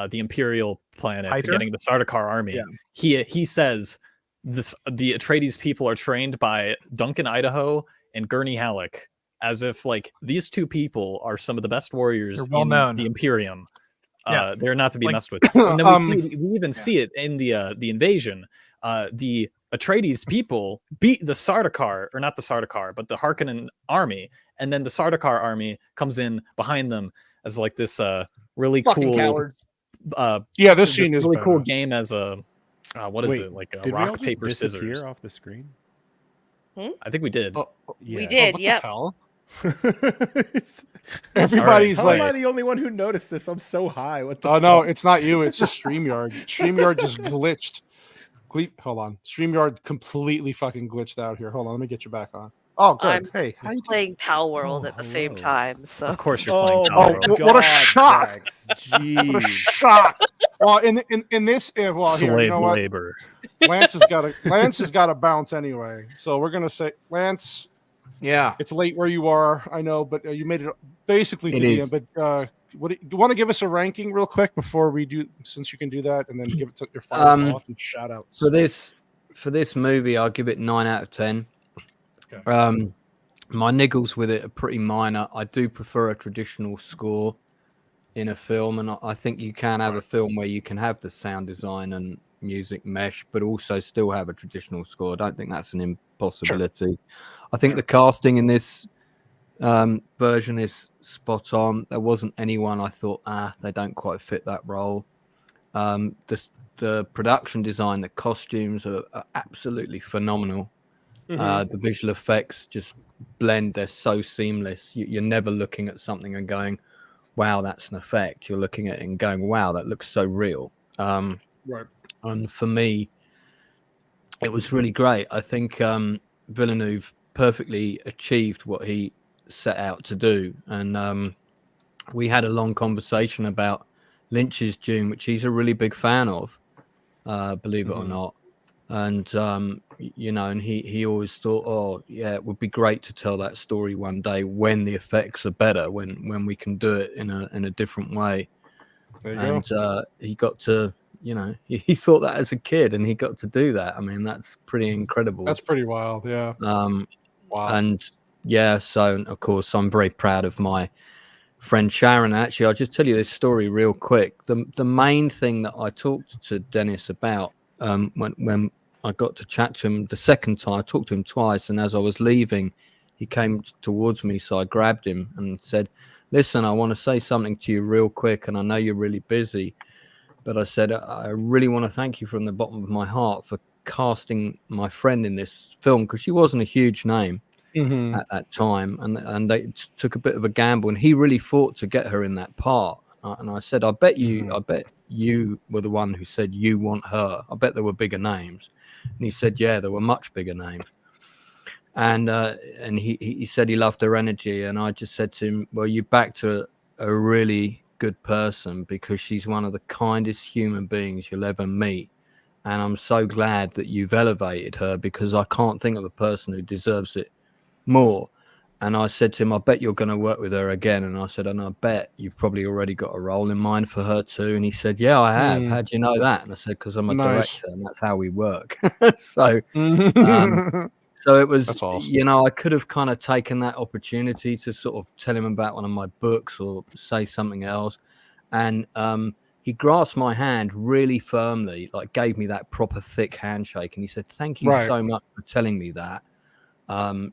the Imperial planets and Hyder? getting the Sardaukar army. Yeah. He says the Atreides people are trained by Duncan Idaho and Gurney Halleck, as if like these two people are some of the best warriors They're well in known. the Imperium. Yeah. They're not to be Like- messed with. And then we even see it in the invasion. The Atreides people beat the Sardaukar, or not the Sardaukar, but the Harkonnen army, and then the Sardaukar army comes in behind them as like this really Fucking cool cowards. Yeah, this scene is really cool badass. game as a what is Wait, it, like a did we all rock just paper disappear scissors? off the screen? I think we did. Yeah. We did. What the Yep. hell? It's- Everybody's How am I like, the only one who noticed this? I'm so high. What the oh no, fuck? it's not you. It's just StreamYard. StreamYard just glitched. Hold on. StreamYard completely fucking glitched out here. Hold on, let me get you back on. Oh, good. I'm Hey, how you playing Pal World Oh, at the same hello. time. So Of course, you're playing. Oh, Power my World. what a God, shock. Dex. What a Jeez. shock! Well, in this, well, here, Slave you know what? labor. Lance has got to bounce anyway. So we're gonna say, Lance, Yeah. it's late where you are. I know, but you made it basically to It the is. end. But what do you want to give us a ranking real quick before we do? Since you can do that, and then give it to your final thoughts and shout outs. For this movie, I'll give it 9 out of 10. Okay. My niggles with it are pretty minor. I do prefer a traditional score in a film, and I think you can have a film where you can have the sound design and music mesh, but also still have a traditional score. I don't think that's an impossibility. I think the casting in this version is spot on. There wasn't anyone I thought, they don't quite fit that role. The production design, the costumes are absolutely phenomenal. The visual effects just blend. They're so seamless. You're never looking at something and going, wow, that's an effect. You're looking at it and going, wow, that looks so real. Right. And for me, it was really great. I think Villeneuve perfectly achieved what he set out to do. And we had a long conversation about Lynch's Dune, which he's a really big fan of, believe it or not. And you know, and he always thought, oh yeah, it would be great to tell that story one day when the effects are better, when we can do it in a different way. There you And go. he got to, you know, he thought that as a kid, and he got to do that. I mean, that's pretty incredible. That's pretty wild. Yeah. Wow. And yeah, so of course I'm very proud of my friend Sharon. Actually, I'll just tell you this story real quick. The main thing that I talked to Dennis about when I got to chat to him the second time, I talked to him twice, and as I was leaving, he came towards me, so I grabbed him and said, listen, I want to say something to you real quick, and I know you're really busy, but I said, I really want to thank you from the bottom of my heart for casting my friend in this film, because she wasn't a huge name at that time, and they took a bit of a gamble, and he really fought to get her in that part. And I said, I bet you were the one who said you want her. I bet there were bigger names. And he said, yeah, there were much bigger names. And he said he loved her energy. And I just said to him, well, you backed a really good person, because she's one of the kindest human beings you'll ever meet. And I'm so glad that you've elevated her, because I can't think of a person who deserves it more. And I said to him, I bet you're going to work with her again. And I said, and I bet you've probably already got a role in mind for her too. And he said, yeah, I have. How do you know that? And I said, because I'm a director, and that's how we work. So it was, That's awesome. you know, I could have kind of taken that opportunity to sort of tell him about one of my books or say something else. And he grasped my hand really firmly, like gave me that proper thick handshake. And he said, thank you so much for telling me that.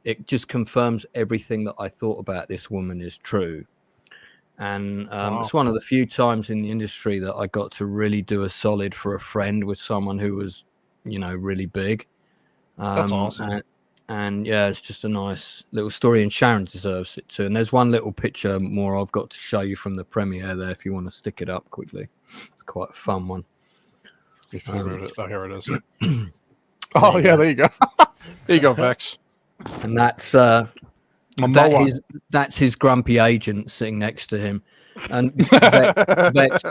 It just confirms everything that I thought about this woman is true. And it's one of the few times in the industry that I got to really do a solid for a friend with someone who was, you know, really big. That's awesome. And yeah, it's just a nice little story, and Sharon deserves it too. And there's one little picture more I've got to show you from the premiere there, if you want to stick it up quickly. It's quite a fun one. Oh, here it is. Oh yeah, there you go. There you go, Vex. And that's his grumpy agent sitting next to him. And Vex,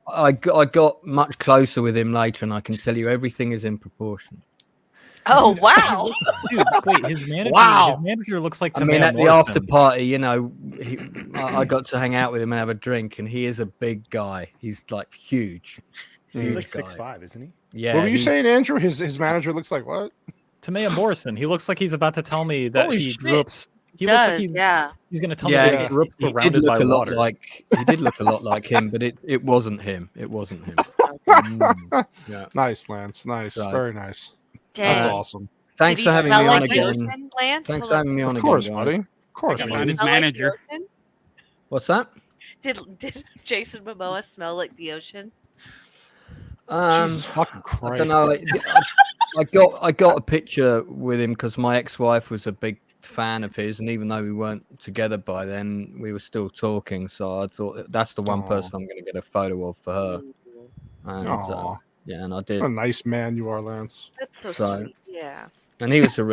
I got much closer with him later, and I can tell you everything is in proportion. Oh wow! Dude, wait, his manager. Wow. His manager looks like. I mean, Tamaya at the after Morrison. party, you know, I got to hang out with him and have a drink, and he is a big guy. He's like huge. He's Huge like guy. 6'5", isn't he? Yeah. What were you he's- saying, Andrew? His manager looks like what? Tamaya Morrison. He looks like he's about to tell me that Holy he shit. grew up. He He looks like does, he's yeah. he's gonna tell Yeah, me that he grew up he did surrounded look by a lot water. like he did look a lot like him, but it wasn't him. It wasn't him. Yeah. Nice, Lance. Nice. So- Very nice. Dang. That's Uh, awesome. Thanks Did for he having smell me on like the again. ocean, Lance? Thanks Hold for on. having me on Of course, again, buddy. guys. Of course, Did he Found buddy. his smell like the manager. ocean? What's that? Did Jason Momoa smell like the ocean? Jesus fucking I Christ. don't know. I got a picture with him because my ex-wife was a big fan of his, and even though we weren't together by then, we were still talking. So I thought that's the one Aw. person I'm going to get a photo of for her. And Aw. yeah, and I did. What a nice man you are, Lance. That's so So- sweet. Yeah. And he was a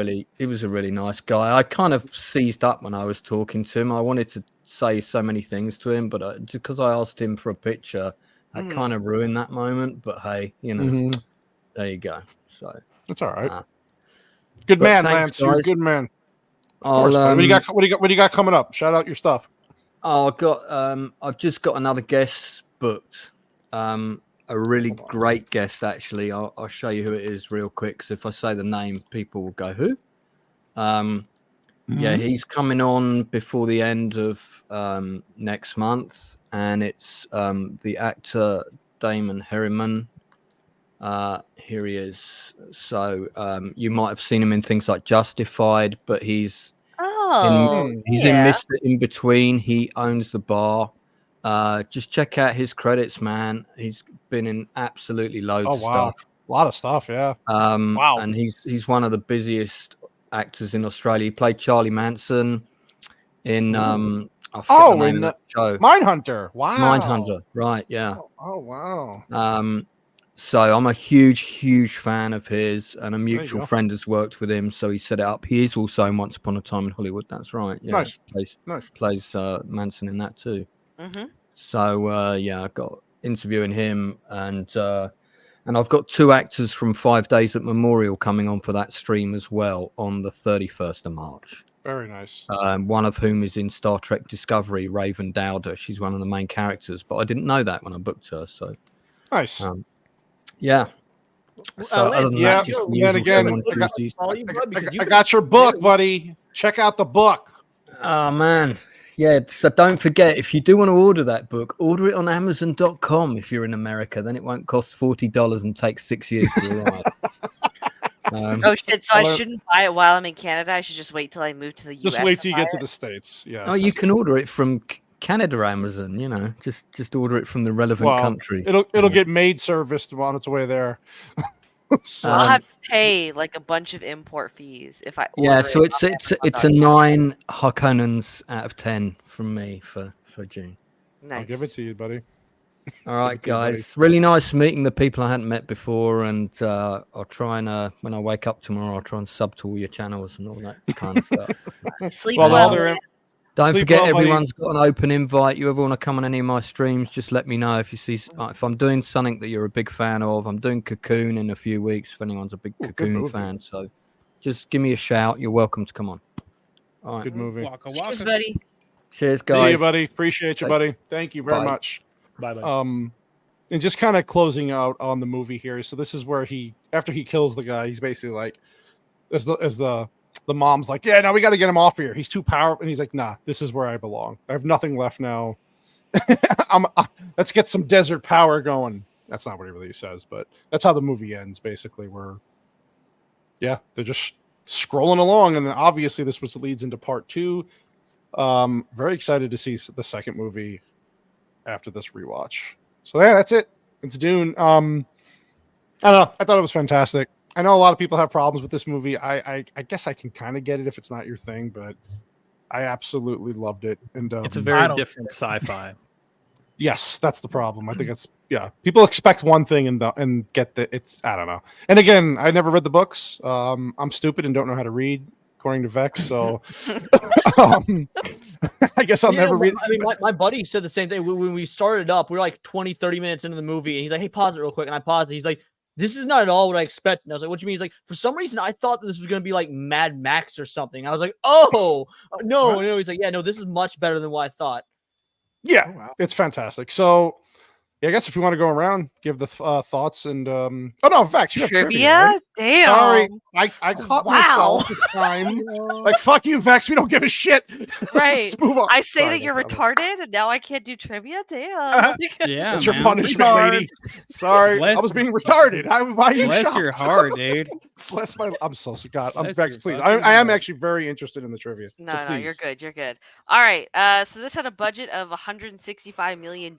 really nice guy. I kind of seized up when I was talking to him. I wanted to say so many things to him, but just because I asked him for a picture, that kind of ruined that moment. But hey, you know, there you go. So That's all right. Uh, Good but man, thanks, Lance. You're a guys. good man. Of I'll, course, buddy. What do you got coming up? Shout out your stuff. Oh, I've just got another guest booked. A really great guest, actually. I'll show you who it is real quick. So if I say the name, people will go, who? Yeah, he's coming on before the end of next month, and it's the actor Damon Herriman. Here he is. So you might have seen him in things like Justified, but he's in Mr. In Between. He owns the bar. Just check out his credits, man. He's been in absolutely loads of stuff. A lot of stuff, yeah. Wow. And he's one of the busiest actors in Australia. He played Charlie Manson in I forget the name of that show. Mindhunter. Wow. Mindhunter, right, yeah. Oh wow. So I'm a huge fan of his, and a you mutual go. friend has worked with him, so he set it up. He is also in Once Upon a Time in Hollywood. That's right. Yeah. Nice. Plays Manson in that too. Mm-hmm. So yeah, I got interviewing him, and I've got two actors from 5 Days at Memorial coming on for that stream as well on the 31st of March. Very nice. One of whom is in Star Trek Discovery, Raven Dowder. She's one of the main characters, but I didn't know that when I booked her. So nice. Yeah. So other than that, just the and usual again, thing on Tuesdays. I got your book, buddy. Check out the book. Oh man. Yeah, so don't forget, if you do want to order that book, order it on Amazon.com if you're in America. Then it won't cost $40 and take 6 years to arrive. Oh shit! So I shouldn't buy it while I'm in Canada. I should just wait till I move to the US. Just wait till you get to the States. Yes. Oh, you can order it from Canada Amazon. You know, just order it from the relevant country. It'll get maid serviced on its way there. So I'll have to pay like a bunch of import fees if I. Yeah, order so it on it's a 9 Harkonnens out of 10 from me for June. Nice. I'll give it to you, buddy. All right, Give it to you, buddy. guys. Really nice meeting the people I hadn't met before, and I'll try and when I wake up tomorrow, I'll try and sub to all your channels and all that kind of stuff. Sleep Well, well. they're in- Don't Sleep forget, well, buddy. everyone's got an open invite. You ever want to come on any of my streams, just let me know. If you see, if I'm doing something that you're a big fan of, I'm doing Cocoon in a few weeks. If anyone's a big Cocoon movie. fan, so just give me a shout. You're welcome to come on. All right. Good movie. Waka Cheers, waka. buddy. Cheers, guys. See you, buddy. Appreciate you, Bye. buddy. Thank you very Bye. much. Bye bye. And just kind of closing out on the movie here. So this is where after he kills the guy, he's basically like, as the mom's like, yeah, now we got to get him off here. He's too powerful. And he's like, nah, this is where I belong. I have nothing left now. Let's get some desert power going. That's not what he really says, but that's how the movie ends, basically, where, yeah, they're just scrolling along. And then obviously this leads into part 2. Very excited to see the second movie after this rewatch. So yeah, that's it. It's Dune. I don't know. I thought it was fantastic. I know a lot of people have problems with this movie. I guess I can kind of get it if it's not your thing, but I absolutely loved it. And It's a very different sci-fi. Yes, that's the problem. I think it's people expect one thing and get the it's I don't know. And again, I never read the books. I'm stupid and don't know how to read, according to Vex. So I guess I'll never read. I mean, my buddy said the same thing when we started up. We were like 20, 30 minutes into the movie, and he's like, "Hey, pause it real quick." And I paused it. He's like, this is not at all what I expected. And I was like, what do you mean? He's like, for some reason, I thought that this was going to be like Mad Max or something. I was like, oh, no. He's like, yeah, no, this is much better than what I thought. Yeah, it's fantastic. So, yeah, I guess if you want to go around, give the thoughts and oh no, in fact, you have trivia. Right? Damn. Sorry, I caught myself this time. Like fuck you, Vex. We don't give a shit. Right. Let's move on. I say that you're retarded, and now I can't do trivia. Damn. Yeah, that's your punishment, lady. Sorry, I was being retarded. Why are you? Bless shocked? your heart, dude. Bless my. I'm so God. I'm Bless Vex. your Please, fucking I am heart. actually very interested in the trivia. No, so no, please. you're good. You're good. All right. So this had a budget of $165 million.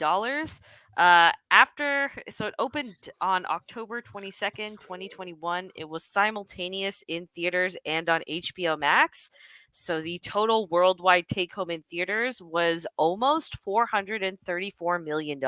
So it opened on October 22nd, 2021. It was simultaneous in theaters and on HBO Max. So the total worldwide take home in theaters was almost $434 million,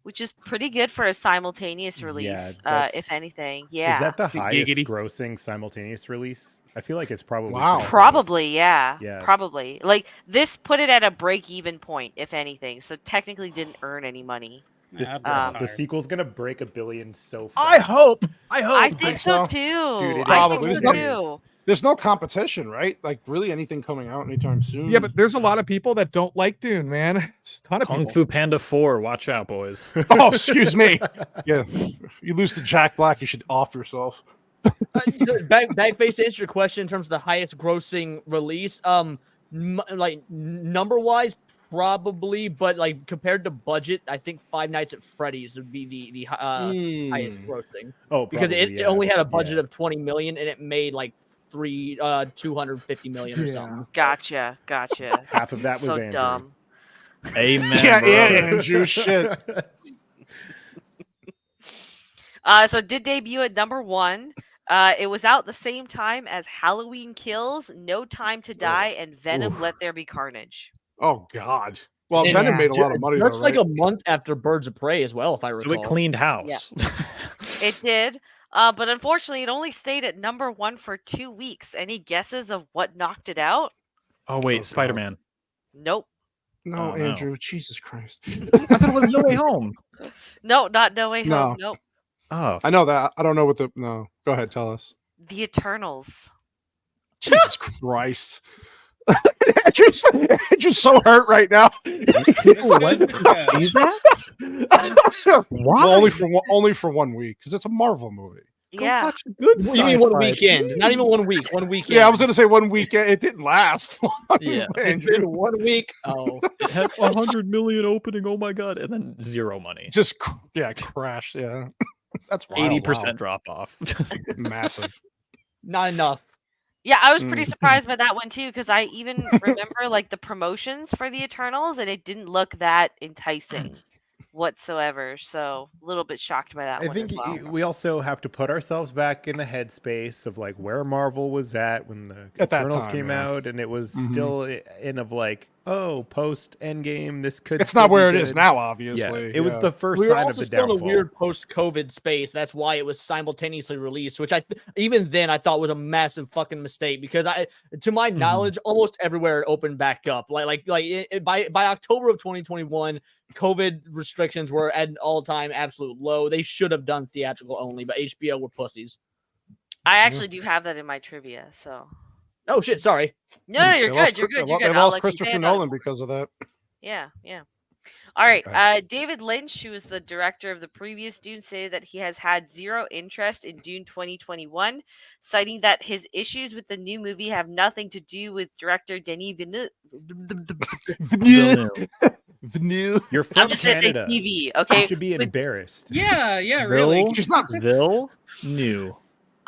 which is pretty good for a simultaneous release, if anything. Yeah. Is that the highest Giggity. grossing simultaneous release? I feel like it's probably Wow. pretty Probably, close. yeah. Yeah. Probably. Like this put it at a break-even point, if anything. So technically didn't earn any money. The sequel's gonna break $1 billion so fast. I hope. I think so too. Dude, it I think probably so is. too. There's no competition, right? Like really anything coming out anytime soon. Yeah, but there's a lot of people that don't like Dune, man. It's a ton of Kung people. Fu Panda 4. Watch out, boys. Oh, excuse me. Yeah, if you lose to Jack Black, you should off yourself. Bagface, to answer your question in terms of the highest grossing release, like number wise, probably, but like compared to budget, I think Five Nights at Freddy's would be the highest grossing. Oh, because probably, it only had a budget of 20 million and it made like 250 million or something. Gotcha. Half of that was so Andrew. dumb. Amen. Yeah, bro. Andrew. Shit. So it did debut at number 1. It was out the same time as Halloween Kills, No Time to Die, and Venom: Let There Be Carnage. Oh God. Well, And Venom made a lot of money. That's though, like right? a month after Birds of Prey as well, if I recall. So it cleaned house. Yeah. It did. But unfortunately, it only stayed at number 1 for 2 weeks. Any guesses of what knocked it out? Oh wait, Spider-Man. Nope. No, Oh, no. Andrew. Jesus Christ. I thought it was No Way Home. No, not No Way No. Home. Nope. Oh, I know that. I don't know what the. No. Go ahead. Tell us. The Eternals. Jesus Christ. Andrew's so hurt right now. people went to see that? Well, only for 1 week because it's a Marvel movie. Yeah. Watch a good What do you mean 1 sci-fi. weekend? Not even 1 week. 1 weekend. Yeah, I was gonna say 1 weekend. It didn't last long. Yeah. It's been 1 week. Oh. It had 100 million opening. Oh my god, and then zero money. Just crashed. Yeah, that's wild. 80% drop off. Wow. Massive. Not enough. Yeah, I was pretty surprised by that one too, because I even remember like the promotions for the Eternals, and it didn't look that enticing whatsoever. So a little bit shocked by that I one think as well. we also have to put ourselves back in the headspace of like where Marvel was at when the At that Eternals time, came yeah. out, and it was still in of like, oh, post Endgame, this could. It's still not be where it good. is now, Yeah, obviously. it was the first We were sign of also the still in a downfall. weird post-COVID space. That's why it was simultaneously released, which even then I thought was a massive fucking mistake because to my knowledge, almost everywhere it opened back up. By October of 2021, COVID restrictions were at an all-time absolute low. They should have done theatrical only, but HBO were pussies. I actually do have that in my trivia. So Oh shit! Sorry. no, you're They good. lost- You're good. They You're good. I'll lost let you Christopher stand on it. Nolan because of that. Yeah. All right. Okay. David Lynch, who is the director of the previous Dune, stated that he has had zero interest in Dune 2021, citing that his issues with the new movie have nothing to do with director Denis Villeneuve. Vanille. You're from I'm just gonna say Canada. TV, okay? You should be embarrassed. Yeah, really. She's not. New.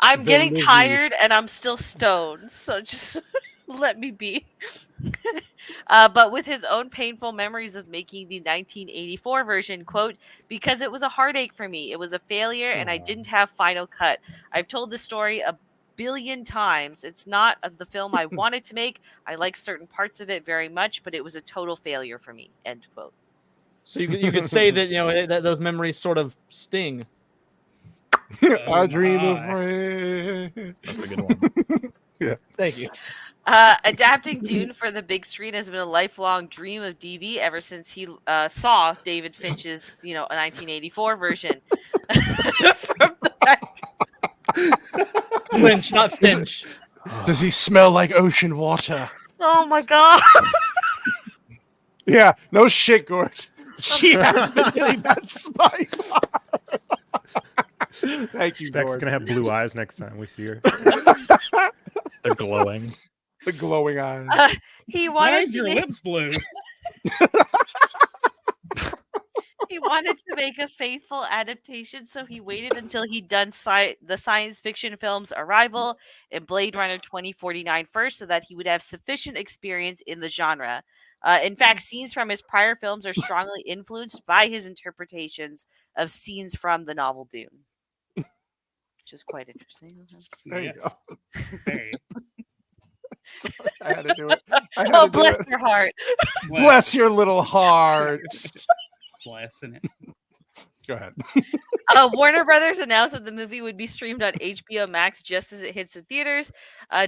I'm getting movie. tired and I'm still stoned, so just let me be. But with his own painful memories of making the 1984 version, quote, because it was a heartache for me. It was a failure and I didn't have final cut. I've told this story a billion times. It's not the film I wanted to make. I like certain parts of it very much, but it was a total failure for me, end quote. So you could say that that those memories sort of sting. I dream of rain. That's a good one. Yeah. Thank you. Adapting Dune for the big screen has been a lifelong dream of DV ever since he saw David Finch's, a 1984 version. From Lynch, not Finch. Does he smell like ocean water? Oh my god! Yeah, no shit, Gord. She has been getting that spice. Thank you, Beck's Gord. gonna have blue eyes next time we see her. They're glowing. The glowing eyes. He Why wanted is to your make, lips blue? he wanted to make a faithful adaptation, so he waited until he'd done the science fiction films Arrival and Blade Runner 2049 first, so that he would have sufficient experience in the genre. In fact, scenes from his prior films are strongly influenced by his interpretations of scenes from the novel Dune, which is quite interesting. There you go. Hey, Sorry, I had to do it. Oh, bless your heart. Bless your little heart. blessing it. Go ahead. Warner Brothers announced that the movie would be streamed on HBO Max just as it hits the theaters.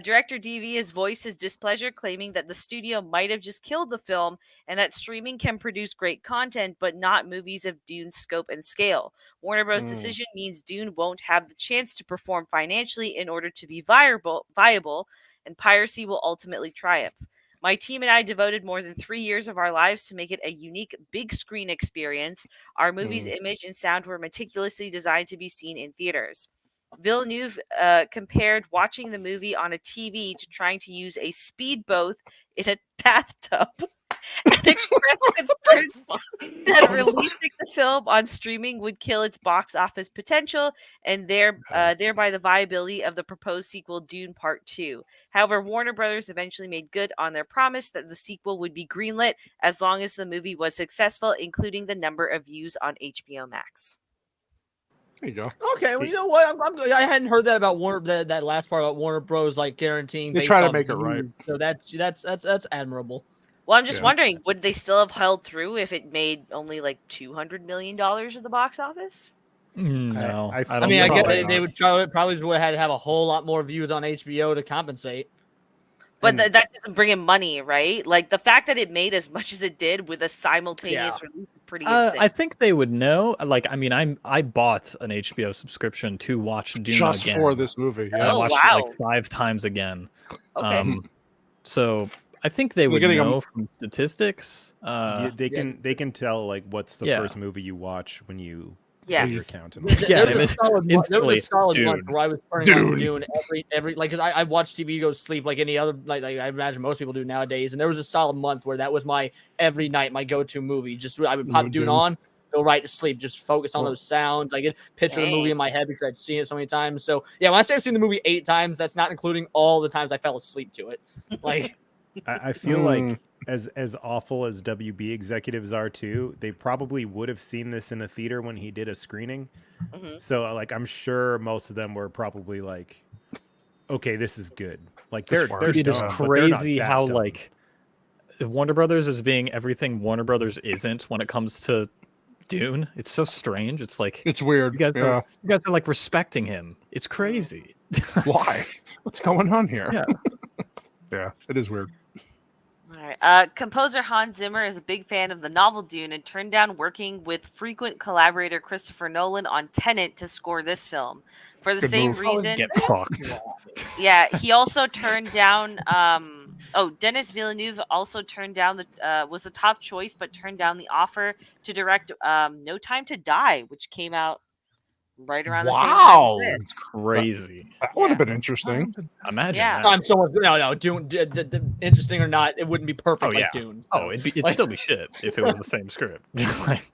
Director DV has voiced his displeasure, claiming that the studio might have just killed the film and that streaming can produce great content, but not movies of Dune's scope and scale. Warner Bros. Decision means Dune won't have the chance to perform financially in order to be viable, and piracy will ultimately triumph. My team and I devoted more than 3 years of our lives to make it a unique big screen experience. Our movie's image and sound were meticulously designed to be seen in theaters. Villeneuve compared watching the movie on a TV to trying to use a speedboat in a bathtub and expressed concerns that releasing the film on streaming would kill its box office potential and thereby the viability of the proposed sequel Dune Part 2. However, Warner Brothers eventually made good on their promise that the sequel would be greenlit as long as the movie was successful, including the number of views on HBO Max. There you go. Okay, well, you know what? I hadn't heard that about Warner. That last part about Warner Bros. Like guaranteeing. They based try to off make it right. views. So that's admirable. Well, I'm just Yeah. wondering, would they still have held through if it made only like $200 million at the box office? No, I don't I mean, I think guess so. they would probably would have had to have a whole lot more views on HBO to compensate. But that doesn't bring in money, right? Like the fact that it made as much as it did with a simultaneous release is pretty insane. I think they would know. Like, I mean, I bought an HBO subscription to watch Dune Just again. for this movie. And Yeah. I watched wow. it like 5 times again. Okay. So I think they would getting know from statistics. They can tell like what's the Yeah. first movie you watch when you Yes. do your count. And Yeah, There was a solid month instantly, month Dune. where I was turning on Dune every like, because I watch TV go to sleep like any other, like I imagine most people do nowadays. And there was a solid month where that was my every night, my go-to movie. Just I would pop Dune on, go right to sleep, just focus on those sounds. I get picture the movie in my head because I'd seen it so many times. So yeah, when I say I've seen the movie 8 times, that's not including all the times I fell asleep to it. Like I feel like as awful as WB executives are too, they probably would have seen this in a theater when he did a screening. So like I'm sure most of them were probably like, okay, this is good. Like they're Dude, it is dumb, but they're not crazy that how dumb. like Warner Brothers is being everything Warner Brothers isn't when it comes to Dune. It's so strange. It's like It's weird. you guys Yeah. are like respecting him. It's crazy. Why? What's going on here? Yeah. Yeah, it is weird. All right. Composer Hans Zimmer is a big fan of the novel Dune and turned down working with frequent collaborator Christopher Nolan on Tenet to score this film. For the Good same move. reason, Get fucked. yeah, he also turned down. Denis Villeneuve also turned down was the top choice, but turned down the offer to direct No Time to Die, which came out right around the same time as this. Crazy. That would have been interesting. Imagine Yeah. that. I'm so much no Dune. Interesting or not, it wouldn't be perfect Oh, yeah. like Dune. Oh, it'd still be shit if it was the same script. Like,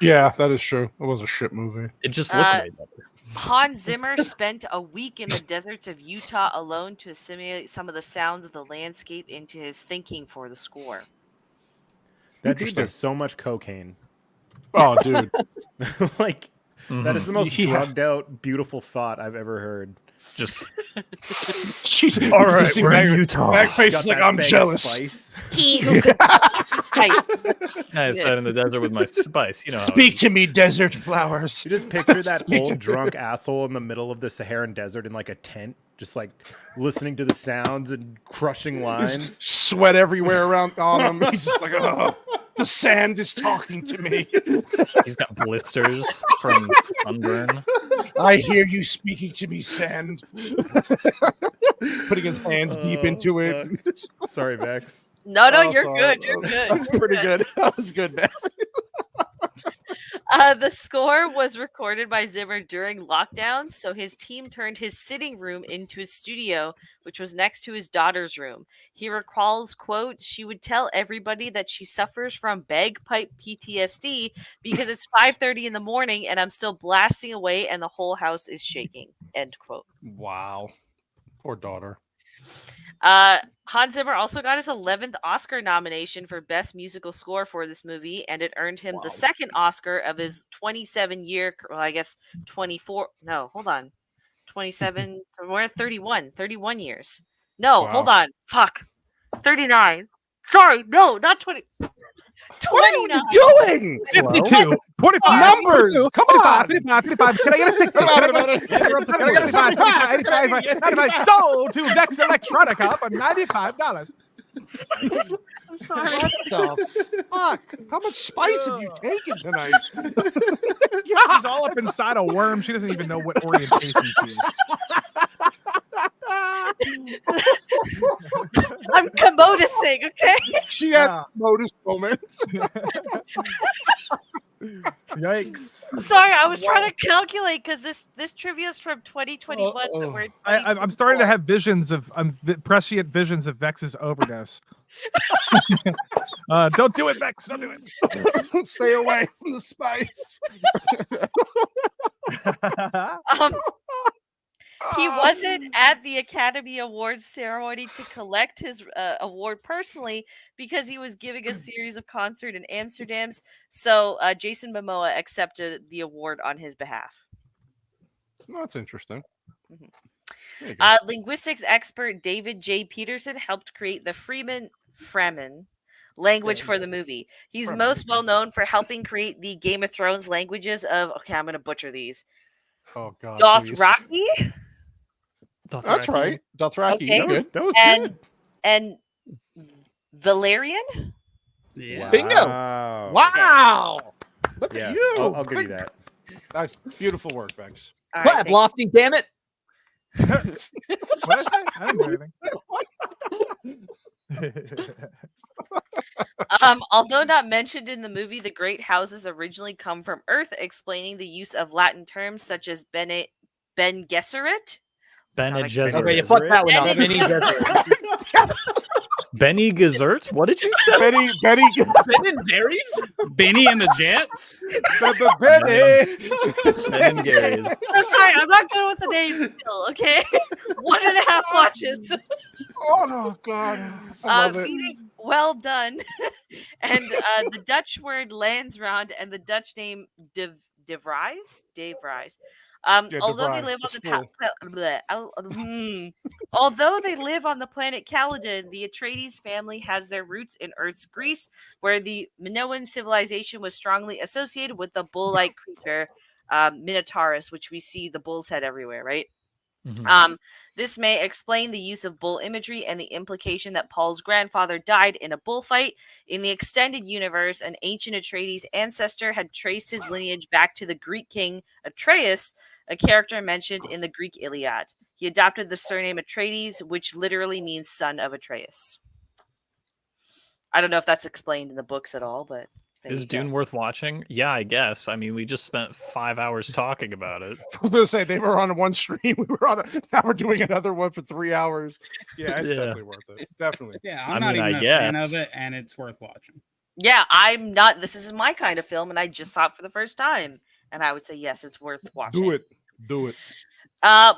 Yeah, that is true. It was a shit movie. it just looked way better. Hans Zimmer spent a week in the deserts of Utah alone to assimilate some of the sounds of the landscape into his thinking for the score. That dude Interesting. does so much cocaine. Oh, dude. Like That is the most Yeah. drugged out, beautiful thought I've ever heard. Just She's All right, just see we're in Bag- Utah. Bagface Got is like, that I'm bag of jealous. spice. He who could spice. I sat in the desert with my spice. You know, how it Speak is. to me, desert flowers. You just picture that Speak to old drunk asshole in the middle of the Saharan desert in like a tent, just like listening to the sounds and crushing lines. Just sweat everywhere around on him. He's just like, oh, the sand is talking to me. He's got blisters from sunburn. I hear you speaking to me, sand. Putting his hands deep into it. Sorry, Vex. No, Oh, you're sorry. good. You're good. You're Pretty good. good. That was good, man. The score was recorded by Zimmer during lockdown, so his team turned his sitting room into his studio, which was next to his daughter's room. He recalls, quote, "She would tell everybody that she suffers from bagpipe PTSD because it's 5:30 in the morning and I'm still blasting away and the whole house is shaking," end quote. Wow. Poor daughter. Hans Zimmer also got his 11th Oscar nomination for Best Musical Score for this movie, and it earned him the second Oscar of his 27-year, well, I guess 24, no, hold on, 27, we're at 31 years. No, hold on, fuck, 39. Sorry, no, not 20. 29. What are you doing? 52, 25, Numbers, 22, come 55, on. 55, 55. Can I get a 60? Can I get a 75, 85, 95? Sold to Vex Electronica for $95. I'm sorry. What the fuck? How much spice have you taken tonight? She's all up inside a worm. She doesn't even know what orientation she is. I'm commodusing, okay? She had modus moments. Yikes. Sorry, I was trying to calculate because this trivia is from 2021. But we're I'm starting to have visions of prescient visions of Vex's overdose. Don't do it, Vex. Don't do it. Stay away from the spice. He wasn't at the Academy Awards ceremony to collect his award personally because he was giving a series of concerts in Amsterdam. So Jason Momoa accepted the award on his behalf. Oh, that's interesting. Linguistics expert David J. Peterson helped create the Fremen language for the movie. He's most well known for helping create the Game of Thrones languages of, okay, I'm going to butcher these. Oh, God. Dothraki? That's right. Dothraki. Okay. That was good. And Valerian? Yeah. Bingo. Wow. Look Yeah, at you. I'll give you that. That's beautiful work, Vex. All right, Clap, thank you. Lofty, damn it. What did I say? I didn't do anything. Although not mentioned in the movie, the great houses originally come from Earth, explaining the use of Latin terms such as Ben Gesserit. Bene Okay, Okay, you Gesserit. fucked that one up. Benny Benny Gesserit? What did you say? Benny. Ben and Jerry's? Benny and the Jets. Benny. Ben and Gary's. I'm sorry, I'm not good with the names still, okay? 1.5 watches. Oh, God. I love it. Feeding, well done. And the Dutch word Landsrond and the Dutch name De Vries. Although they live on the planet Caladan, the Atreides family has their roots in Earth's Greece, where the Minoan civilization was strongly associated with the bull-like creature Minotaurus, which we see the bull's head everywhere, right? Mhm. This may explain the use of bull imagery and the implication that Paul's grandfather died in a bullfight. In the extended universe, an ancient Atreides ancestor had traced his lineage back to the Greek king Atreus, a character mentioned in the Greek Iliad. He adopted the surname Atreides, which literally means son of Atreus. I don't know if that's explained in the books at all, but Is Dune worth watching? Yeah, I guess. I mean, we just spent 5 hours talking about it. I was going to say, they were on one stream. We were on now we're doing another one for 3 hours. Yeah, it's definitely worth it. Definitely. Yeah, I I'm not mean, even I a fan guess. of it, and it's worth watching. Yeah, I'm not. This is my kind of film, and I just saw it for the first time. And I would say, yes, it's worth watching. Do it.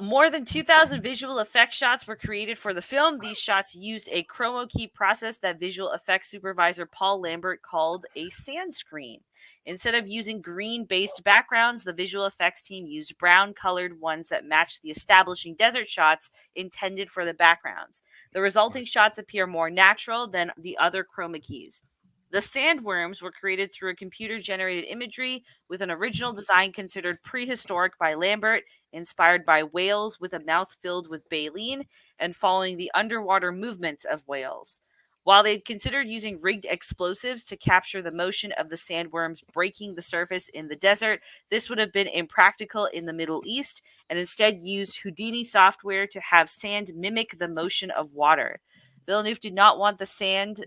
More than 2,000 visual effects shots were created for the film. These shots used a chroma key process that visual effects supervisor Paul Lambert called a sand screen. Instead of using green-based backgrounds, the visual effects team used brown-colored ones that matched the establishing desert shots intended for the backgrounds. The resulting shots appear more natural than the other chroma keys. The sandworms were created through a computer-generated imagery with an original design considered prehistoric by Lambert, inspired by whales with a mouth filled with baleen and following the underwater movements of whales. While they considered using rigged explosives to capture the motion of the sandworms breaking the surface in the desert, this would have been impractical in the Middle East, and instead used Houdini software to have sand mimic the motion of water. Villeneuve did not want the sound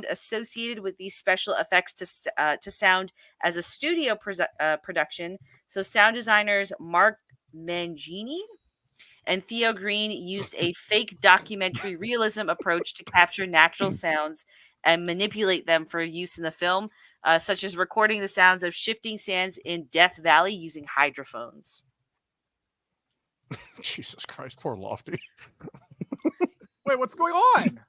associated with these special effects to sound as a studio production. So sound designers Mark Mangini and Theo Green used a fake documentary realism approach to capture natural sounds and manipulate them for use in the film, such as recording the sounds of shifting sands in Death Valley using hydrophones. Jesus Christ, poor Lofty. Wait, what's going on?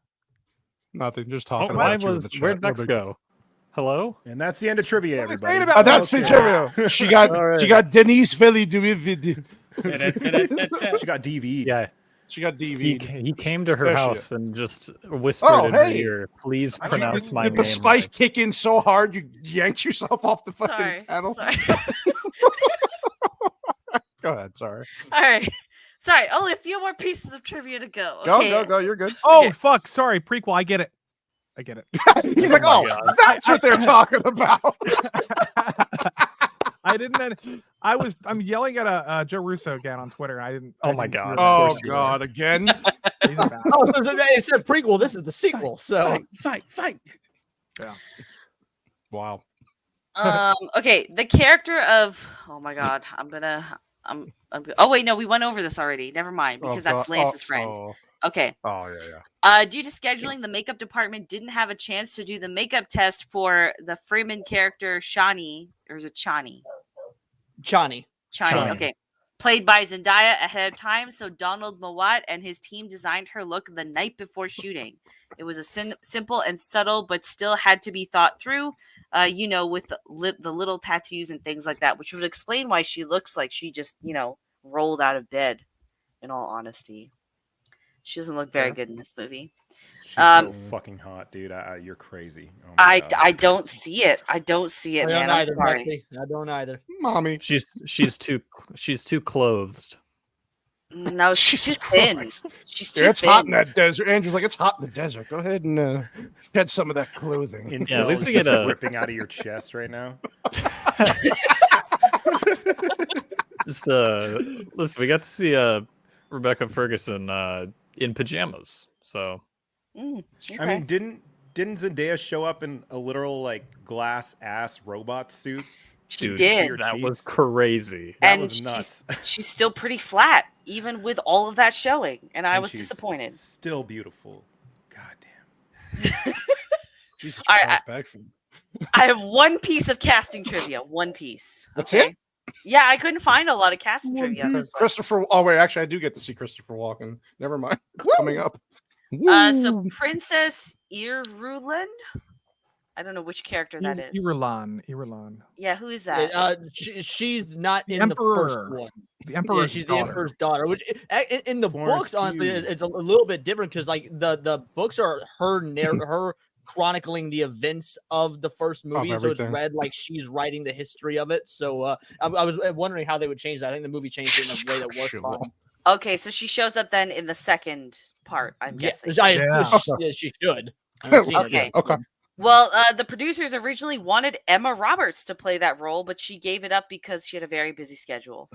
Nothing, just talking why about you in the was chat. where'd No Vex big- go? Hello? And that's the end of trivia, everybody. about that's the trivia. She got Denis Villeneuve. She got DV. Yeah. She got He DV. came to her There she house and just whispered in her ear, please pronounce my Did name. the spice right." kick in so hard you yanked yourself off the fucking Sorry. panel? Sorry. Go ahead, sorry. All right. Sorry, only a few more pieces of trivia to go. Go, Okay. go, you're good. Oh, Okay. fuck. Sorry. Prequel. I get it. He's like, Oh oh, my God. that's what they're talking about. I didn't. I'm yelling at a Joe Russo again on Twitter. And I didn't. Oh I my didn't God. realize- Of Oh, course you God, again? He's a bad- Oh, it said prequel. This is the sequel. So Fight. Wow. Okay, the character of oh wait, no, we went over this already. Never mind, because that's Lance's friend. Okay. Oh, yeah. Due to scheduling, the makeup department didn't have a chance to do the makeup test for the Freeman character Shani, or is it Chani? Chani. Chani, okay. Played by Zendaya ahead of time, so Donald Mowat and his team designed her look the night before shooting. It was a simple and subtle, but still had to be thought through, with the little tattoos and things like that, which would explain why she looks like she just, rolled out of bed, in all honesty. She doesn't look very good in this movie. She's so fucking hot, dude. You're crazy. Oh my God. I don't see it. I don't see it, man. I'm sorry. Lefty. I don't either. Mommy. She's too clothed. No, she's too thin. She's too It's thin. hot in that desert. Andrew's like, it's hot in the desert. Go ahead and get some of that clothing. Yeah, at least we get a ripping out of your chest right now. just listen. We got to see Rebecca Ferguson in pajamas. So Okay. I mean, didn't Zendaya show up in a literal like glass ass robot suit? She dude, did. that was crazy. That And was nuts. she's still pretty flat, even with all of that showing. And I And was she's disappointed. Still beautiful. God damn. Jesus All right, Christ, back from- I have one piece of casting trivia. One piece. That's okay? it? Yeah, I couldn't find a lot of casting trivia. on this one. Christopher. Oh wait, actually, I do get to see Christopher Walken. Never mind. It's coming up. So Princess Irulan. I don't know which character that is. Irulan. Yeah, who is that? She's not The in the first Emperor. one. The Emperor's Yeah, she's the daughter. Emperor's daughter. Which in the Florence books, honestly, Pugh. it's a little bit different because like the books are her chronicling the events of the first movie, so it's everything. read like she's writing the history of it. So I was wondering how they would change that. I think the movie changed it in a way that worked Sure. fine. Okay, so she shows up then in the second part, I'm guessing. Yeah, she should. I haven't seen it Okay. yet. Okay. Well, the producers originally wanted Emma Roberts to play that role, but she gave it up because she had a very busy schedule.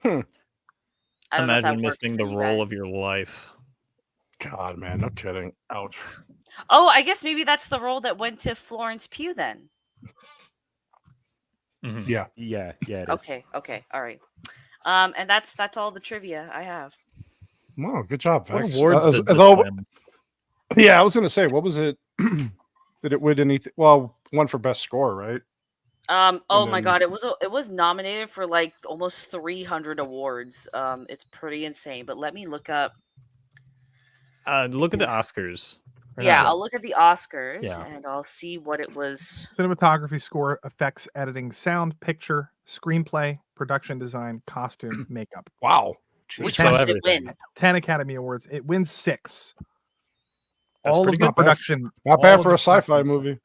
I don't know if that Imagine worked missing for the you role guys. of your life. God, man, no kidding. Ouch. Oh, I guess maybe that's the role that went to Florence Pugh then. Mhm. Yeah. Yeah, it is. Okay, all right. And that's all the trivia I have. Wow, good job, What Vex. awards As did this al- win? yeah, I was gonna say, what was it? Did it win anything? Well, one for best score, right? Oh my then- god, it was nominated for like almost 300 awards. It's pretty insane. But let me look up. Look at the Oscars. Yeah, I'll look at the Oscars Yeah. and I'll see what it was. Cinematography, score, effects, editing, sound, picture, screenplay, production design, costume, makeup. Wow. Which So ones did it everything. win? 10 Academy Awards. It wins 6. That's all pretty of the good. production. Not all bad of for the a sci-fi production- movie.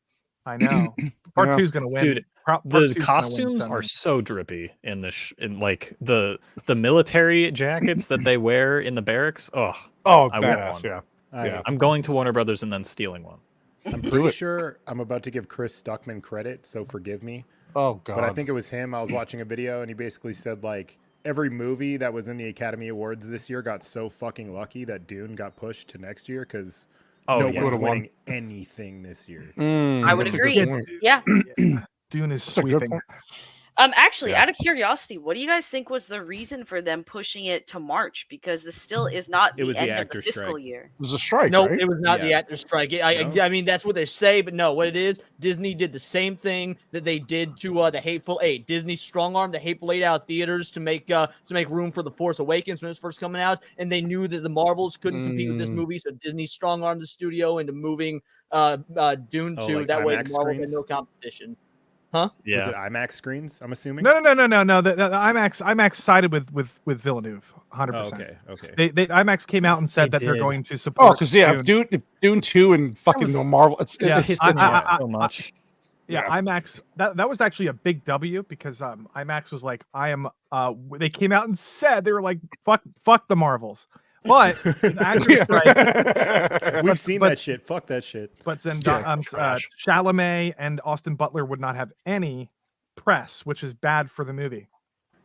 I know. Part Yeah. 2 is going to win. Dude, Part the 2's gonna win costumes some- are so drippy in this in like the military jackets that they wear in the barracks. Oh, Oh, I want badass. one. Yeah. I'm going to Warner Brothers and then stealing one. I'm pretty sure I'm about to give Chris Stuckman credit, so forgive me. Oh god. But I think it was him. I was watching a video and he basically said like every movie that was in the Academy Awards this year got so fucking lucky that Dune got pushed to next year because no one's Would've won. winning anything this year. I would That's a agree. good point. Yeah. Dune is That's a good sweeping. point. Actually, Yeah. out of curiosity, what do you guys think was the reason for them pushing it to March? Because this still is not It was the the end of the actor fiscal strike. year. It was a strike, No, right? it was not the Yeah. actor strike. No? I mean, that's what they say, but no, what it is, Disney did the same thing that they did to the Hateful Eight. Disney strong-armed the Hateful Eight out of theaters to make room for the Force Awakens when it was first coming out, and they knew that the Marvels couldn't compete with this movie, so Disney strong-armed the studio into moving Dune 2. like that way, IMAX the Marvel had screens? no competition. Huh? Yeah. Was it IMAX screens? I'm assuming. No. The IMAX sided with Villeneuve, 100%. Oh, okay. They IMAX came out and said They that they're did. going to support. Oh, because Dune 2 and fucking was- no Marvel. It's Yeah, it's so much. Yeah, IMAX. That was actually a big W because IMAX was like, they came out and said they were like, fuck the Marvels. But the actor strike, We've seen but- that shit. Fuck that shit. but Yeah, trash. Chalamet and Austin Butler would not have any press, which is bad for the movie.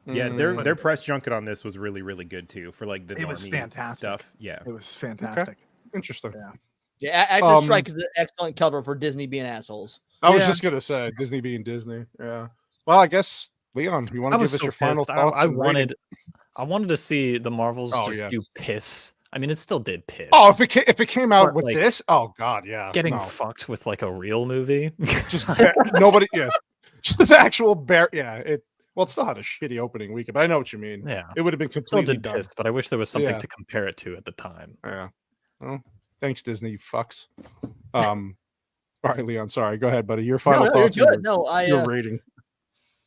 Yeah, Mm. their press junket on this was really, really good too for like the It was normie fantastic. stuff. Yeah. It was fantastic. Interesting. Yeah. Yeah, actor strike is an excellent cover for Disney being assholes. I was Yeah. just gonna say Disney being Disney. Yeah. Well, I guess Leon, you want I to was give us so your final pissed. thoughts? I and rating? wanted to see the Marvels Oh, just yeah. do piss. I mean, it still did piss. Oh, if it came out But, with like, this, oh god, yeah. getting no. fucked with like a real movie. Just nobody. Yeah. Just actual bear. Yeah. Well, it still had a shitty opening weekend, but I know what you mean. Yeah. It would have been Still completely did done. piss, but I wish there was something Yeah. to compare it to at the time. Yeah. Well, thanks, Disney, you fucks. All right, Leon. Sorry. Go ahead, buddy. Your final you're thoughts. and good. No, your rating.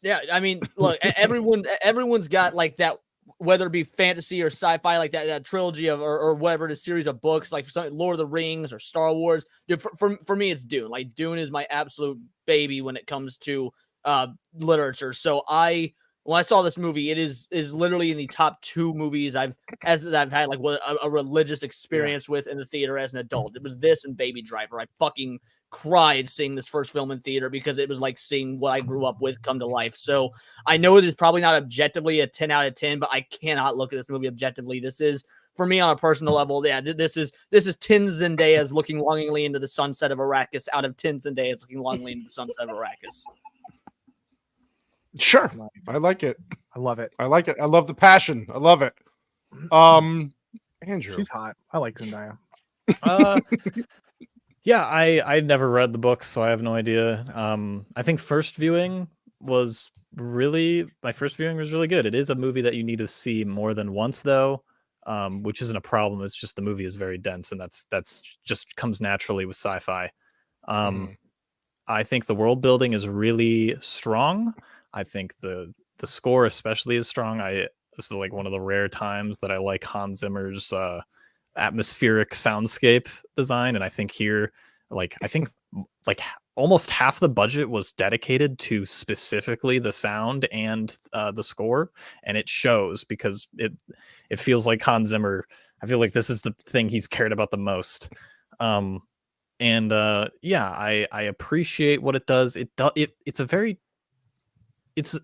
Yeah, I mean, look, everyone's got like that, whether it be fantasy or sci-fi, like that trilogy of or whatever, the series of books, like something Lord of the Rings or Star Wars. Dude, for me, it's Dune. Like Dune is my absolute baby when it comes to literature. So when I saw this movie, it is literally in the top 2 movies I've had like a religious experience with in the theater as an adult. It was this and Baby Driver. I fucking cried seeing this first film in theater because it was like seeing what I grew up with come to life. So I know it is probably not objectively a 10 out of 10, but I cannot look at this movie objectively. This is, for me on a personal level, yeah, this is Tin Zendaya's looking longingly into the sunset of Arrakis out of Tin Zendaya's looking longingly into the sunset of Arrakis. Sure. I like it. I love it. I like it. I love the passion. I love it. Andrew. She's hot. I like Zendaya. Yeah, I never read the book, so I have no idea. I think my first viewing was really good. It is a movie that you need to see more than once, though, which isn't a problem. It's just the movie is very dense, and that's just comes naturally with sci-fi. I think the world building is really strong. I think the score especially is strong. This is like one of the rare times that I like Hans Zimmer's atmospheric soundscape design, and I think here, like almost half the budget was dedicated to specifically the sound and the score, and it shows because it feels like Hans Zimmer. I feel like this is the thing he's cared about the most. I appreciate what it does. It's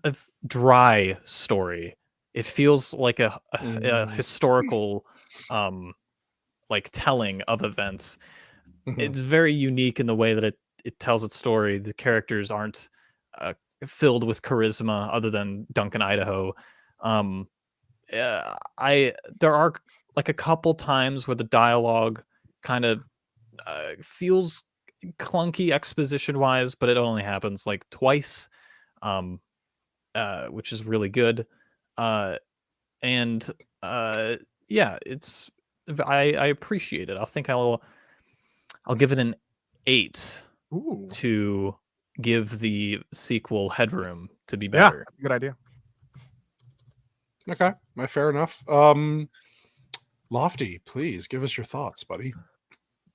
a dry story. It feels like a historical like telling of events. It's very unique in the way that it tells its story. The characters aren't filled with charisma other than Duncan Idaho. There are like a couple times where the dialogue kind of feels clunky exposition wise, but it only happens like twice, which is really good. Yeah, it's I appreciate it. I'll give it an 8 Ooh. to give the sequel headroom to be Yeah, better. that's a good idea. Okay, fair enough. Lofty, please give us your thoughts, buddy.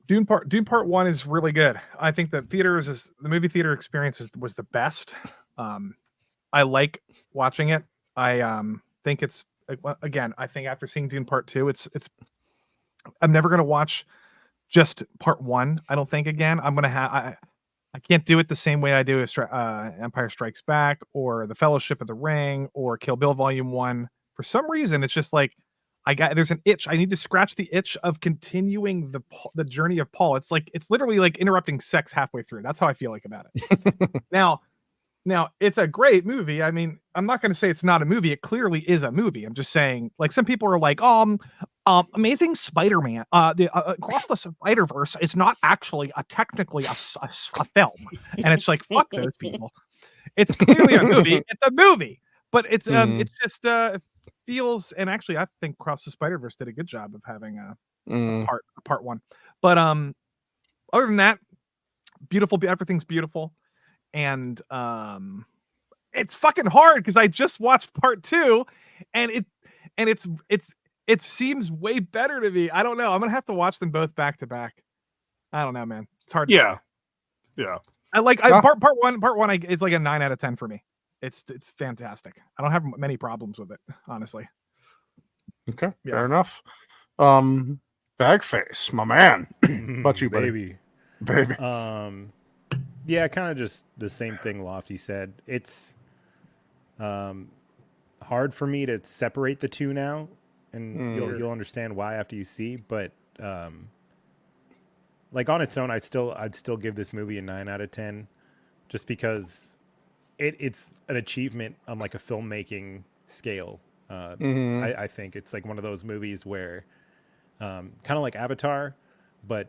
Dune Part 1 is really good. I think that the movie theater experience was the best. I like watching it. I think it's, again, I think after seeing Dune Part 2, it's I'm never going to watch just Part 1. I don't think again. I'm going to have I can't do it the same way I do Empire Strikes Back or The Fellowship of the Ring or Kill Bill Volume 1. For some reason, it's just like there's an itch. I need to scratch the itch of continuing the journey of Paul. It's literally like interrupting sex halfway through. That's how I feel like about it. Now, it's a great movie. I mean, I'm not going to say it's not a movie. It clearly is a movie. I'm just saying, like, some people are like, Amazing Spider-Man, Across the Spider-Verse is not actually technically a film. And it's like, fuck those people. It's clearly a movie. It's a movie. But it's just it feels, and actually I think Across the Spider-Verse did a good job of having a part 1. But other than that, beautiful, everything's beautiful. And it's fucking hard because I just watched Part 2 and it seems way better to me. I don't know. I'm gonna have to watch them both back to back. I don't know, man. It's hard. Yeah. I like part one. It's like a 9 out of 10 for me. It's fantastic. I don't have many problems with it, honestly. Okay, fair enough. Bagface, my man. About you, buddy? Baby. Yeah, kind of just the same thing Lofty said. It's hard for me to separate the two now, and you'll understand why after you see. But like on its own, I'd still give this movie a 9 out of 10, just because it's an achievement on like a filmmaking scale. I think it's like one of those movies where kind of like Avatar, but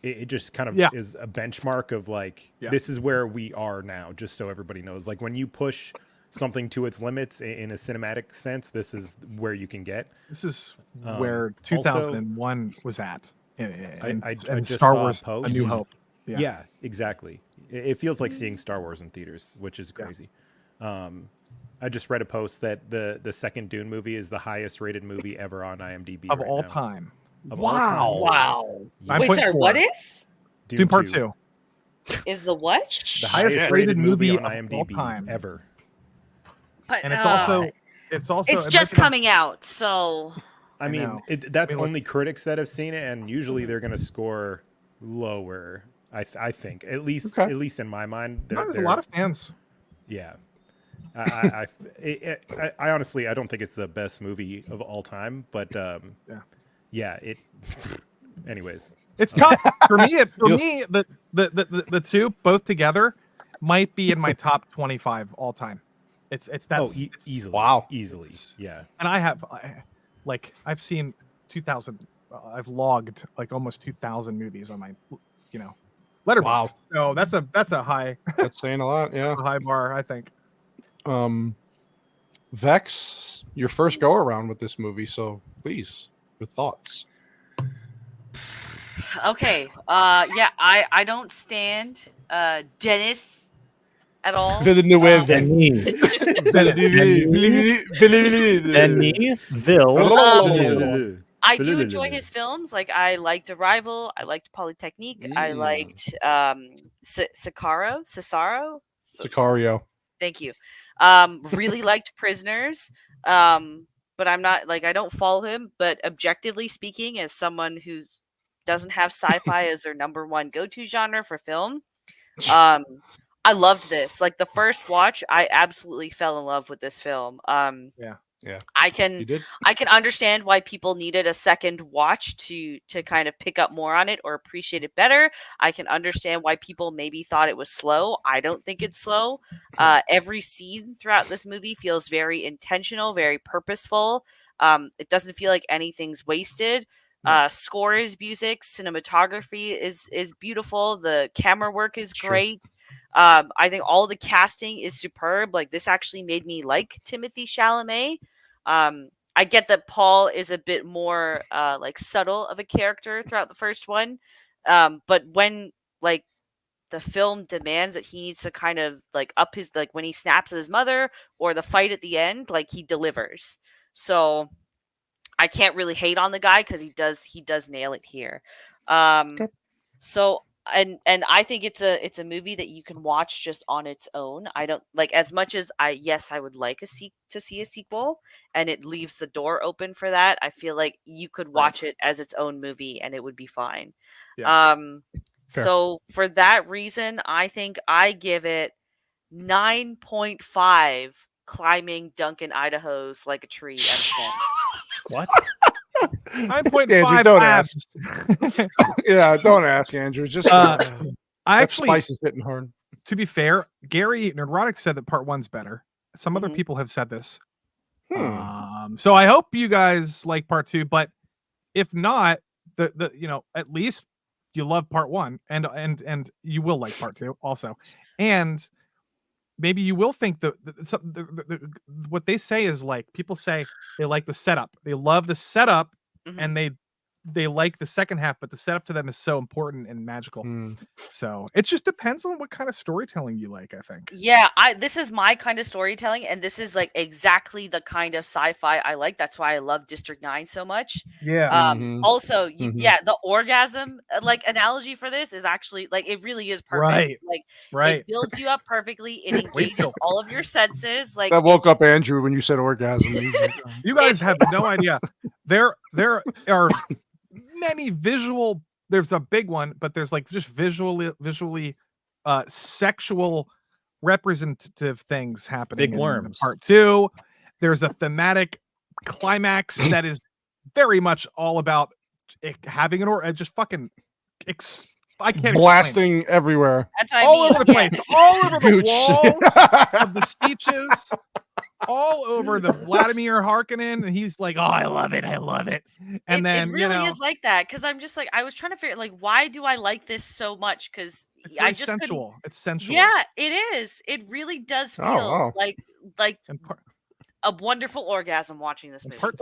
it just kind of is a benchmark of like, this is where we are now, just so everybody knows. Like when you push something to its limits in a cinematic sense, this is where you can get. This is where 2001 was at. And just Star saw Wars, a A New Hope. Yeah, exactly. It feels like seeing Star Wars in theaters, which is crazy. I just read a post that the second Dune movie is the highest rated movie ever on IMDb of right all now. time. Wow. Yeah. Wait, sorry, what is? Dune Part 2. Is the what? The highest rated movie on IMDb ever. But, and it's just coming out, so I mean, that's only critics that have seen it, and usually they're going to score lower. I think at least in my mind, there's a lot of fans. Yeah, I honestly I don't think it's the best movie of all time, but it. Anyways, it's tough for me. The two both together might be in my top 25 all time. It's easily. Wow, easily. Yeah. And I've seen 2,000. I've logged like almost 2,000 movies on my, Letterboxd. Wow. So that's a high. That's saying a lot. Yeah. A high bar, I think. Vex, your first go around with this movie, so please, your thoughts. Okay. I don't stand Denis at all. Villeneuve. I do enjoy his films. Like I liked Arrival. I liked Polytechnique. I liked Sicario. Thank you. Really liked Prisoners. But I'm not like I don't follow him. But objectively speaking, as someone who doesn't have sci-fi as their number one go-to genre for film, I loved this. Like the first watch, I absolutely fell in love with this film. Yeah. I can understand why people needed a second watch to kind of pick up more on it or appreciate it better. I can understand why people maybe thought it was slow. I don't think it's slow. Every scene throughout this movie feels very intentional, very purposeful. It doesn't feel like anything's wasted. Score is music, cinematography is beautiful. The camera work is great. I think all the casting is superb. Like this actually made me like Timothée Chalamet. I get that Paul is a bit more like subtle of a character throughout the first one. But when like the film demands that he needs to kind of like up his like when he snaps at his mother or the fight at the end, like he delivers. So I can't really hate on the guy because he does nail it here. Okay. So and I think it's a movie that you can watch just on its own. I don't like as much as I would like to see a sequel and it leaves the door open for that. I feel like you could watch it as its own movie and it would be fine. Yeah. Fair. So for that reason, I think I give it 9.5 climbing Duncan Idaho's like a tree out of 10. What? 9.5 Andrew, don't labs. Yeah, don't ask, Andrew. Just I that actually, spice is hitting hard. to be fair, Gary Neurotic said that part one's better. Some other Mhm. people have said this. Hmm. So I hope you guys like part two, but if not, the you know, at least you love part one and you will like part two also. And maybe you will think what they say is like people say they like the setup. They love the setup Mhm. and they like the second half, but the setup to them is so important and magical. Hmm. So it just depends on what kind of storytelling you like, I think. Yeah, this is my kind of storytelling, and this is like exactly the kind of sci-fi I like. That's why I love District 9 so much. Yeah. Mhm. Also, Mhm. yeah, the orgasm like analogy for this is actually like it really is perfect. Right. Like Right. it builds you up perfectly. It Wait engages till- all of your senses. Like That woke up Andrew when you said orgasm. He was like, oh. You guys have no idea. There are many visual. There's a big one, but there's like just visually sexual representative things happening Big in worms. part two. There's a thematic climax that is very much all about having just fucking I can't explain it. Blasting everywhere. that's what I All mean. over the Yeah. place, all over the Gooch. walls of the speeches, all over the Vladimir Harkonnen, and he's like, "Oh, I love it, I love it." And then it really you know, is like that because I'm just like I was trying to figure like why do I like this so much because it's I very just couldn't. sensual. It's sensual. Yeah, it is. It really does Oh, feel wow. like And a wonderful orgasm watching this movie. part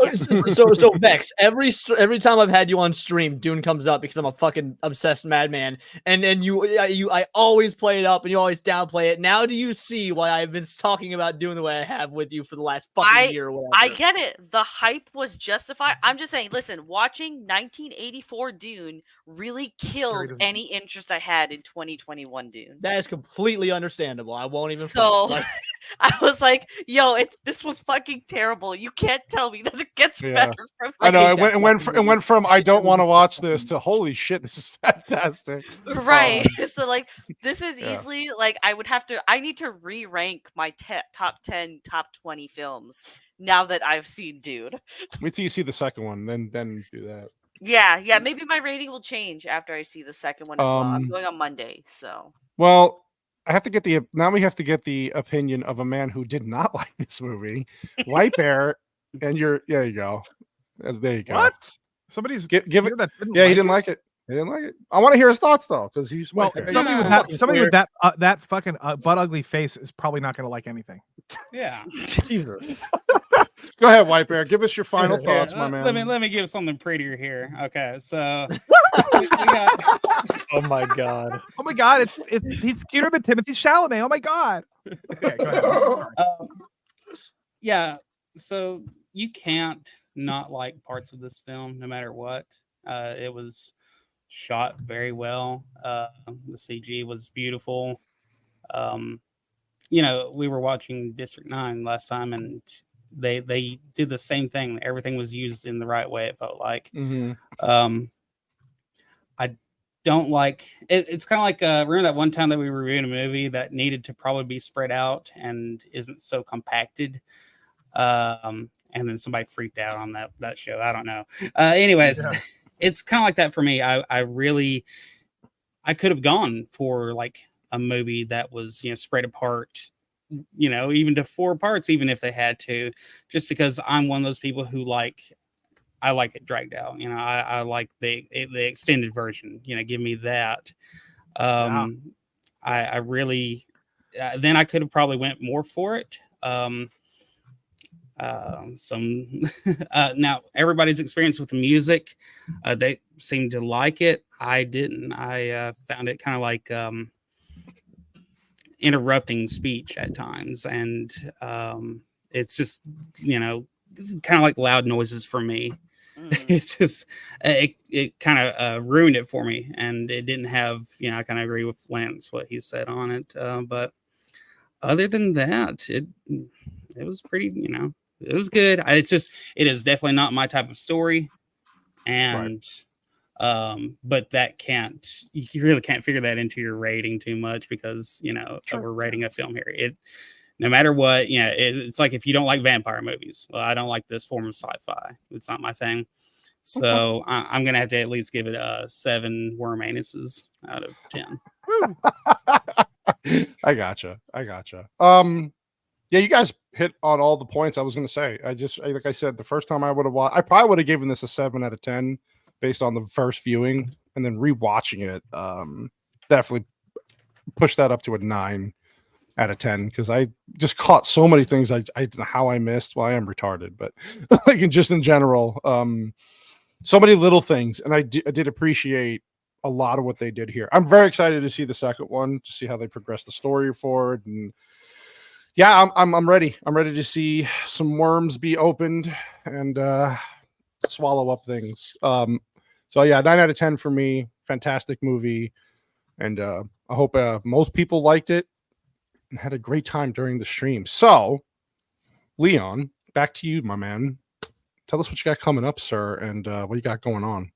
So Vex, every time I've had you on stream, Dune comes up because I'm a fucking obsessed madman, and I always play it up and you always downplay it. Now do you see why I've been talking about Dune the way I have with you for the last fucking year or whatever? I get it. The hype was justified. I'm just saying, listen, watching 1984 Dune really killed doesn't- any interest I had in 2021 Dune. That is completely understandable. I won't even. So front. Like, I was like, yo, this was fucking terrible. You can't tell me that it gets Yeah. better from I know. hate that It went from I don't want to watch this to holy shit, this is fantastic. right. So like this is Yeah. easily like I need to re-rank my top 10, top 20 films now that I've seen Dune. Wait till you see the second one, then do that. Yeah, maybe my rating will change after I see the second one as well. I'm Um, going on Monday, so Well, we have to get the opinion of a man who did not like this movie, White Bear, and there you go. There you go. What? Somebody's Give here it. that didn't Yeah, he like didn't it? like it. He didn't like it. I want to hear his thoughts though, because he's Well, White Bear. somebody with that fucking butt ugly face is probably not going to like anything. Yeah. Jesus. Go ahead, White Bear. Give us your final thoughts, Here, my man. let me give something prettier here. Okay, so we got Oh my god. Oh my god, he's cuter than Timothy Chalamet. Oh my god. Okay, go ahead. Sorry. yeah. So you can't not like parts of this film, no matter what. It was shot very well. The CG was beautiful. You know, we were watching District 9 last time, and they did the same thing. Everything was used in the right way. It felt like. I don't like it. It's kind of like remember that one time that we reviewed a movie that needed to probably be spread out and isn't so compacted. And then somebody freaked out on that show. I don't know. Anyways, Yeah. It's kind of like that for me. I could have gone for like a movie that was, you know, spread apart, you know, even to 4 parts, even if they had to, just because I'm one of those people who I like it dragged out. You know, I like the extended version. You know, give me that. I really then I could have probably went more for it. Some now everybody's experience with the music, they seem to like it. I didn't. I found it kind of like interrupting speech at times, and it's just kind of like loud noises for me. It's just it kind of ruined it for me, and it didn't have I kind of agree with Lance what he said on it, but other than that, it was pretty, it was good. It is definitely not my type of story, and but you really can't figure that into your rating too much, because we're rating a film here. No matter what, it's like if you don't like vampire movies, well, I don't like this form of sci-fi. It's not my thing. So I'm gonna have to at least give it a 7 worm anuses out of 10. I gotcha. Yeah, you guys hit on all the points I was gonna say. Like I said, the first time I would have watched, I probably would have given this a 7 out of 10 based on the first viewing, and then rewatching it, definitely pushed that up to a 9 out of 10, because I just caught so many things I don't know how I missed. Well, I am retarded, but like just in general, so many little things, and I did appreciate a lot of what they did here. I'm very excited to see the second one, to see how they progress the story forward, and yeah, I'm ready. I'm ready to see some worms be opened and swallow up things. So yeah, 9 out of 10 for me. Fantastic movie, and I hope most people liked it and had a great time during the stream. So, Leon, back to you, my man. Tell us what you got coming up, sir, and what you got going on.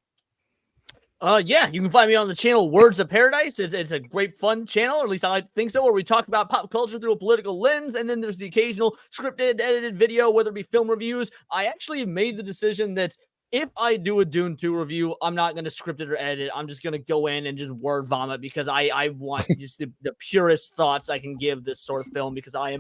Yeah, you can find me on the channel Words of Paradise. It's a great, fun channel, or at least I think so, where we talk about pop culture through a political lens, and then there's the occasional scripted, edited video, whether it be film reviews. I actually made the decision that if I do a Dune 2 review, I'm not going to script it or edit it. I'm just going to go in and just word vomit, because I want just the purest thoughts I can give this sort of film, because I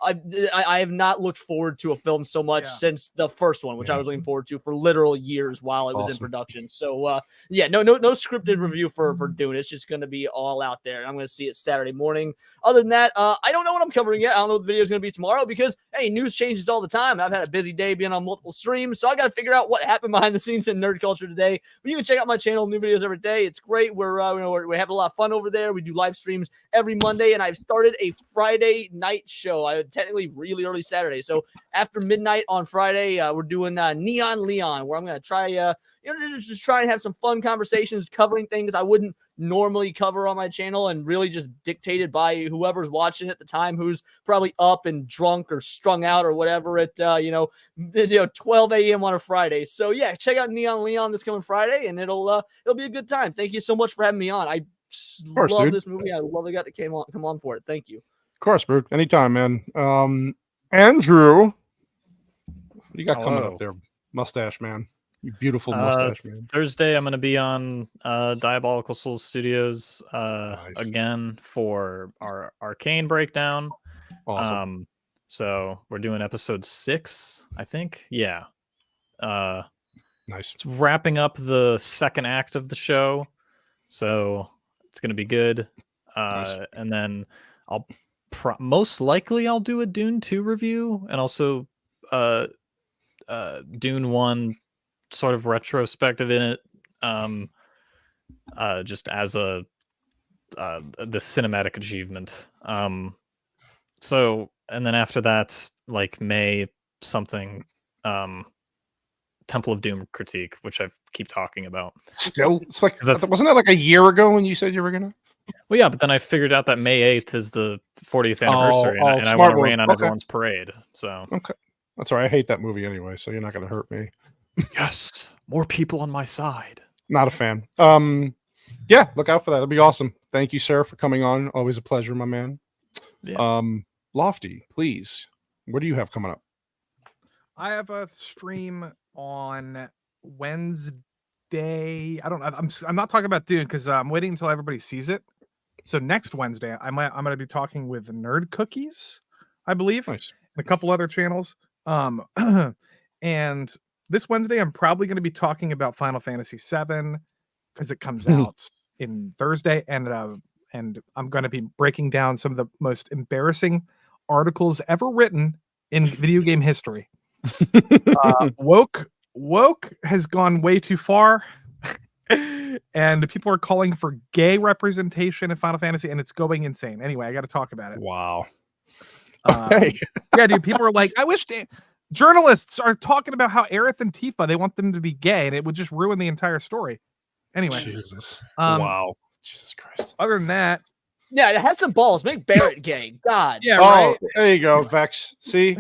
have not looked forward to a film so much since the first one, which I was looking forward to for literal years while it was in production. So yeah, no scripted review for Dune. It's just going to be all out there. I'm going to see it Saturday morning. Other than that, I don't know what I'm covering yet. I don't know what the video is going to be tomorrow, because hey, news changes all the time. I've had a busy day being on multiple streams, so I got to figure out what happened behind the scenes in nerd culture today. But you can check out my channel, new videos every day. It's great. We have a lot of fun over there. We do live streams every Monday, and I've started a Friday night show. I technically really early Saturday, so after midnight on Friday, we're doing Neon Leon, where I'm going to try just try and have some fun conversations covering things I wouldn't normally cover on my channel, and really just dictated by whoever's watching at the time, who's probably up and drunk or strung out or whatever at 12 a.m. on a Friday. So yeah, check out Neon Leon this coming Friday, and it'll be a good time. Thank you so much for having me on. I love this movie. I love I got to come on for it. Thank you. Of course, Bert. Anytime, man. Andrew, what do you got coming up there, mustache man? You beautiful mustache man. Thursday, I'm going to be on Diabolical Souls Studios again for our Arcane breakdown. Awesome. So we're doing episode 6, I think. Yeah. Nice. It's wrapping up the second act of the show, so it's going to be good. Nice. And then I'll most likely I'll do a Dune 2 review, and also Dune 1 sort of retrospective in it, just as the cinematic achievement. So, and then after that, like May something, Temple of Doom critique, which I keep talking about. Still, it's like, wasn't that like a year ago when you said you were gonna? Well, yeah, but then I figured out that May 8th is the 40th anniversary, and I want to rain on everyone's parade. So okay, that's all right. I hate that movie anyway, so you're not gonna hurt me. Yes, more people on my side. Not a fan. Yeah, look out for that. That'll be awesome. Thank you, sir, for coming on. Always a pleasure, my man. Yeah. Lofty, please. What do you have coming up? I have a stream on Wednesday. I don't know. I'm not talking about Dune because I'm waiting until everybody sees it. So next Wednesday, I'm going to be talking with Nerd Cookies, I believe, nice. And a couple other channels. And this Wednesday, I'm probably going to be talking about Final Fantasy VII because it comes out in Thursday, and I'm going to be breaking down some of the most embarrassing articles ever written in video game history. Woke has gone way too far. And people are calling for gay representation in Final Fantasy, and it's going insane. Anyway, I got to talk about it. Wow. Yeah, dude. People are like, I wish journalists are talking about how Aerith and Tifa, they want them to be gay, and it would just ruin the entire story. Anyway, Jesus. Wow. Jesus Christ. Other than that, yeah, have some balls. Make Barrett gay. God. Yeah. Oh, Right. there you go, Vex. See,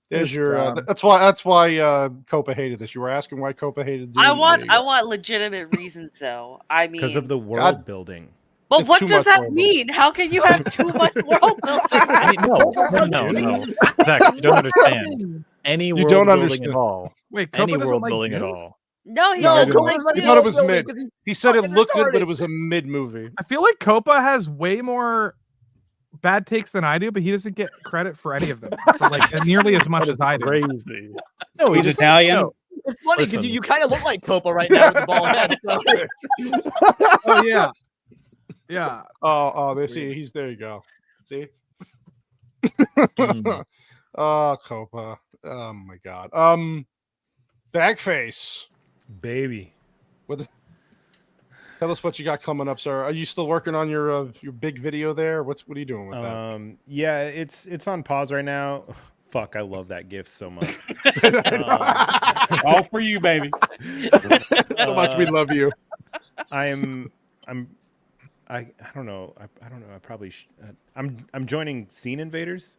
there's It's your. dumb. That's why Copa hated this. You were asking why Copa hated. Dune. I There want you go. legitimate reasons though. I mean, Because of the world building. But It's what too does much that world mean? How can you have too much world building? No. Vex, you don't understand. Any You world don't building understand. at all. Wait, Copa Any doesn't world like building at Dune? all. No, he No, doesn't he like didn't. He Dune. thought it was Building, mid. 'cause he's He said it fucking looked good, but retarded. it was a mid movie. I feel like Copa has way more bad takes than I do, but he doesn't get credit for any of them, for like nearly as much as I do. Crazy. No, he's Italian. No. It's funny because Listen. you kind of look like Copa right now with the bald head. So. Oh yeah, yeah. Oh, they see. He's there. You go. See. Mm. Oh, Copa. Oh my God. Bagface. Baby. Tell us what you got coming up, sir. Are you still working on your big video there? What are you doing with that? Yeah, it's on pause right now. Fuck, I love that GIF so much. All for you, baby. So much we love you. I don't know. I don't know. I probably I'm joining Scene Invaders.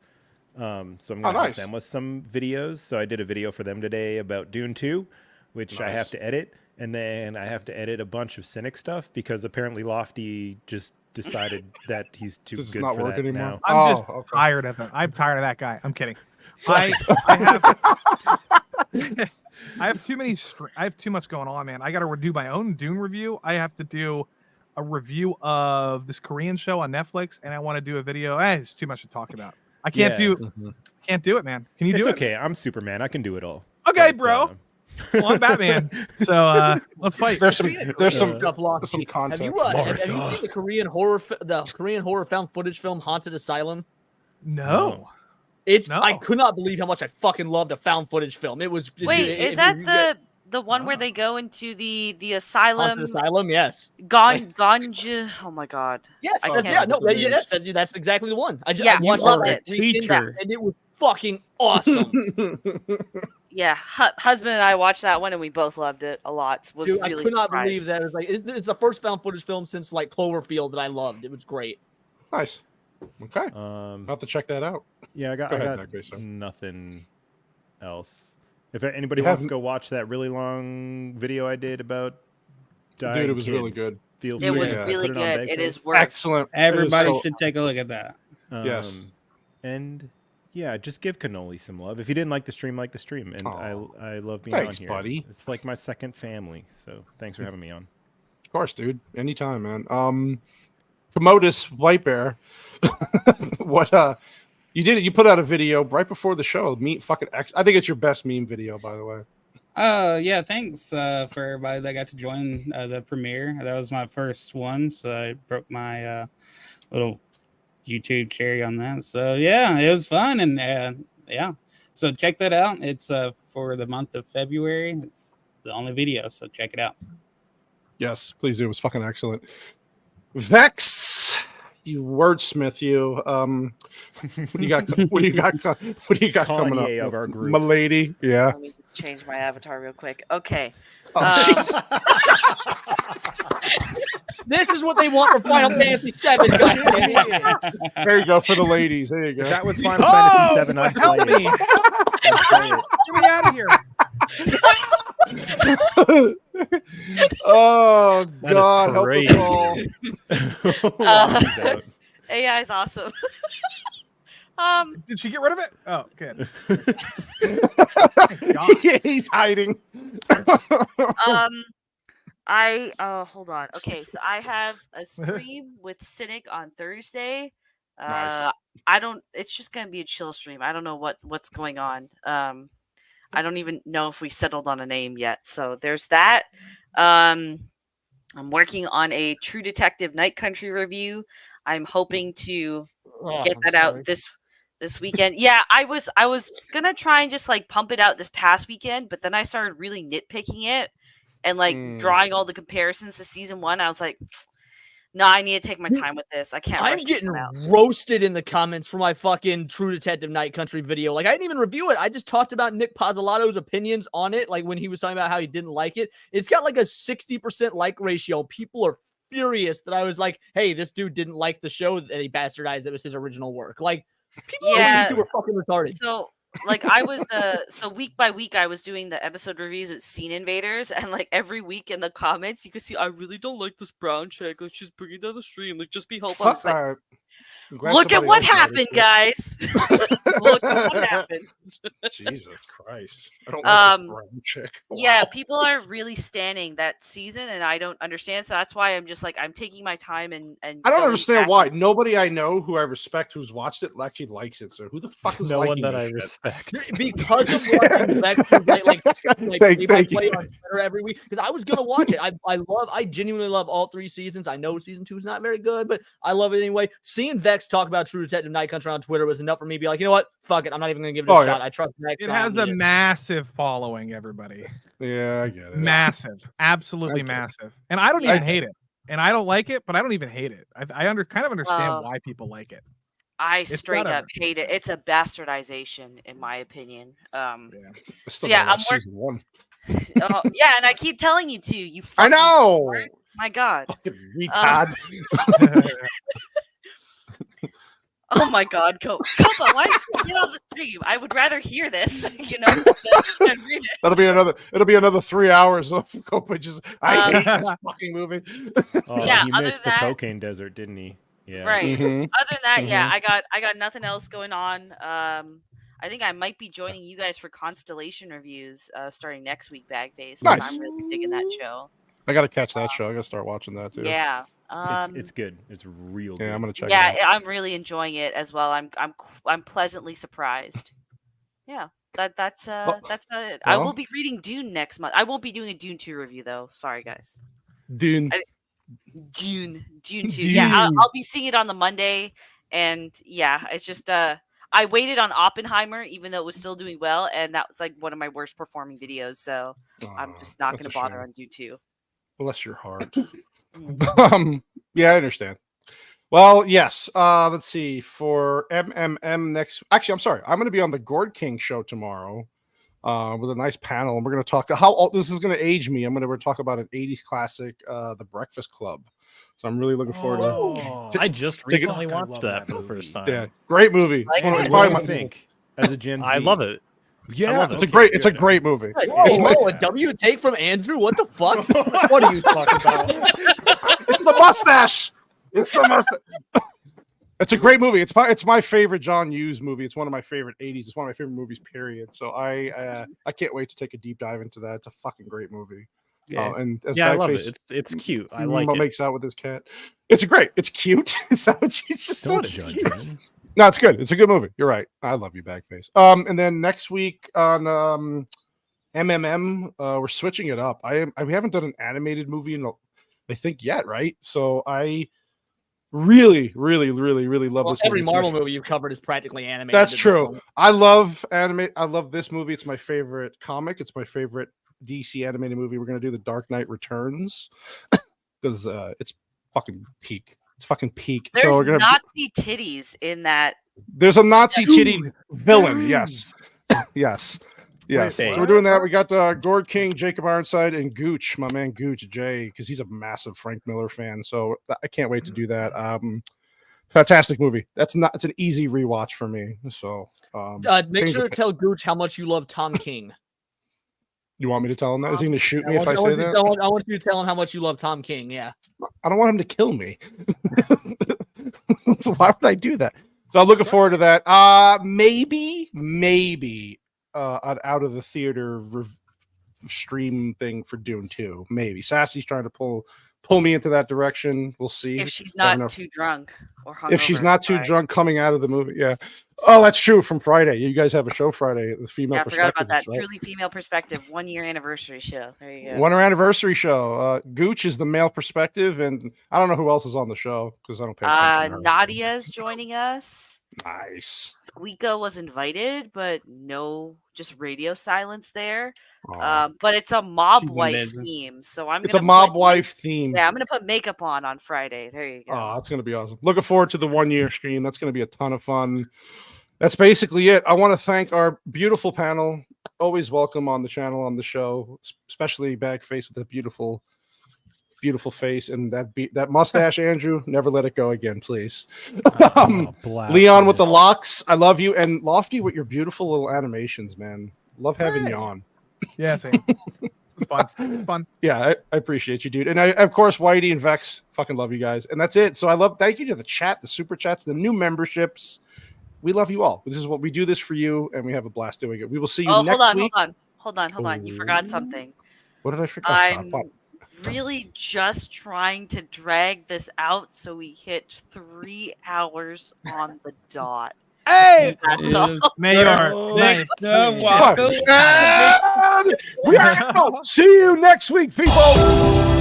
So I'm gonna help nice. them with some videos. So I did a video for them today about Dune 2, which I Nice. have to edit, and then I have to edit a bunch of Cynic stuff because apparently Lofty just decided that he's too Does it good not for work that anymore? now. I'm just okay. tired of him. I'm tired of that guy. I'm kidding. I have too many. I have too much going on, man. I got to do my own Dune review. I have to do a review of this Korean show on Netflix, and I want to do a video. It's too much to talk about. I can't Yeah. can't do it, man. Can you It's do okay. I'm Superman. I can do it all. it? Okay, But, bro. Well, I'm Batman. So let's fight. There's some Stuff, Lockie. some content. Have you seen the Korean horror found footage film Haunted Asylum? No. I could not believe how much I fucking loved a found footage film. It was. Wait, is that the one where they go into the asylum? Haunted Asylum? Yes. Ganja. Oh my God. Yes. I That's, can't yeah. No. remember the Yes. names. That's exactly the one. I Yeah, watched loved that it. Teacher. and it was fucking awesome. Yeah, husband and I watched that one and we both loved it a lot. Was Dude, really I could not surprised. believe that. It was like it's the first found footage film since like Cloverfield that I loved. It was great. Nice. Okay. I'll have to check that out. Yeah, I got Backface, sir. nothing else. If anybody You wants to haven't- go watch that really long video I did about dying Dude, it was really kids, good. Feel It free was to really put it on good. It Bagface. is worth. Excellent. Everybody It is so- should take a look at that. Yes. And yeah, just give Cannoli some love. If you didn't like the stream, like the stream. And I love being Thanks, on here. buddy. It's like my second family. So thanks for having me on. Of course, dude. Anytime, man. Commodus White Bear. What you did it, you put out a video right before the show. I think it's your best meme video, by the way. Yeah, thanks for everybody that got to join the premiere. That was my first one, so I broke my little YouTube cherry on that. So yeah, it was fun, and yeah, so check that out. It's for the month of February. It's the only video, so check it out. Yes, please do. It was fucking excellent. Vex, you wordsmith, you. What do you got? What do you got? What do you got coming up, Kanye of our group. my lady? Yeah. Let me change my avatar real quick. Okay. Oh, jeez. This is what they want for Final Fantasy VII, guys. There you go for the ladies. There you go. If that was Final Fantasy VII, I'd help play me. it. I'd play it. Get me out of here. Oh That is God, help crazy. us all. He's out. AI is awesome. Did she get rid of it? Oh, good. Yeah, he's hiding. Hold on. Okay, so I have a stream with Cynic on Thursday. Nice. It's just gonna be a chill stream. I don't know what's going on. I don't even know if we settled on a name yet. So there's that. I'm working on a True Detective Night Country review. I'm hoping to get that out this weekend. Yeah, I was gonna try and just like pump it out this past weekend, but then I started really nitpicking it and like drawing all the comparisons to season 1. I was like, no, I need to take my time with this. I can't. I'm rush this getting one out. roasted in the comments for my fucking True Detective Night Country video. Like, I didn't even review it. I just talked about Nick Pozzolato's opinions on it. Like, when he was talking about how he didn't like it. It's got like a 60% like ratio. People are furious that I was like, hey, this dude didn't like the show that he bastardized. That was his original work. Like, people are super fucking retarded. So, like, I was week by week, I was doing the episode reviews of Scene Invaders, and like every week in the comments, you could see, I really don't like this brown chick. Like, she's bringing down the stream. Like, just be helpful. I'm just like, look at what happened, guys. Look at what happened. Jesus Christ. I don't like this brown chick. Wow. Yeah, people are really standing that season, and I don't understand. So that's why I'm just like, I'm taking my time and I don't going understand back why. Nobody I know who I respect who's watched it actually likes it. So who the fuck is No one liking that this I shit? respect. Because of watching Lex like play on Twitter every week. Because I was gonna watch it. I genuinely love all 3 seasons. I know season 2 is not very good, but I love it anyway. Seeing Vex talk about True Detective Night Country on Twitter was enough for me to be like, you know what? Fuck it. I'm not even gonna give it a shot. I trust Vex. It has a massive following, everybody. Yeah, I get it. Massive. Absolutely massive. And I don't even hate it. And I don't like it, but I don't even hate it. I kind of understand why people like it. I straight up hate it. It's a bastardization, in my opinion. I'm season 1. Yeah, and I keep telling you to. You. I know. Retard. My God. Fucking retard. Oh my God, Copa, why did you get on the stream? I would rather hear this, than read it. It'll be another 3 hours of Copa just I hate this fucking movie. Yeah, he missed the cocaine desert, didn't he? Yeah. Right. Other than that, yeah, I got nothing else going on. I think I might be joining you guys for Constellation reviews starting next week, Bagface. Nice. I'm really digging that show. I gotta catch that show. I gotta start watching that too. Yeah. It's good. It's real good. Yeah, I'm gonna check it out. Yeah, I'm really enjoying it as well. I'm pleasantly surprised. Yeah. That's about it. I will be reading Dune next month. I won't be doing a Dune 2 review though. Sorry guys. Dune 2. Yeah, I'll be seeing it on the Monday, and yeah, it's just I waited on Oppenheimer even though it was still doing well, and that was like one of my worst performing videos, so I'm just not going to bother on Dune 2. Bless your heart. Yeah, I understand. Well, yes. Let's see. For MMM next. Actually, I'm sorry. I'm going to be on the Gord King show tomorrow with a nice panel, and we're going to talk how old this is going to age me. I'm going to talk about an 80s classic, The Breakfast Club. So I'm really looking forward to. I just recently watched that for the first time. Yeah, great movie. What do you think as a Gen Z? I love it. Yeah, it's a great movie. A W take from Andrew? What the fuck? What are you talking about? It's the mustache. It's the mustache. It's a great movie. It's my favorite John Hughes movie. It's one of my favorite 80s. It's one of my favorite movies, period. So I can't wait to take a deep dive into that. It's a fucking great movie. Yeah, and I love it. It's cute. I like it. Makes out with his cat. It's great. It's cute. Is that what you just Don't said? judge, man. No, it's good. It's a good movie. You're right. I love you, Bagface. And then next week on MMM, we're switching it up. We haven't done an animated movie in I think yet, right? So I really love this. Every Marvel movie you've covered is practically animated. That's true. I love anime. I love this movie. It's my favorite comic. It's my favorite DC animated movie. We're gonna do The Dark Knight Returns because it's fucking peak. It's fucking peak. There's so we're gonna Nazi titties in that. There's a Nazi titty villain. Yes. So we're doing that. We got Gord King, Jacob Ironside, and Gooch, my man Gooch Jay, because he's a massive Frank Miller fan. So I can't wait to do that. Fantastic movie. It's an easy rewatch for me. So make sure to tell Gooch how much you love Tom King. You want me to tell him that? Is he going to shoot me if I say that? I want you to tell him how much you love Tom King. Yeah. I don't want him to kill me. So why would I do that? So I'm looking forward to that. Maybe an out of the theater stream thing for Dune 2. Maybe Sassy's trying to pull me into that direction. We'll see if she's not too drunk or hungover. If she's not too drunk coming out of the movie, yeah. Oh, that's true. From Friday, you guys have a show Friday. The female. Yeah, I forgot about that. Right? Truly Female Perspective 1 year anniversary show. There you go. 1 year anniversary show. Gooch is the male perspective, and I don't know who else is on the show because I don't pay attention. Nadia's joining us. Nice. Squeaka was invited, but no, just radio silence there. But it's a mob wife theme, so it's a mob wife theme. Yeah, I'm gonna put makeup on Friday. There you go. Oh, that's gonna be awesome. Looking forward to the 1 year stream. That's gonna be a ton of fun. That's basically it. I want to thank our beautiful panel. Always welcome on the channel, on the show, especially Bagface with a beautiful, beautiful face and that mustache, Andrew. Never let it go again, please. Leon with the locks. I love you. And Lofty with your beautiful little animations, man. Love having you on. Yeah, same. It's fun. It's fun. Yeah, I appreciate you, dude. And I, of course, Whitey and Vex. Fucking love you guys. And that's it. So thank you to the chat, the super chats, the new memberships. We love you all. This is what we do this for you, and we have a blast doing it. We will see you next week. Hold on. You forgot something. What did I forget? I'm really just trying to drag this out so we hit 3 hours on the dot. Hey, that's all. Mayor, we are out. See you next week, people.